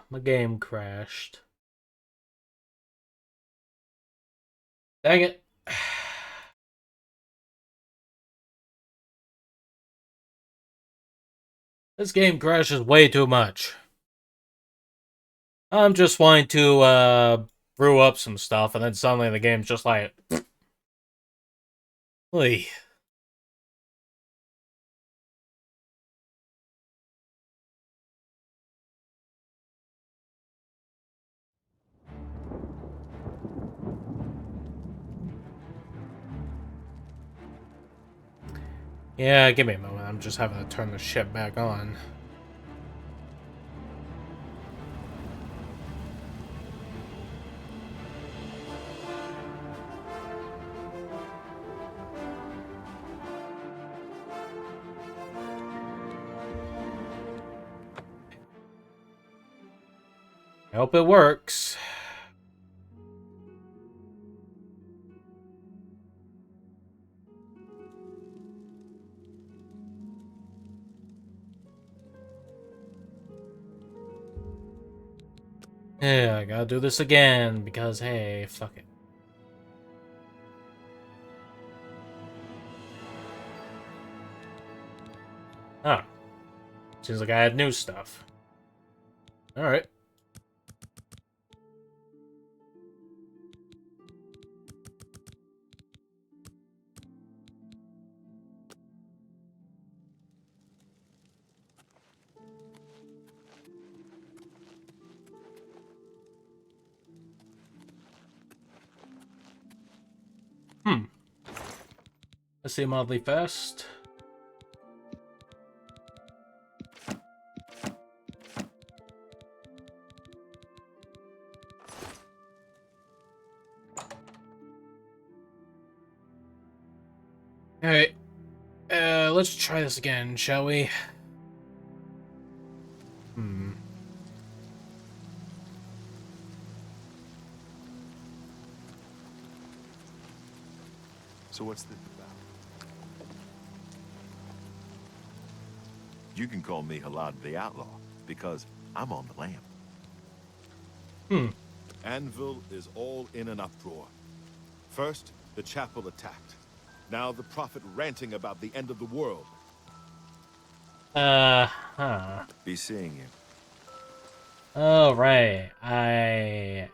My game crashed. Dang it. This game crashes way too much. I'm just wanting to, brew up some stuff, and then suddenly the game's just like... Oy. Yeah, give me a moment. I'm just having to turn the ship back on. I hope it works. Yeah, I gotta do this again, because hey, fuck it. Oh. Seems like I had new stuff. Alright. Let's see monthly fest. Alright. Let's try this again, shall we? So what's this about? You can call me Halad the Outlaw, because I'm on the lam. Anvil is all in an uproar. First, the chapel attacked. Now the prophet ranting about the end of the world. Be seeing you. Oh, right. I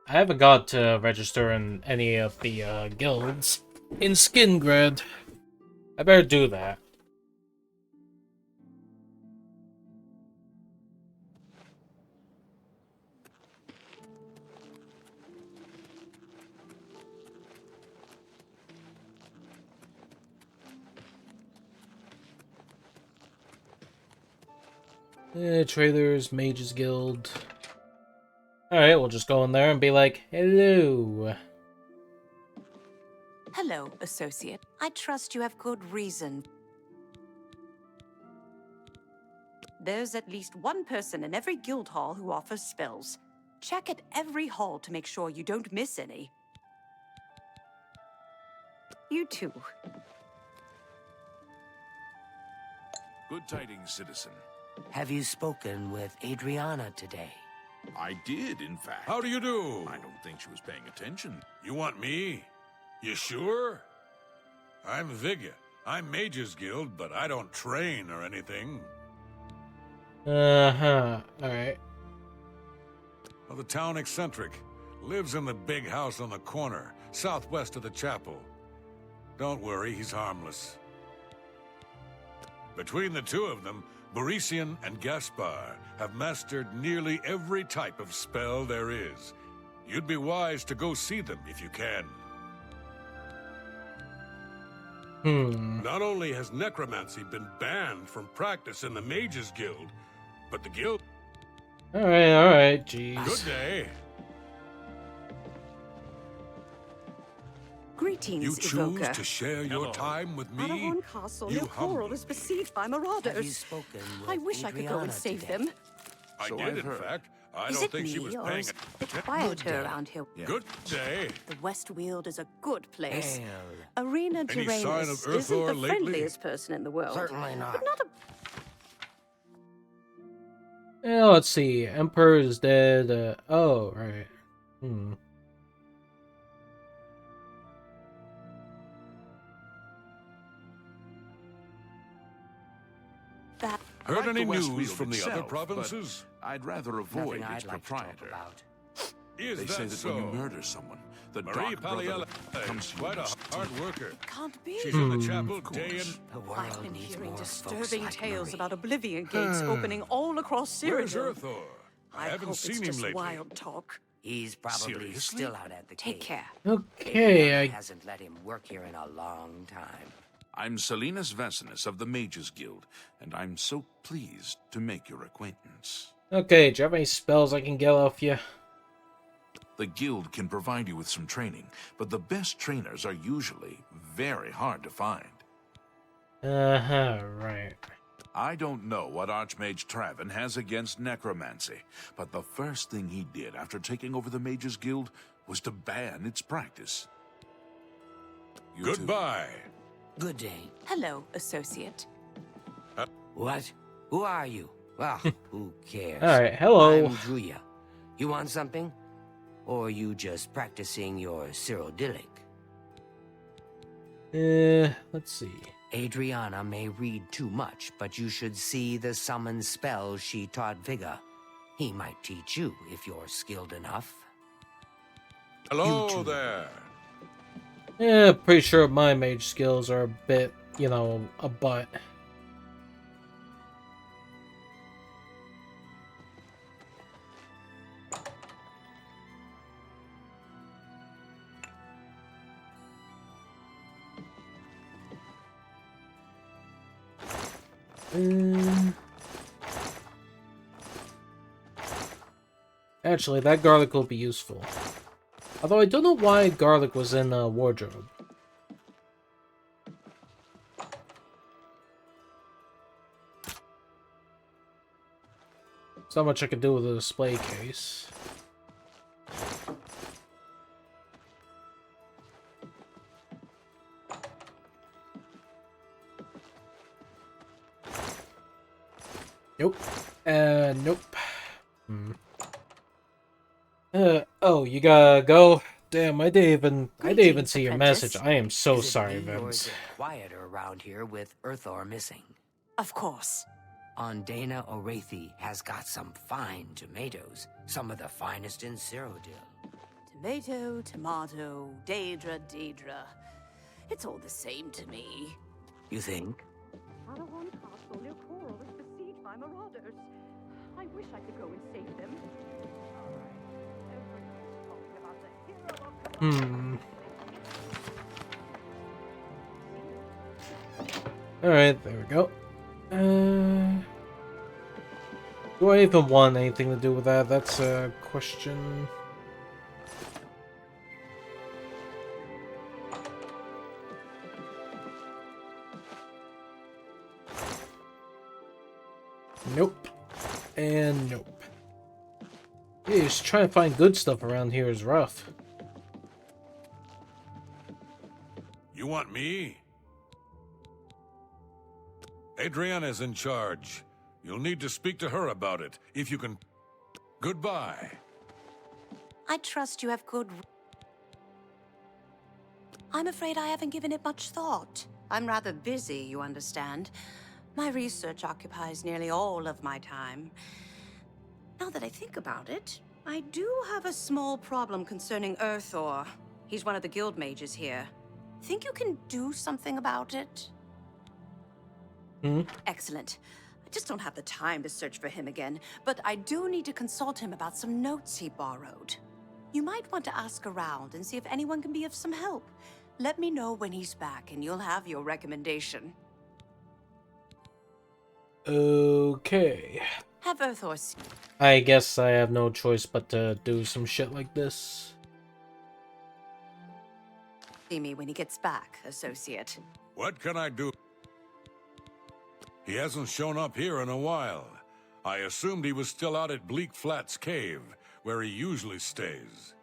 haven't got to register in any of the guilds in Skingrid. I better do that. Traders, Mages Guild. Alright, we'll just go in there and be like, hello. Hello, associate. I trust you have good reason. There's at least one person in every guild hall who offers spells. Check at every hall to make sure you don't miss any. You too. Good tidings, citizen. Have you spoken with Adriana today? I did, in fact. How do you do? I don't think she was paying attention. You want me? You sure? I'm Vigga. I'm Mages Guild, but I don't train or anything. Alright. Well, the town eccentric. Lives in the big house on the corner, southwest of the chapel. Don't worry, he's harmless. Between the two of them, Borisian and Gaspar have mastered nearly every type of spell there is. You'd be wise to go see them if you can. Not only has necromancy been banned from practice in the Mages Guild, but the guild... Alright, jeez. Good day. Greetings, You choose Evoker. to share your time with me? Arahorn Castle You near Coral is besieged by marauders. Have you spoken with I wish I could go and Adriana save today? them. I So did, I've in heard. fact. I Is don't it think she me, was or paying is it attention. quieter around here? Good day. The West Weald is a good place. Well, Arena Any sign of Tyrannus Earthor isn't the lately? friendliest person in the world. certainly not. But not a... Yeah, let's see. Emperor is dead. Oh, right. That... I Heard like any the West news Weald from the other itself, but provinces? I'd rather avoid Nothing its I'd like to talk proprietor. about. Is They that say that so? when you murder someone, the Marie dark brother Paliella comes is to you quite and a hard worker. Can't be. She's in the chapel Of day course. and... The world I've been needs hearing more folks disturbing like tales Marie. about Oblivion gates opening all across Where's Cyrodiil. Earthor? I I haven't hope seen it's him just lately. wild talk. He's probably Seriously? still out at the Take cave. care. Okay, Adriana I... hasn't let him work here in a long time. I'm Salinas Vasinus of the Mages Guild, and I'm so pleased to make your acquaintance. Okay, do you have any spells I can get off you? The guild can provide you with some training, but the best trainers are usually very hard to find. Right. I don't know what Archmage Traven has against necromancy, but the first thing he did after taking over the Mages Guild was to ban its practice. You Goodbye. Good day. Hello, associate. What? Who are you? Ah, who cares? Alright, hello. I'm Druya. You want something? Or are you just practicing your Cyrodiilic? Let's see. Adriana may read too much, but you should see the summon spells she taught Vigga. He might teach you if you're skilled enough. Hello there. Yeah, pretty sure my mage skills are a bit, you know, a butt. Actually, that garlic will be useful. Although I don't know why garlic was in a wardrobe. There's not much I could do with a display case. Nope. Nope. Oh, you gotta go? Damn, I didn't even see your message. I am so sorry, Is Vince. it quieter around here with Earthor missing? Of course. Ondana Orathe has got some fine tomatoes, some of the finest in Cyrodiil. Tomato, tomato, Daedra. It's all the same to me. You think? Padawan Castle near Coral is besieged by marauders. I wish I could go and save them. Alright, there we go. Do I even want anything to do with that? That's a question. Nope. And nope. Yeah, just trying to find good stuff around here is rough. You want me? Adriana's in charge. You'll need to speak to her about it, if you can. Goodbye. I trust you have good... I'm afraid I haven't given it much thought. I'm rather busy, you understand. My research occupies nearly all of my time. Now that I think about it, I do have a small problem concerning Earthor. He's one of the guild mages here. Think you can do something about it? Excellent. I just don't have the time to search for him again, but I do need to consult him about some notes he borrowed. You might want to ask around and see if anyone can be of some help. Let me know when he's back and you'll have your recommendation. Okay. Have Earthor I guess I have no choice but to do some shit like this. see me when he gets back, associate. What can I do? He hasn't shown up here in a while. I assumed he was still out at Bleak Flats Cave, where he usually stays.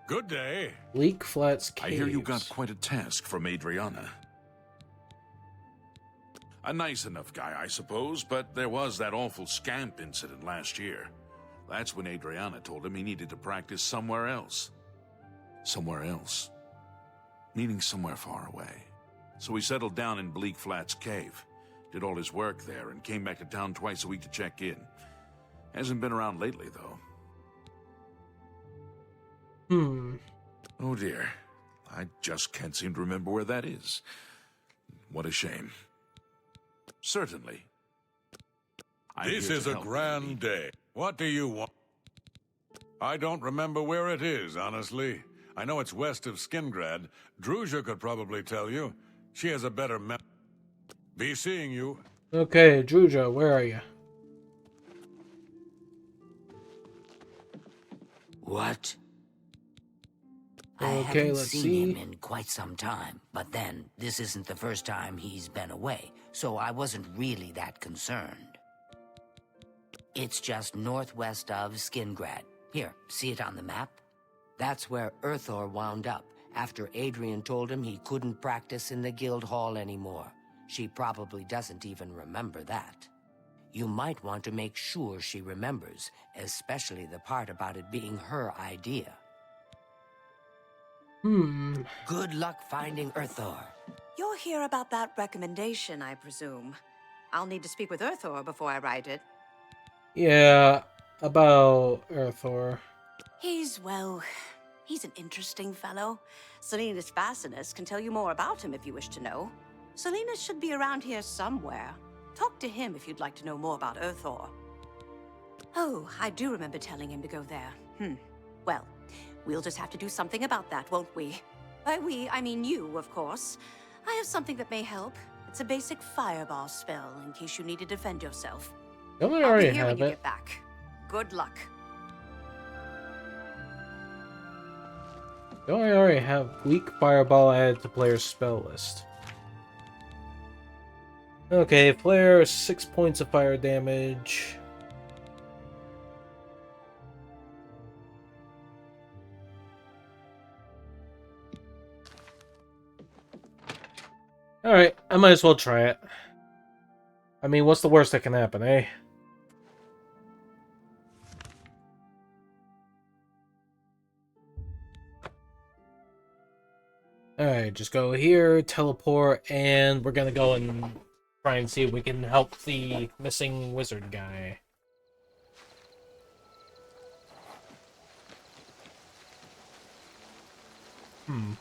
Good day. Bleak Flats Caves. I hear you got quite a task from Adriana. A nice enough guy, I suppose, but there was that awful scamp incident last year. That's when Adriana told him he needed to practice somewhere else. Somewhere else. Meaning somewhere far away. So he settled down in Bleak Flats Cave, did all his work there, and came back to town twice a week to check in. Hasn't been around lately, though. Oh dear. I just can't seem to remember where that is. What a shame. Certainly. This is a grand day. What do you want? I don't remember where it is, honestly. I know it's west of Skingrad. Druzha could probably tell you. She has a better map. Be seeing you. Okay, Druzha, where are you? What? I Okay, haven't let's seen see. him in quite some time, but then, this isn't the first time he's been away, so I wasn't really that concerned. It's just northwest of Skingrad. Here, see it on the map? That's where Earthor wound up, after Adrian told him he couldn't practice in the guild hall anymore. She probably doesn't even remember that. You might want to make sure she remembers, especially the part about it being her idea. Good luck finding Earthor. You're here about that recommendation, I presume. I'll need to speak with Earthor before I write it. Yeah, about Earthor. He's an interesting fellow. Salinas Facinus can tell you more about him if you wish to know. Salinas should be around here somewhere. Talk to him if you'd like to know more about Earthor. Oh, I do remember telling him to go there. Well, we'll just have to do something about that, won't we? By we, I mean you, of course. I have something that may help. It's a basic fireball spell in case you need to defend yourself. Don't we I'll already be here when have you it? get back. Good luck. Don't I already have weak fireball added to player's spell list? Okay, flare 6 points of fire damage. Alright, I might as well try it. I mean, what's the worst that can happen, eh? Alright, just go here, teleport, and we're gonna go and try and see if we can help the missing wizard guy. Hmm.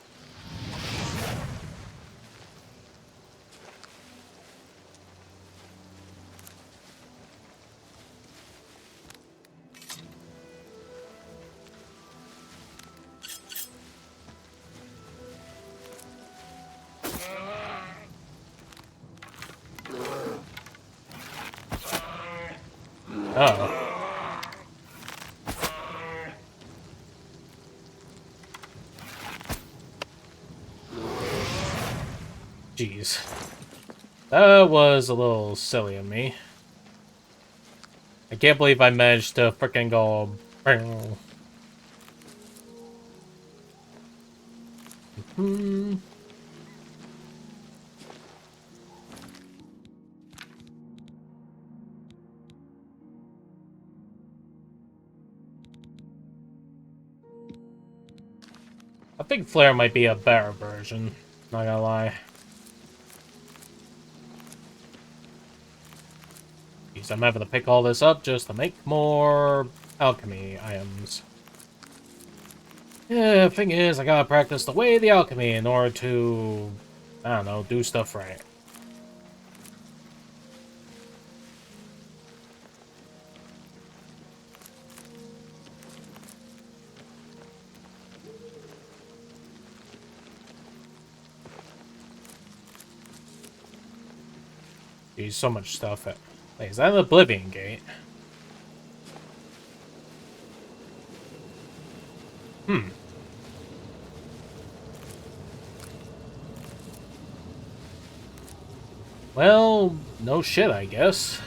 Oh. Jeez. That was a little silly of me. I can't believe I managed to frickin' go... Hmm. I think Flare might be a better version, not gonna lie. Jeez, I'm having to pick all this up just to make more alchemy items. Yeah, thing is, I gotta practice the way of the alchemy in order to, I don't know, do stuff right. Jeez, so much stuff. Wait, is that an Oblivion gate? Hmm. Well, no shit, I guess.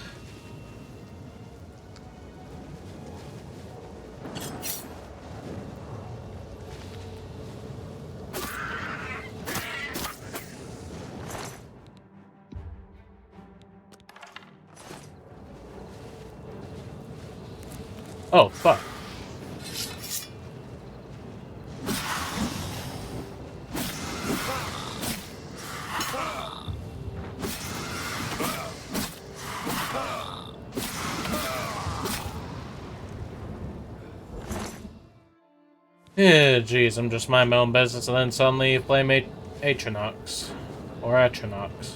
Oh, fuck. Yeah, jeez, I'm just minding my own business and then suddenly flame Atronox. Or Atronox.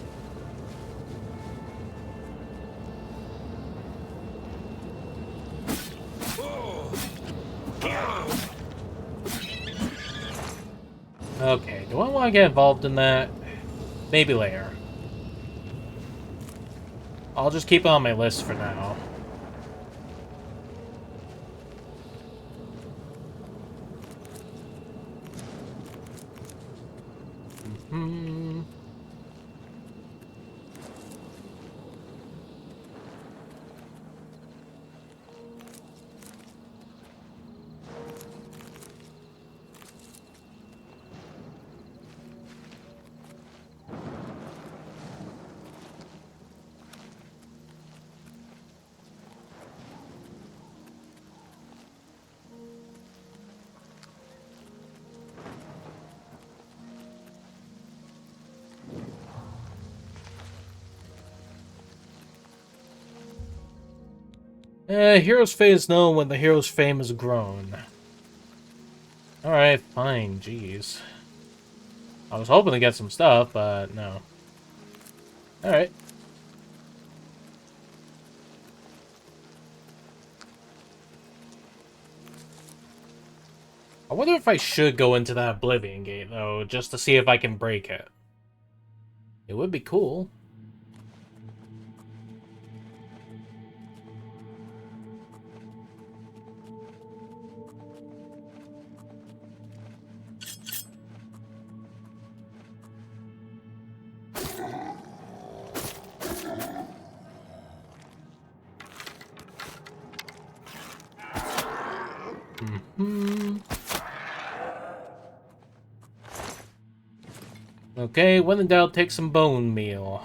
Okay, do I want to get involved in that? Maybe later. I'll just keep it on my list for now. Hmm. Hero's fate is known when the hero's fame is grown. Alright, fine, jeez. I was hoping to get some stuff, but no. Alright. I wonder if I should go into that Oblivion gate, though, just to see if I can break it. It would be cool. Okay, when in doubt, take some bone meal.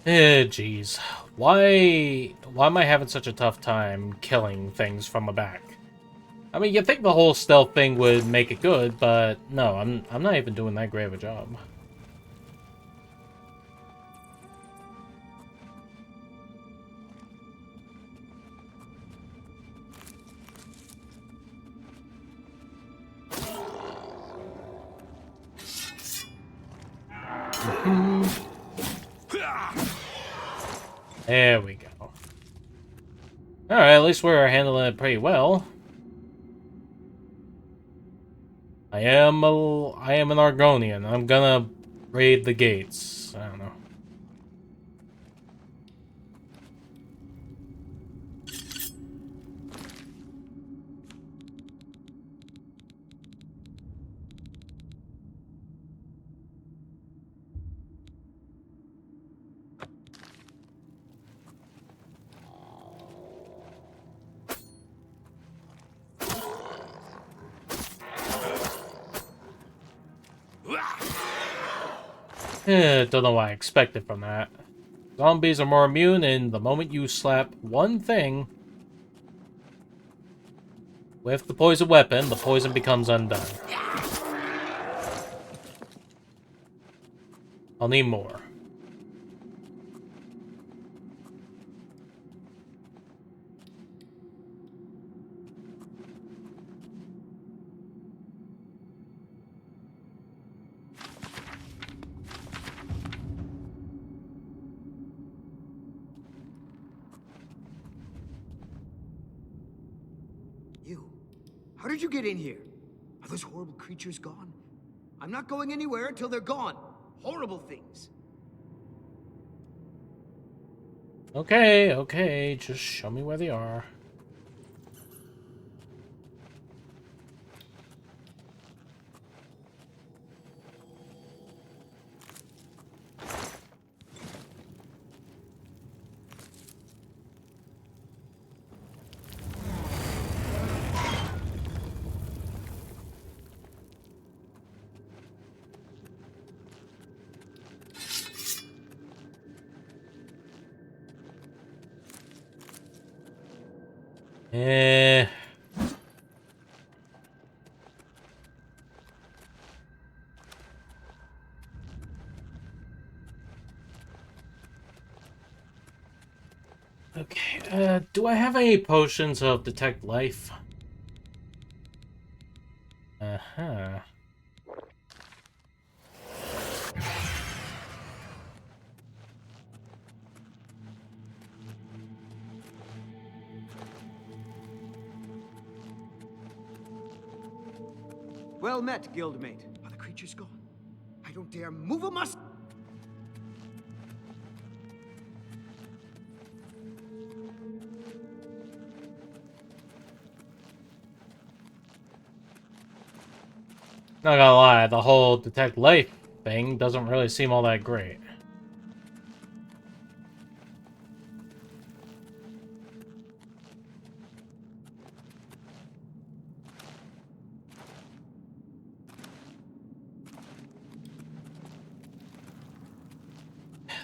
Jeez. Why am I having such a tough time killing things from the back? I mean, you'd think the whole stealth thing would make it good, but no, I'm not even doing that great of a job. There we go. Alright, at least we're handling it pretty well. I am an Argonian. I'm gonna raid the gates. I don't know. Don't know what I expected from that. Zombies are more immune, and the moment you slap one thing with the poison weapon, the poison becomes undone. I'll need more. How did you get in here? Are those horrible creatures gone? I'm not going anywhere until they're gone. Horrible things. Okay, just show me where they are. Okay, do I have any potions of detect life? Uh-huh. Well met, guildmate. Are the creatures gone? I don't dare move a muscle. Not gonna lie, the whole detect life thing doesn't really seem all that great.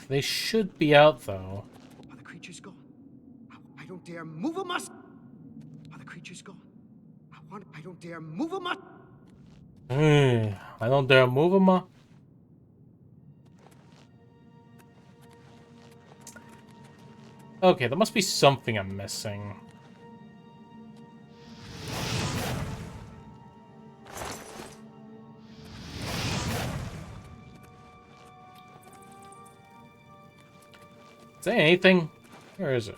They should be out, though. Are the creatures gone? I don't dare move a muscle. Are the creatures gone? I don't dare move a muscle. I don't dare move them. Okay, there must be something I'm missing. Is there anything? Where is it?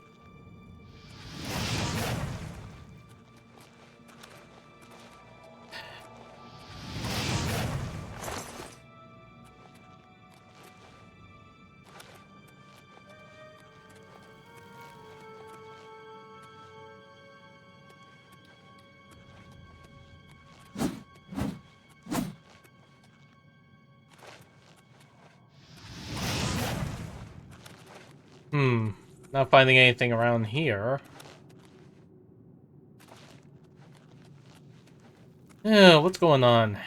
Not finding anything around here. Yeah, what's going on?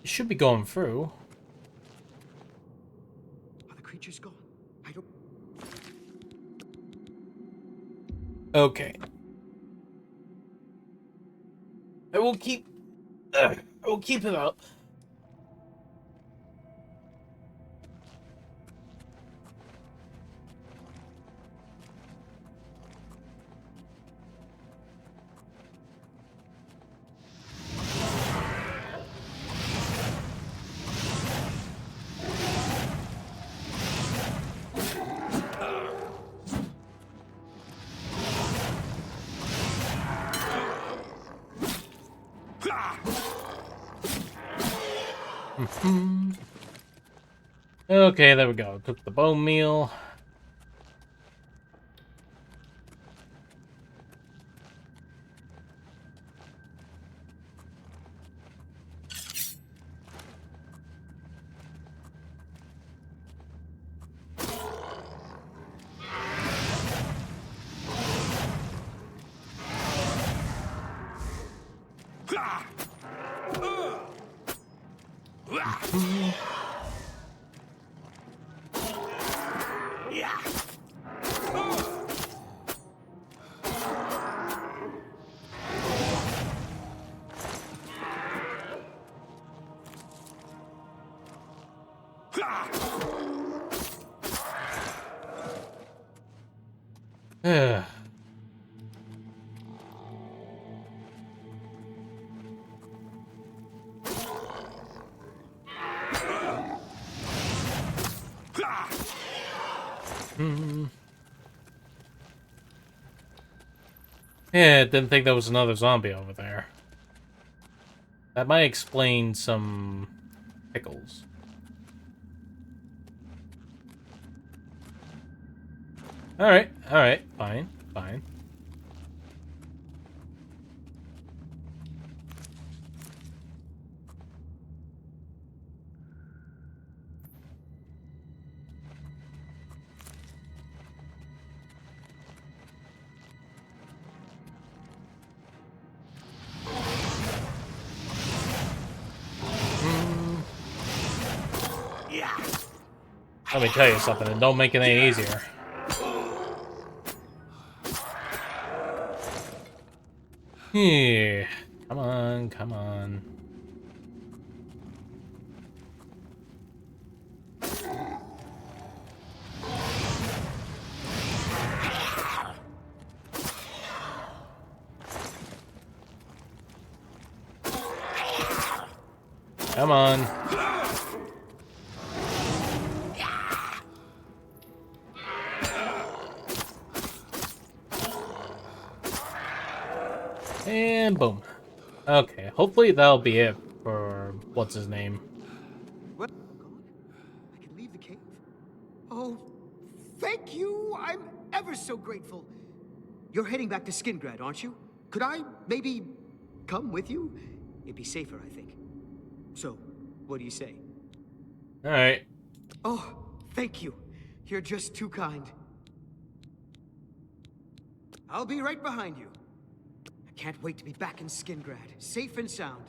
It should be going through. Are the creatures gone? I don't... Okay. I will keep it up. Okay, there we go. Took the bone meal. Yeah, didn't think there was another zombie over there. That might explain some pickles. Alright, fine, fine. Let me tell you something, and don't make it any easier. Yeah. Come on, come on. Come on. And boom. Okay, hopefully that'll be it for what's his name. What? I can leave the cave? Oh, thank you! I'm ever so grateful. You're heading back to Skingrad, aren't you? Could I maybe come with you? It'd be safer, I think. So, what do you say? Alright. Oh, thank you. You're just too kind. I'll be right behind you. I can't wait to be back in Skingrad, safe and sound.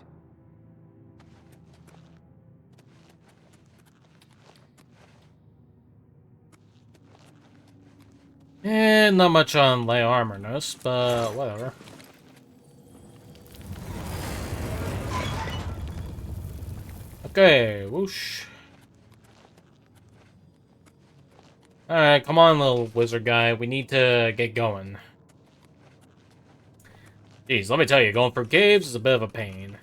And not much on lay armorness, but whatever. Okay, whoosh. Alright, come on, little wizard guy. We need to get going. Jeez, let me tell you, going through caves is a bit of a pain.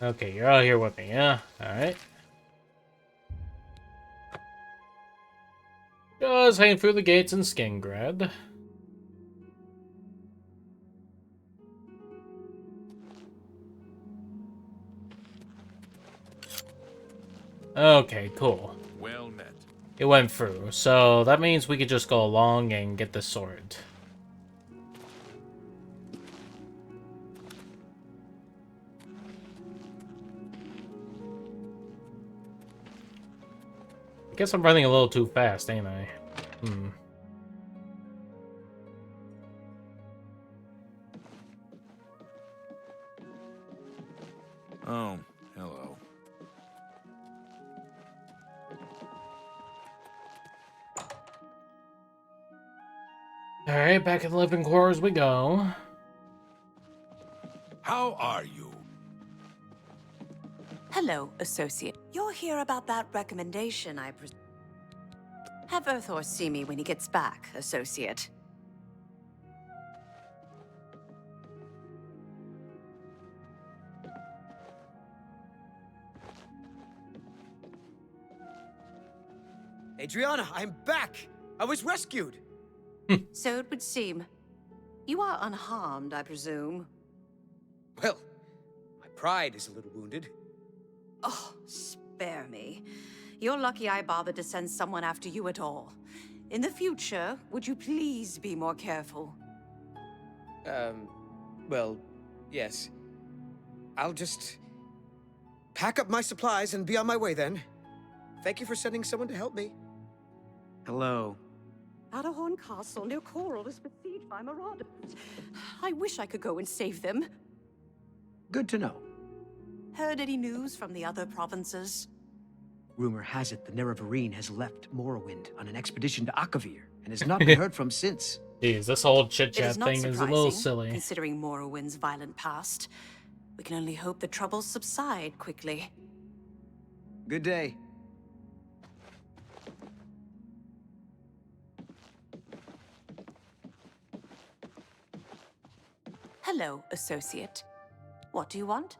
Okay, you're out here with me, yeah? Alright. Just hanging through the gates in Skingrad. Okay, cool. Well met. It went through, so that means we could just go along and get the sword. I guess I'm running a little too fast, ain't I? Oh, hello. Alright, back in the living quarters we go. How are you? Hello, Associate. You're here about that recommendation, I presume. Have Earthor see me when he gets back, Associate. Adriana, I'm back! I was rescued! So it would seem. You are unharmed, I presume. Well, my pride is a little wounded. Oh, spare me. You're lucky I bothered to send someone after you at all. In the future, would you please be more careful? Well, yes. I'll just pack up my supplies and be on my way then. Thank you for sending someone to help me. Hello. Adderhorn Castle near Coral is besieged by marauders. I wish I could go and save them. Good to know. Heard any news from the other provinces? Rumor has it the Nerevarine has left Morrowind on an expedition to Akavir and has not been heard from since. Jeez, this whole It chit-chat is not thing is a little surprising, silly. considering Morrowind's violent past. We can only hope the troubles subside quickly. Good day. Hello, Associate. What do you want?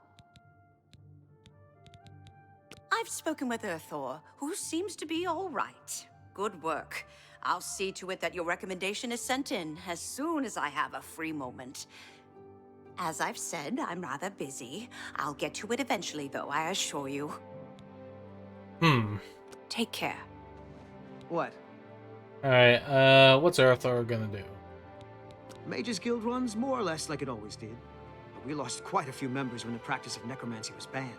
I've spoken with Earthor, who seems to be all right. Good work. I'll see to it that your recommendation is sent in as soon as I have a free moment. As I've said, I'm rather busy. I'll get to it eventually, though, I assure you. Take care. What? Alright, what's Earthor gonna do? Mages Guild runs more or less like it always did. But we lost quite a few members when the practice of necromancy was banned.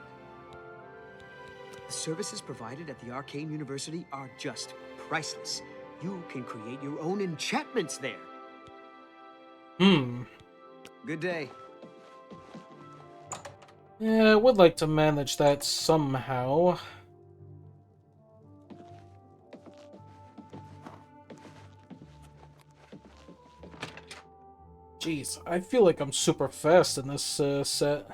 The services provided at the Arcane University are just priceless. You can create your own enchantments there. Good day. Yeah, I would like to manage that somehow. Jeez, I feel like I'm super fast in this set.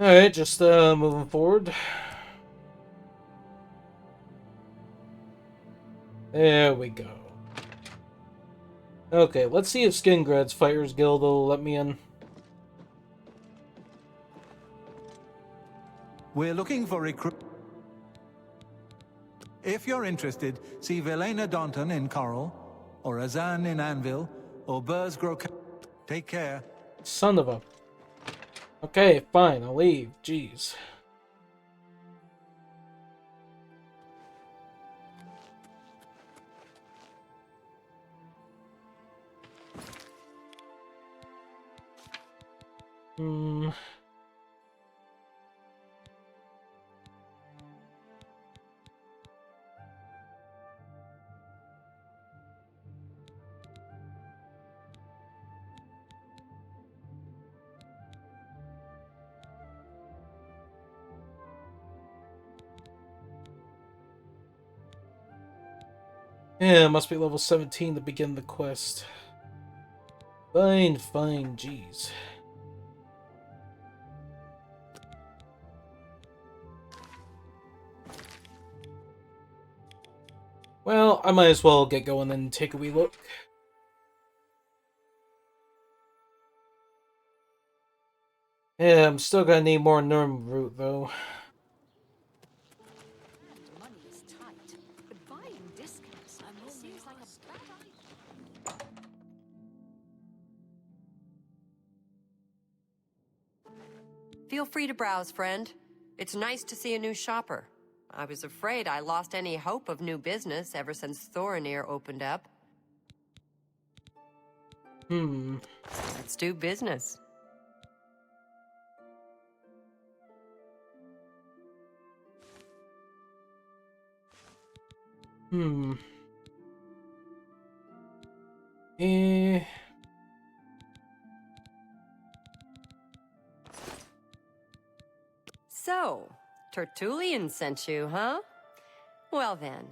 Alright, just moving forward. There we go. Okay, let's see if Skingrad's Fighters Guild will let me in. We're looking for recruit. If you're interested, see Velena Daunton in Coral, or Azan in Anvil, or Burrs Groka. Take care. Son of a... Okay, fine, I'll leave. Jeez. Yeah, must be level 17 to begin the quest. Fine, jeez. Well, I might as well get going and take a wee look. Yeah, I'm still gonna need more Nurm root though. Money is tight. Feel free to browse, friend. It's nice to see a new shopper. I was afraid I lost any hope of new business ever since Thorinir opened up. Let's do business. So, Tertullian sent you, huh? Well then,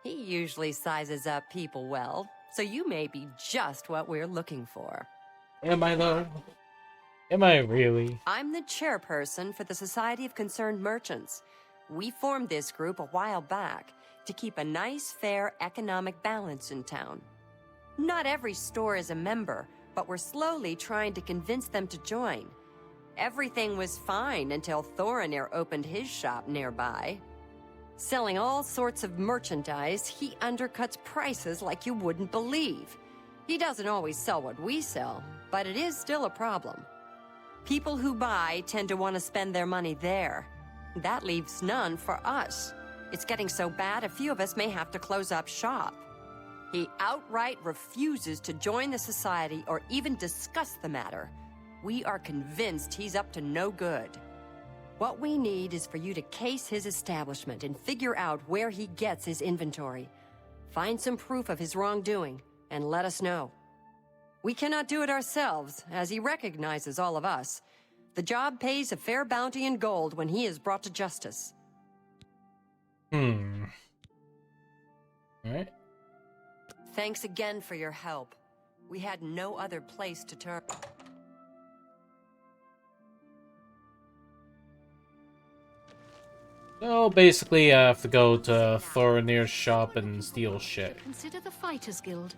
he usually sizes up people well, so you may be just what we're looking for. Am I though? Am I really? I'm the chairperson for the Society of Concerned Merchants. We formed this group a while back to keep a nice, fair economic balance in town. Not every store is a member, but we're slowly trying to convince them to join. Everything was fine until Thorinir opened his shop nearby. Selling all sorts of merchandise, he undercuts prices like you wouldn't believe. He doesn't always sell what we sell, but it is still a problem. People who buy tend to want to spend their money there. That leaves none for us. It's getting so bad a few of us may have to close up shop. He outright refuses to join the society or even discuss the matter. We are convinced he's up to no good. What we need is for you to case his establishment and figure out where he gets his inventory. Find some proof of his wrongdoing, and let us know. We cannot do it ourselves, as he recognizes all of us. The job pays a fair bounty in gold when he is brought to justice. Alright. Thanks again for your help. We had no other place to turn. So basically, I have to go to Thorinir's shop and steal shit. Consider the Fighters Guild.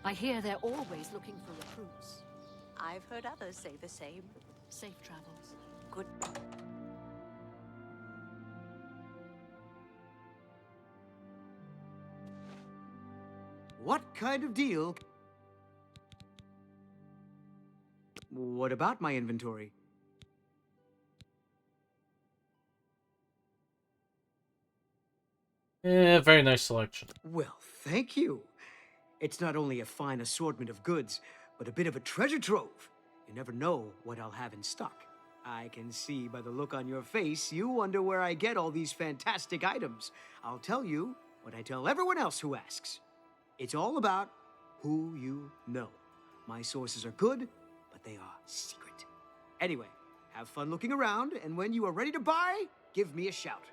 I hear they're always looking for recruits. I've heard others say the same. Safe travels. Good. What kind of deal? What about my inventory? Very nice selection. Well, thank you. It's not only a fine assortment of goods, but a bit of a treasure trove. You never know what I'll have in stock. I can see by the look on your face, you wonder where I get all these fantastic items. I'll tell you what I tell everyone else who asks. It's all about who you know. My sources are good, but they are secret. Anyway, have fun looking around, and when you are ready to buy, give me a shout.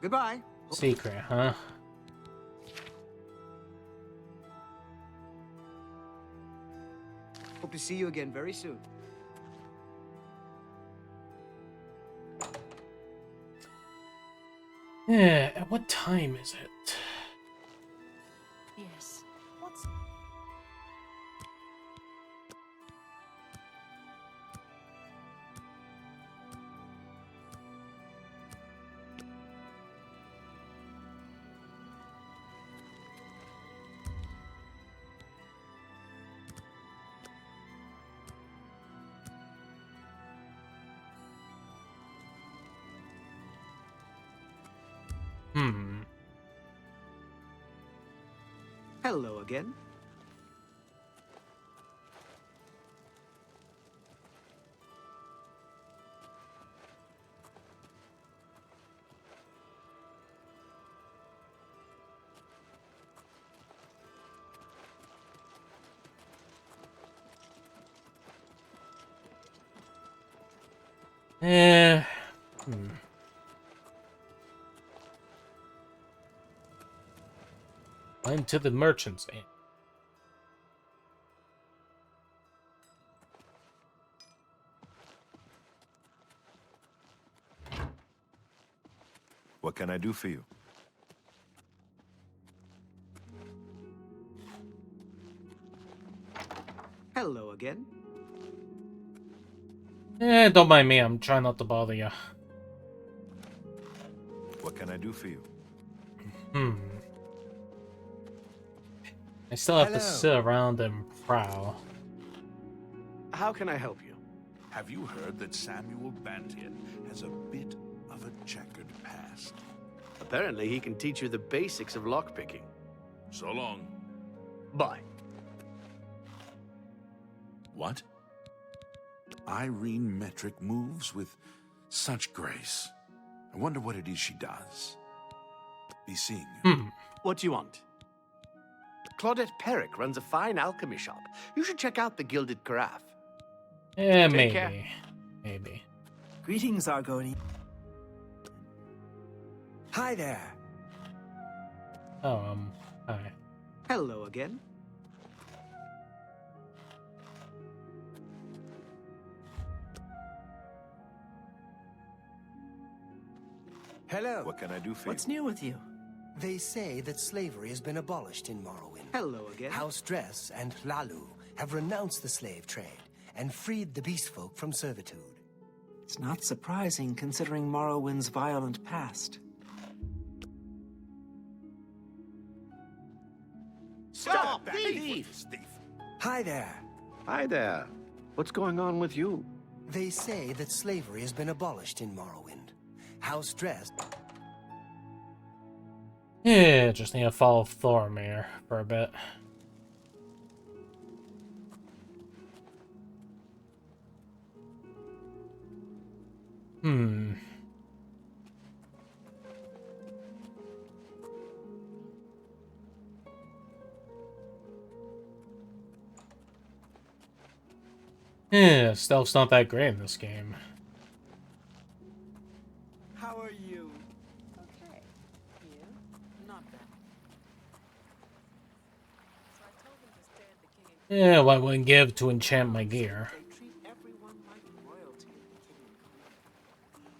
Goodbye. Secret, huh? Hope to see you again very soon. Yeah, what time is it? Yes. What's... Hello again. Into the merchant's inn. What can I do for you? Hello again. Don't mind me, I'm trying not to bother you. What can I do for you? I still have to Hello. sit around and prowl. How can I help you? Have you heard that Samuel Bantian has a bit of a checkered past? Apparently, he can teach you the basics of lockpicking. So long. Bye. What? Irene Metric moves with such grace. I wonder what it is she does. Be seeing you. What do you want? Claudette Perrick runs a fine alchemy shop. You should check out the Gilded Carafe. Yeah, Take maybe. care. Maybe. Greetings, Argoni. Hi there. Oh, hi. Hello again. Hello. What can I do for What's new with you? They say that slavery has been abolished in Morrowind. Hello again. House Dress and Lalu have renounced the slave trade and freed the beast folk from servitude. It's not surprising considering Morrowind's violent past. Stop, thief! Hi there. Hi there. What's going on with you? They say that slavery has been abolished in Morrowind. House Dress. Yeah, just need to follow Thormir for a bit. Yeah, stealth's not that great in this game. How are you? Okay. Yeah, not bad. So I told him to stay at the king and Yeah, what I wouldn't give to enchant my gear. they treat everyone like royalty at the king and queen.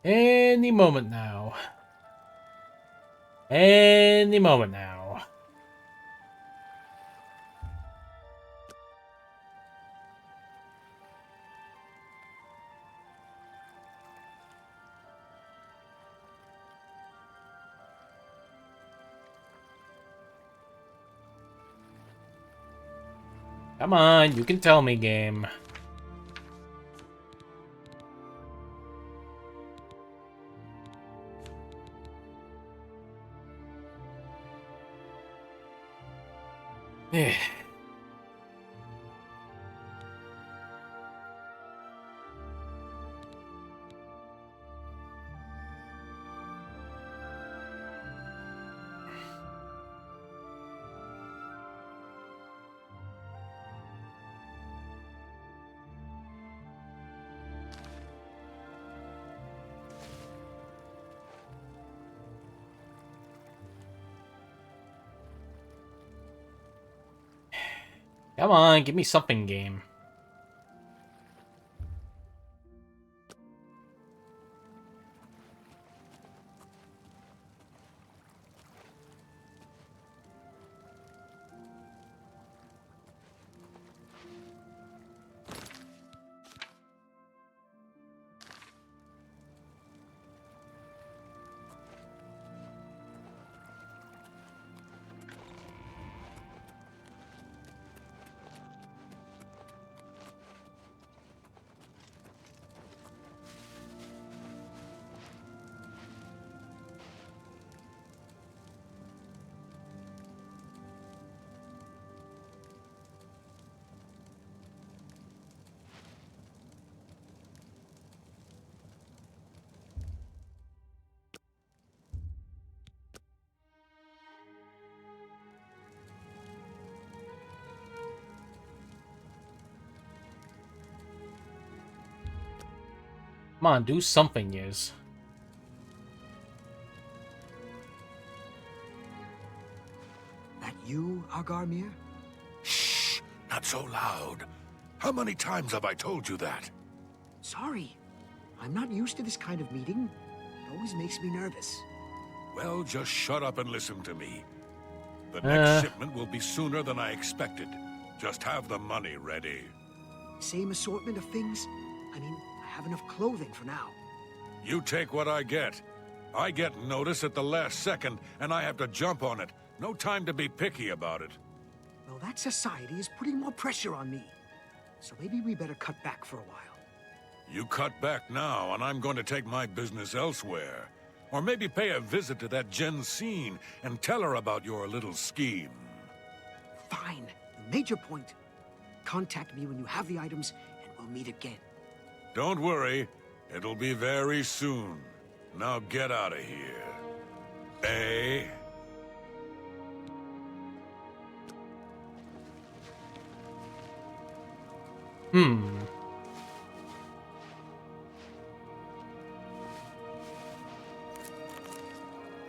Any moment now. Any moment now. Come on, you can tell me, game. Yeah. Come on, give me something, game. Come on, do something, Yiz. That you, Agarmir? Shh! Not so loud. How many times have I told you that? Sorry. I'm not used to this kind of meeting. It always makes me nervous. Well, just shut up and listen to me. The next shipment will be sooner than I expected. Just have the money ready. Same assortment of things? I mean, I have enough clothing for now. You take what I get. I get notice at the last second, and I have to jump on it. No time to be picky about it. Well, that society is putting more pressure on me. So maybe we better cut back for a while. You cut back now, and I'm going to take my business elsewhere. Or maybe pay a visit to that Jensine and tell her about your little scheme. Fine. You made your point. Contact me when you have the items, and we'll meet again. Don't worry. It'll be very soon. Now get out of here. Eh?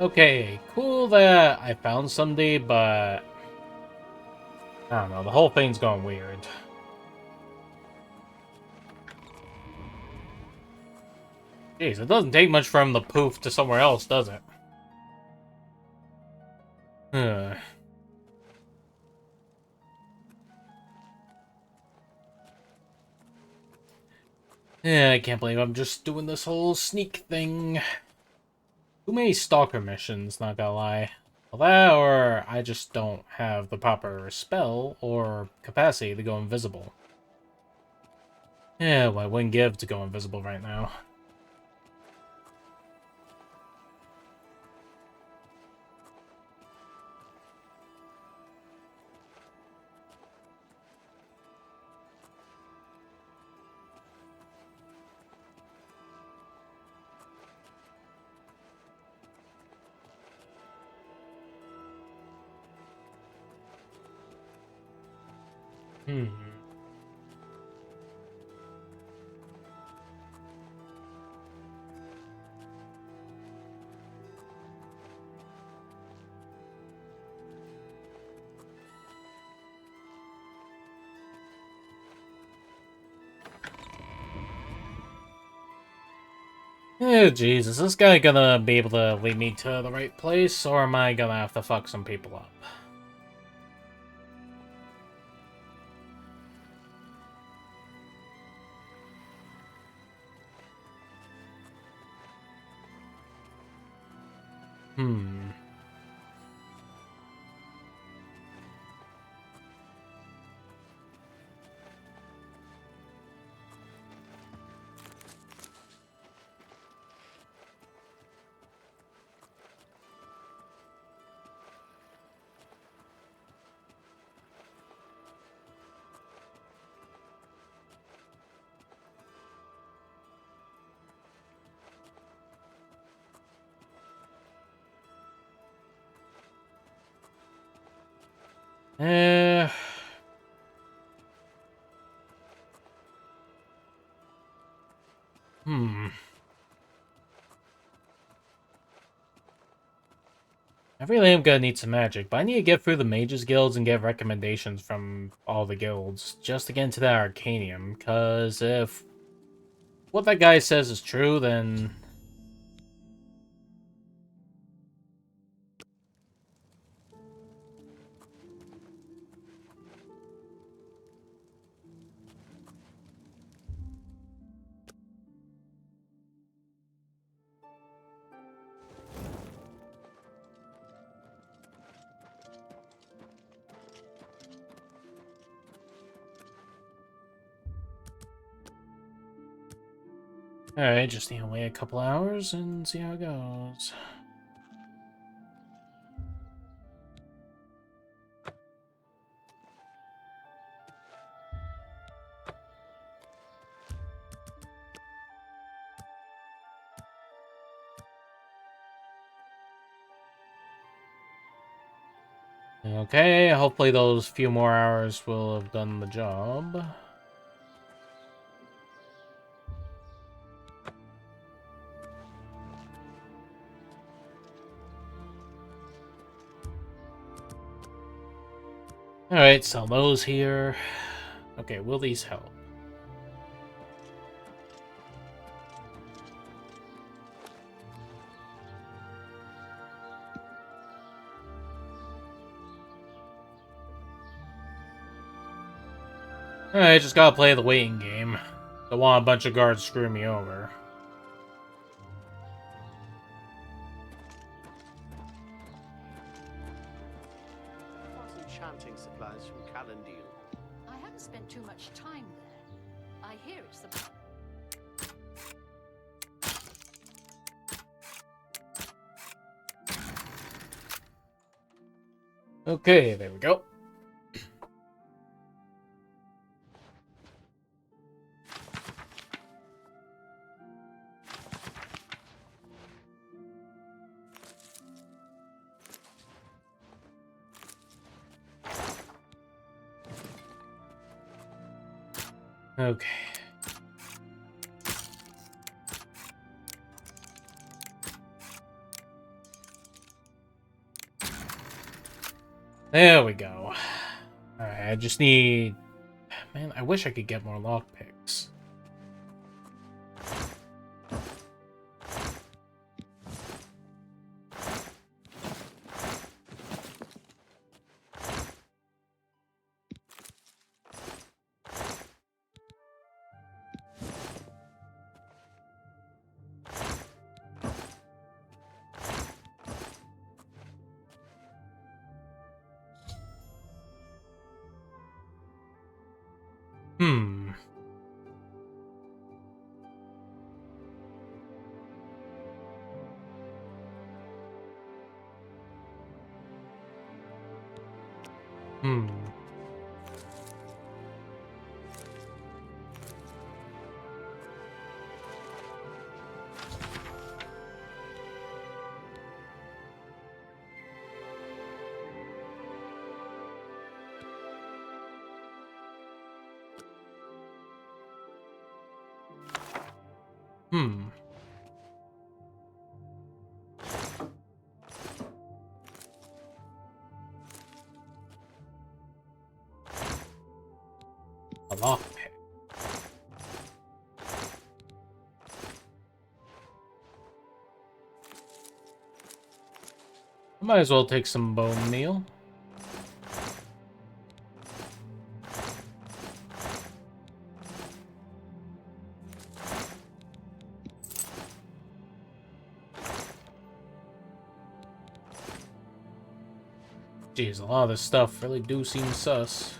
Okay, cool that I found somebody, but I don't know, the whole thing's going weird. Jeez, it doesn't take much from the poof to somewhere else, does it? Yeah, I can't believe I'm just doing this whole sneak thing. Too many stalker missions, not gonna lie. Well, that, or I just don't have the proper spell or capacity to go invisible. Yeah, well, I wouldn't give to go invisible right now. Oh, Jesus, is this guy gonna be able to lead me to the right place, or am I gonna have to fuck some people up? I really am gonna need some magic, but I need to get through the mages guilds and get recommendations from all the guilds just to get into that Arcanium, because if what that guy says is true, then alright, just need to wait a couple hours and see how it goes. Okay, hopefully those few more hours will have done the job. Alright, sell those here. Okay, will these help? Alright, just gotta play the waiting game. Don't want a bunch of guards screw me over. Want some chanting supplies from Calendil. I haven't spent too much time there. I hear it's the... Okay, there we go. Okay. There we go. Alright, I just need... Man, I wish I could get more lockpicks. Hmm. Hmm. Hmm. A lockpick. I might as well take some bone meal. Jeez, a lot of this stuff really do seem sus.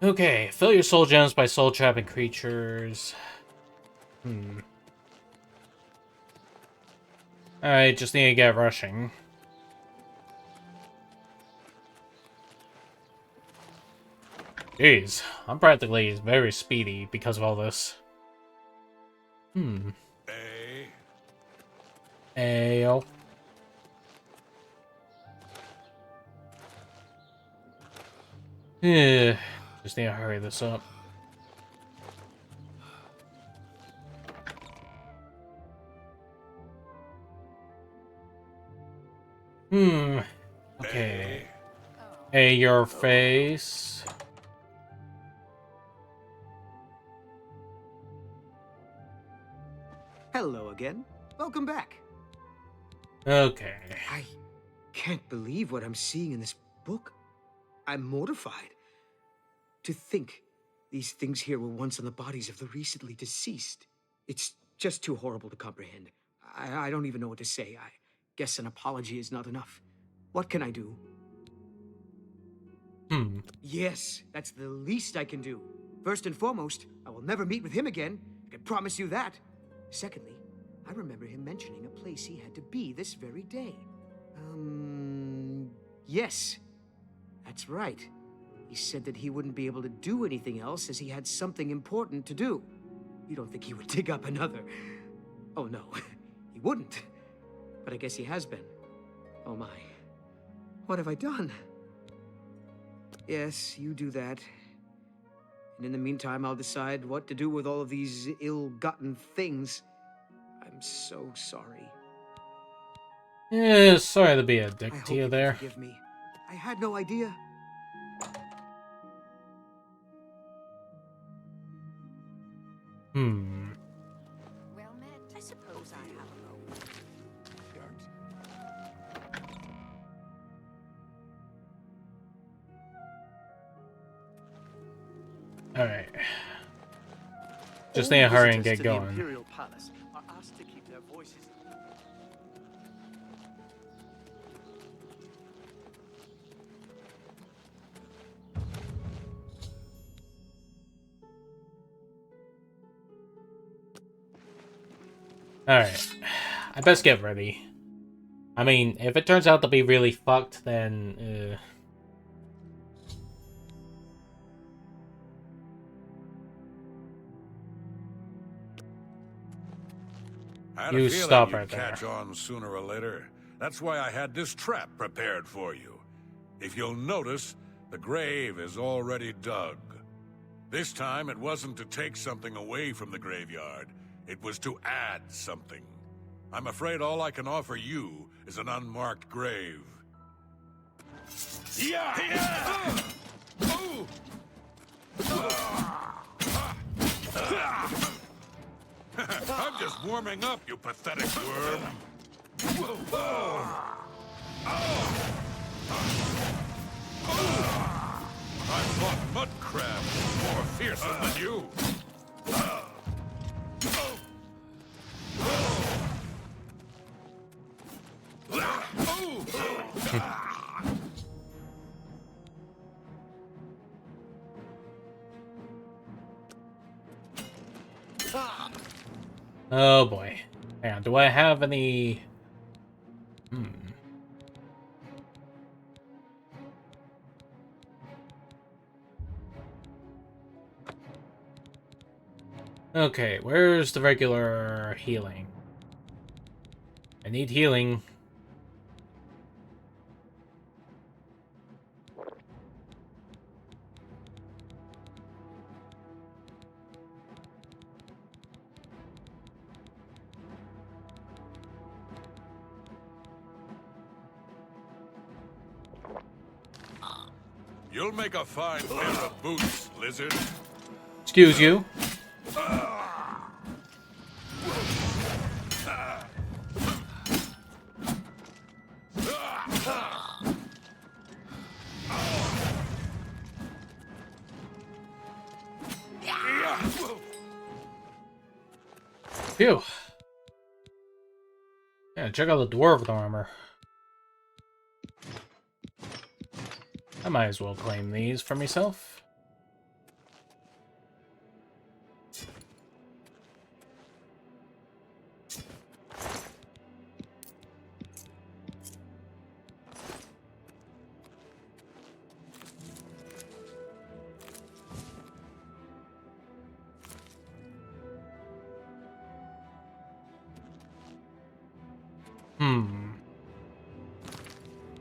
Okay, fill your soul gems by soul trapping creatures. Hmm. Alright, just need to get rushing. Jeez, I'm practically very speedy because of all this. Hmm. Ayo. Yeah, just need to hurry this up. Hmm. Okay. Hey, your face. Hello again. Welcome back. Okay. I can't believe what I'm seeing in this book. I'm mortified. To think these things here were once on the bodies of the recently deceased. It's just too horrible to comprehend. I don't even know what to say. I guess an apology is not enough. What can I do? Hmm. Yes, that's the least I can do. First and foremost, I will never meet with him again. I can promise you that. Secondly, I remember him mentioning a place he had to be this very day. Yes. That's right. He said that he wouldn't be able to do anything else as he had something important to do. You don't think he would dig up another... Oh, no. He wouldn't. But I guess he has been. Oh, my. What have I done? Yes, you do that. And in the meantime, I'll decide what to do with all of these ill-gotten things. I'm so sorry. Yeah, sorry to be a I dick hope to you you can there. forgive me. I had no idea. Well met. I suppose I have a moment. Alright. Just need to hurry and get The going. Imperial Palace are asked to keep their voices. Alright. I best get ready. I mean, if it turns out to be really fucked, then... I had You a feeling stop you'd right there. catch on sooner or later. That's why I had this trap prepared for you. If you'll notice, the grave is already dug. This time, it wasn't to take something away from the graveyard. It was to add something. I'm afraid all I can offer you is an unmarked grave. Yeah! I'm just warming up, you pathetic worm. I fought mud crabs more fearsome than you. Oh boy. Hang on, do I have any... Okay, where's the regular healing? I need healing. You'll make a fine pair of boots, lizard. Excuse you. Phew. Yeah, check out the dwarven armor. I might as well claim these for myself.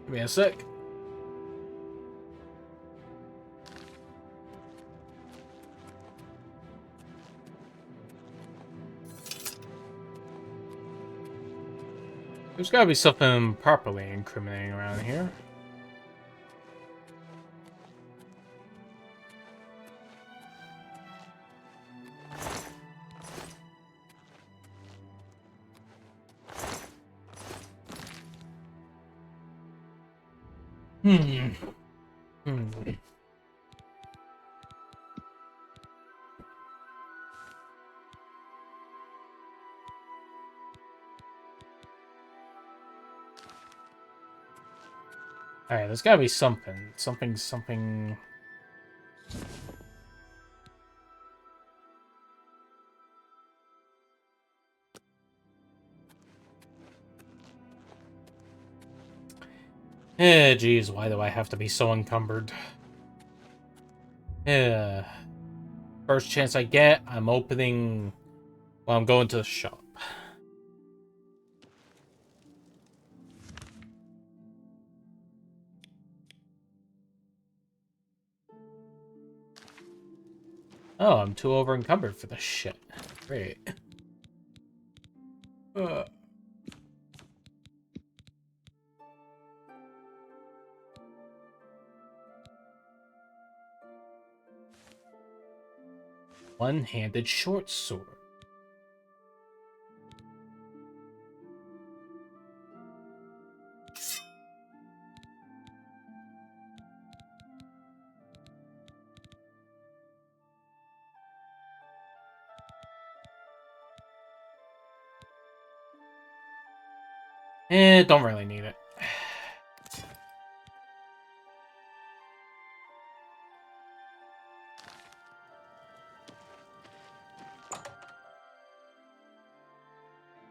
Give me a sec. There's gotta be something properly incriminating around here. Alright, there's gotta be something. Something... Eh, geez, why do I have to be so encumbered? Yeah. First chance I get, I'm opening... Well, I'm going to the shop. Oh, I'm too over encumbered for this shit. Great. One-handed short sword. Don't really need it.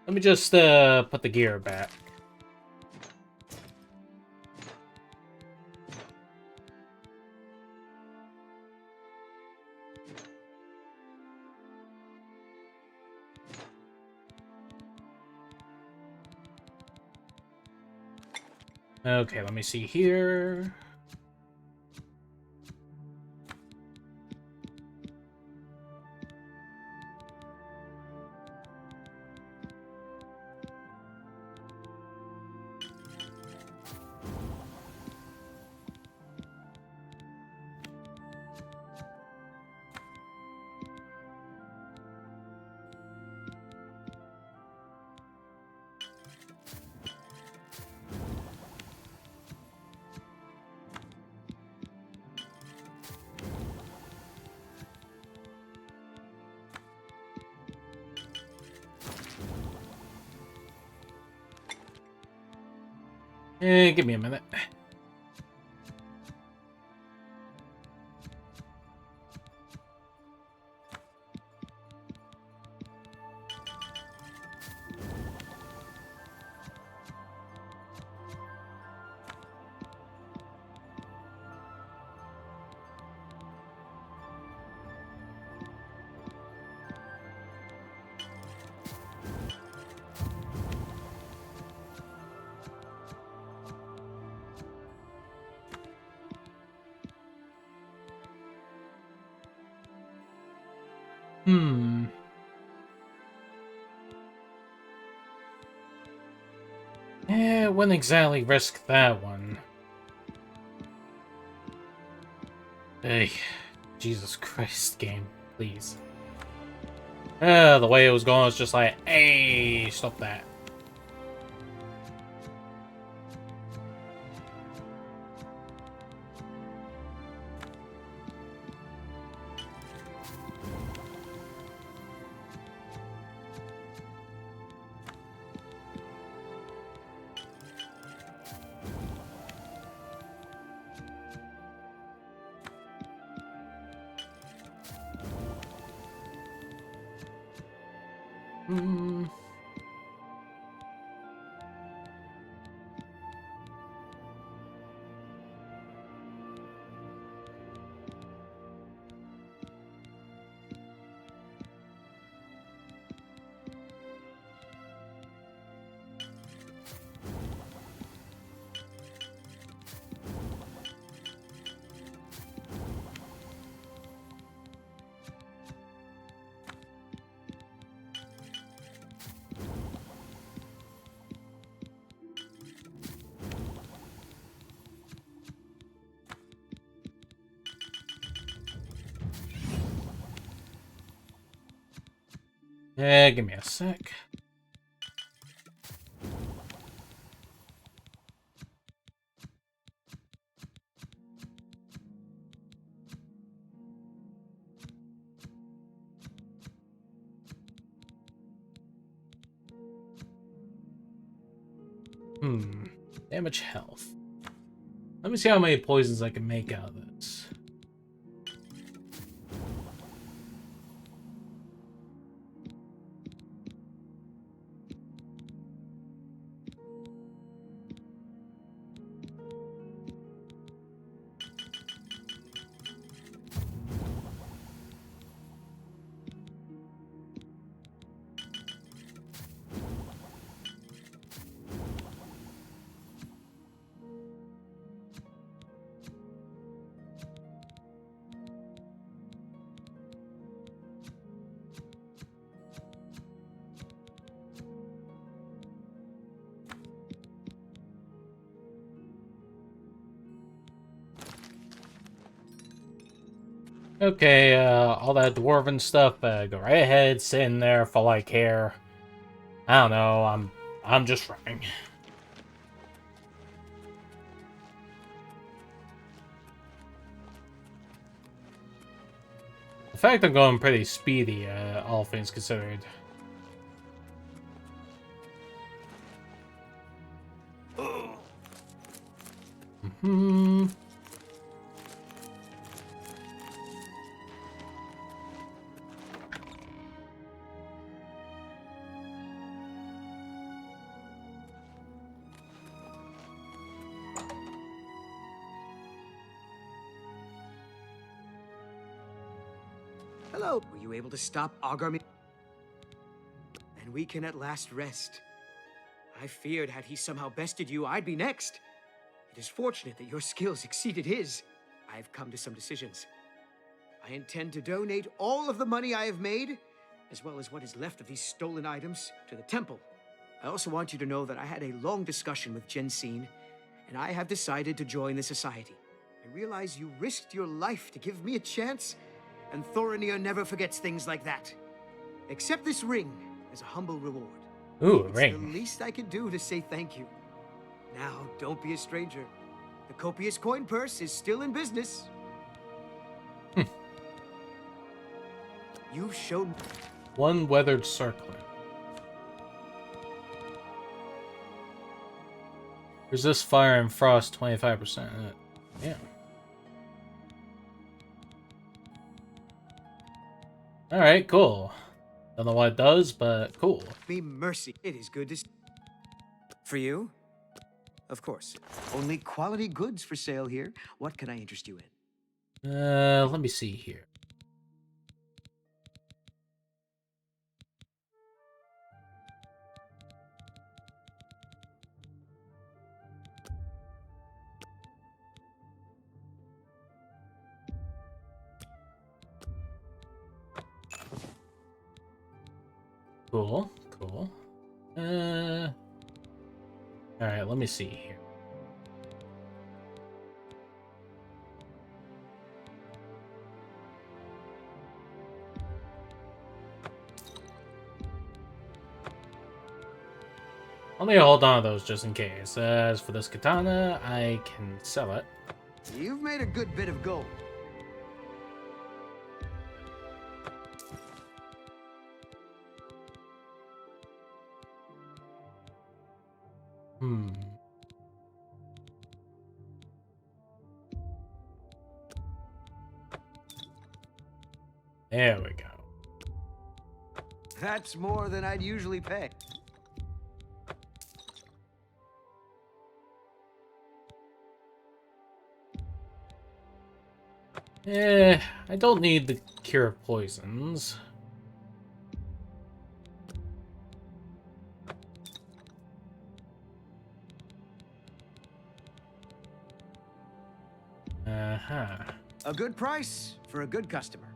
Let me just put the gear back. Okay, let me see here. Give me a minute. Wouldn't exactly risk that one. Hey, Jesus Christ, game, please. The way it was going was just like, hey, stop that. Give me a sec. Damage health. Let me see how many poisons I can make out of this. Okay, all that dwarven stuff, go right ahead, sit in there for like care. I don't know, I'm just running. In fact, I'm going pretty speedy, all things considered. Mm-hmm. Hello. Were you able to stop Agarmi? And we can at last rest. I feared had he somehow bested you, I'd be next. It is fortunate that your skills exceeded his. I've come to some decisions. I intend to donate all of the money I have made, as well as what is left of these stolen items, to the temple. I also want you to know that I had a long discussion with Jensine, and I have decided to join the society. I realize you risked your life to give me a chance, and Thorinir never forgets things like that. Accept this ring as a humble reward. Ooh, a It's ring. the least I can do to say thank you. Now, don't be a stranger. The copious coin purse is still in business. You've shown... One weathered circlet. Resist fire and frost 25%. Yeah. Alright, cool. Don't know what it does, but cool. Me mercy. It is good to... For you? Of course. Only quality goods for sale here. What can I interest you in? Let me see here. Cool, cool. Alright, let me see here. Let me hold on to those just in case. As for this katana, I can sell it. You've made a good bit of gold. Hmm. There we go. That's more than I'd usually pay. I don't need the cure of poisons. Uh-huh. A good price for a good customer.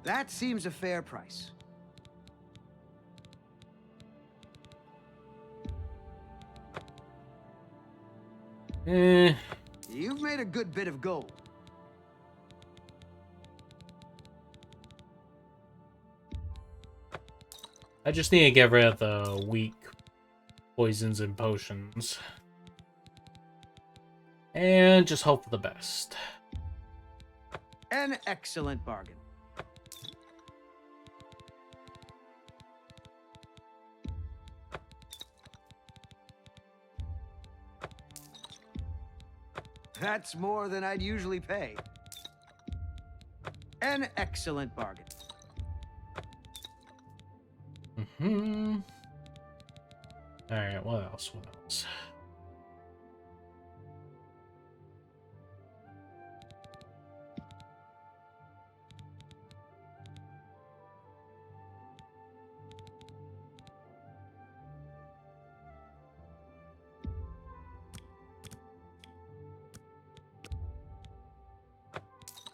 That seems a fair price. You've made a good bit of gold. I just need to get rid of the weak poisons and potions. And just hope for the best. An excellent bargain. That's more than I'd usually pay. An excellent bargain. Mm-hmm. Alright, what else? What else?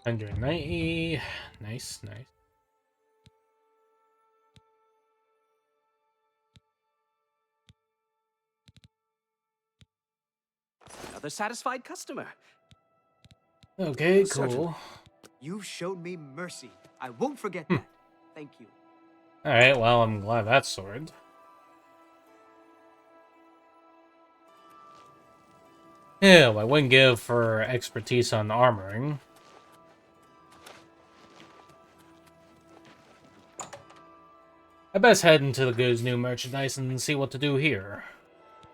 $190. Nice, nice. Another satisfied customer. Okay, Certainly. cool. You've shown me mercy. I won't forget that. Thank you. Alright, well, I'm glad that's sorted. Yeah, I wouldn't give for expertise on armoring. I best head into the goods new merchandise and see what to do here.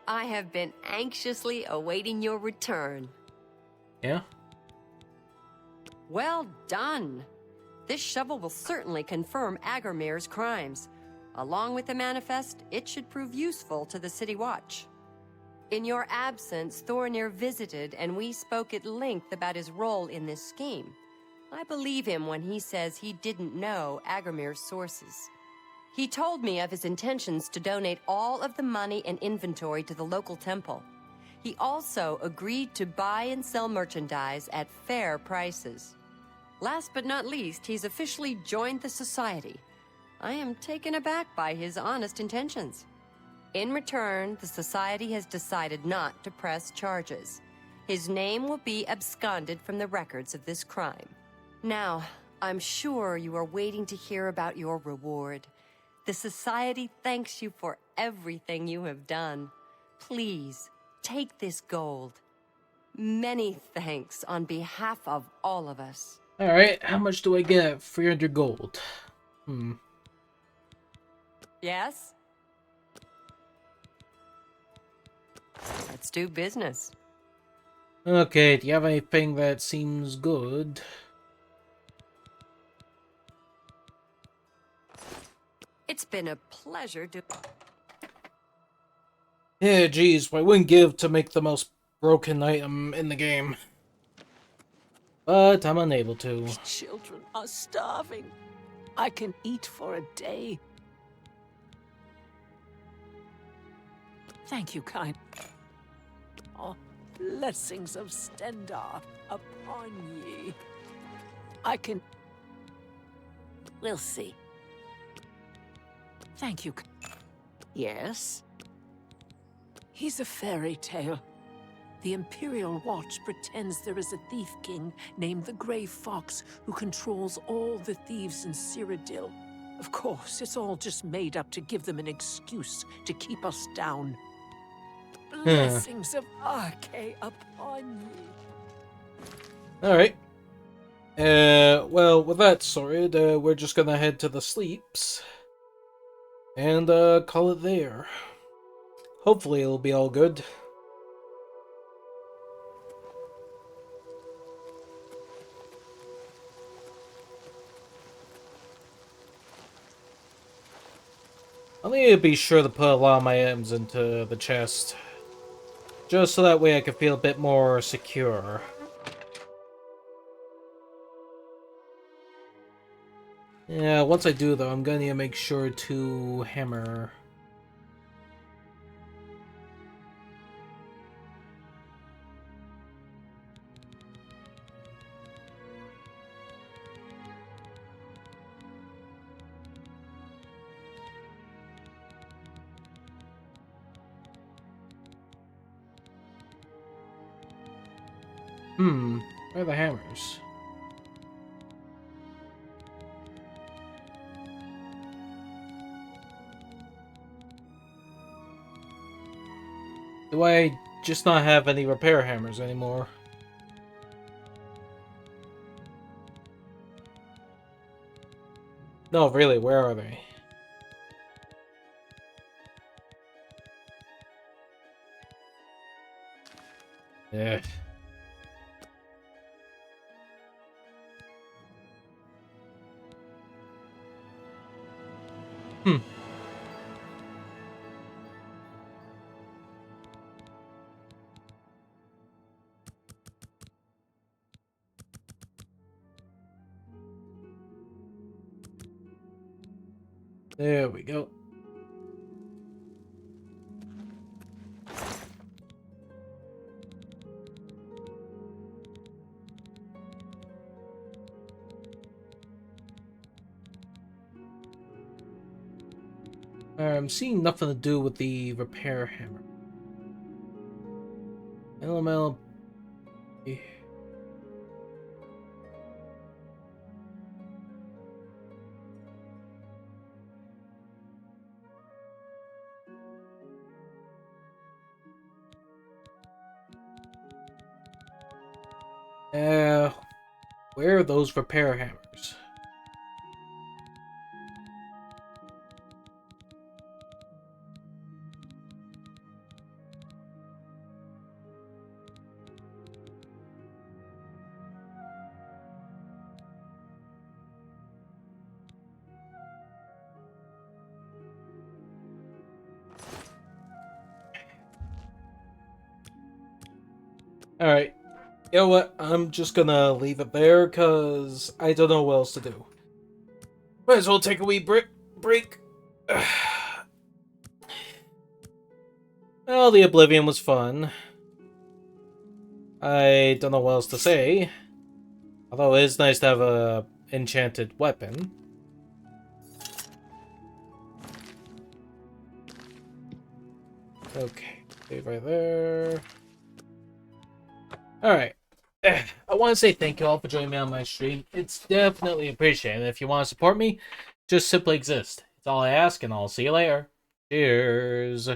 I have been anxiously awaiting your return. Yeah? Well done. This shovel will certainly confirm Agarmir's crimes. Along with the manifest, it should prove useful to the City Watch. In your absence, Thornir visited and we spoke at length about his role in this scheme. I believe him when he says he didn't know Agarmir's sources. He told me of his intentions to donate all of the money and inventory to the local temple. He also agreed to buy and sell merchandise at fair prices. Last but not least, he's officially joined the Society. I am taken aback by his honest intentions. In return, the Society has decided not to press charges. His name will be absconded from the records of this crime. Now, I'm sure you are waiting to hear about your reward. The Society thanks you for everything you have done. Please, take this gold. Many thanks on behalf of all of us. Alright, how much do I get? 300 gold. Yes? Let's do business. Okay, do you have anything that seems good? It's been a pleasure to... Yeah, geez, I wouldn't give to make the most broken item in the game. But I'm unable to. The children are starving. I can eat for a day. Thank you, kind. Oh, blessings of Stendar upon ye. I can... We'll see. Thank you. Yes? He's a fairy tale. The Imperial Watch pretends there is a thief king named the Grey Fox who controls all the thieves in Cyrodiil. Of course, it's all just made up to give them an excuse to keep us down. Blessings of Arche upon you. Alright. Well, with that sorted, we're just gonna head to the sleeps. And, call it there. Hopefully it'll be all good. I need to be sure to put a lot of my items into the chest. Just so that way I can feel a bit more secure. Yeah, once I do though, I'm gonna need to make sure to hammer. Where are the hammers? Do I just not have any repair hammers anymore? No, really, where are they? Yeah. There we go. I'm seeing nothing to do with the repair hammer. LML. Where are those repair hammers? Alright. You know what? I'm just gonna leave it there, because I don't know what else to do. Might as well take a wee break. Well, the Oblivion was fun. I don't know what else to say. Although it is nice to have a enchanted weapon. Okay, save right there. Alright. I want to say thank you all for joining me on my stream. It's definitely appreciated. If you want to support me, just simply exist. It's all I ask, and I'll see you later. Cheers.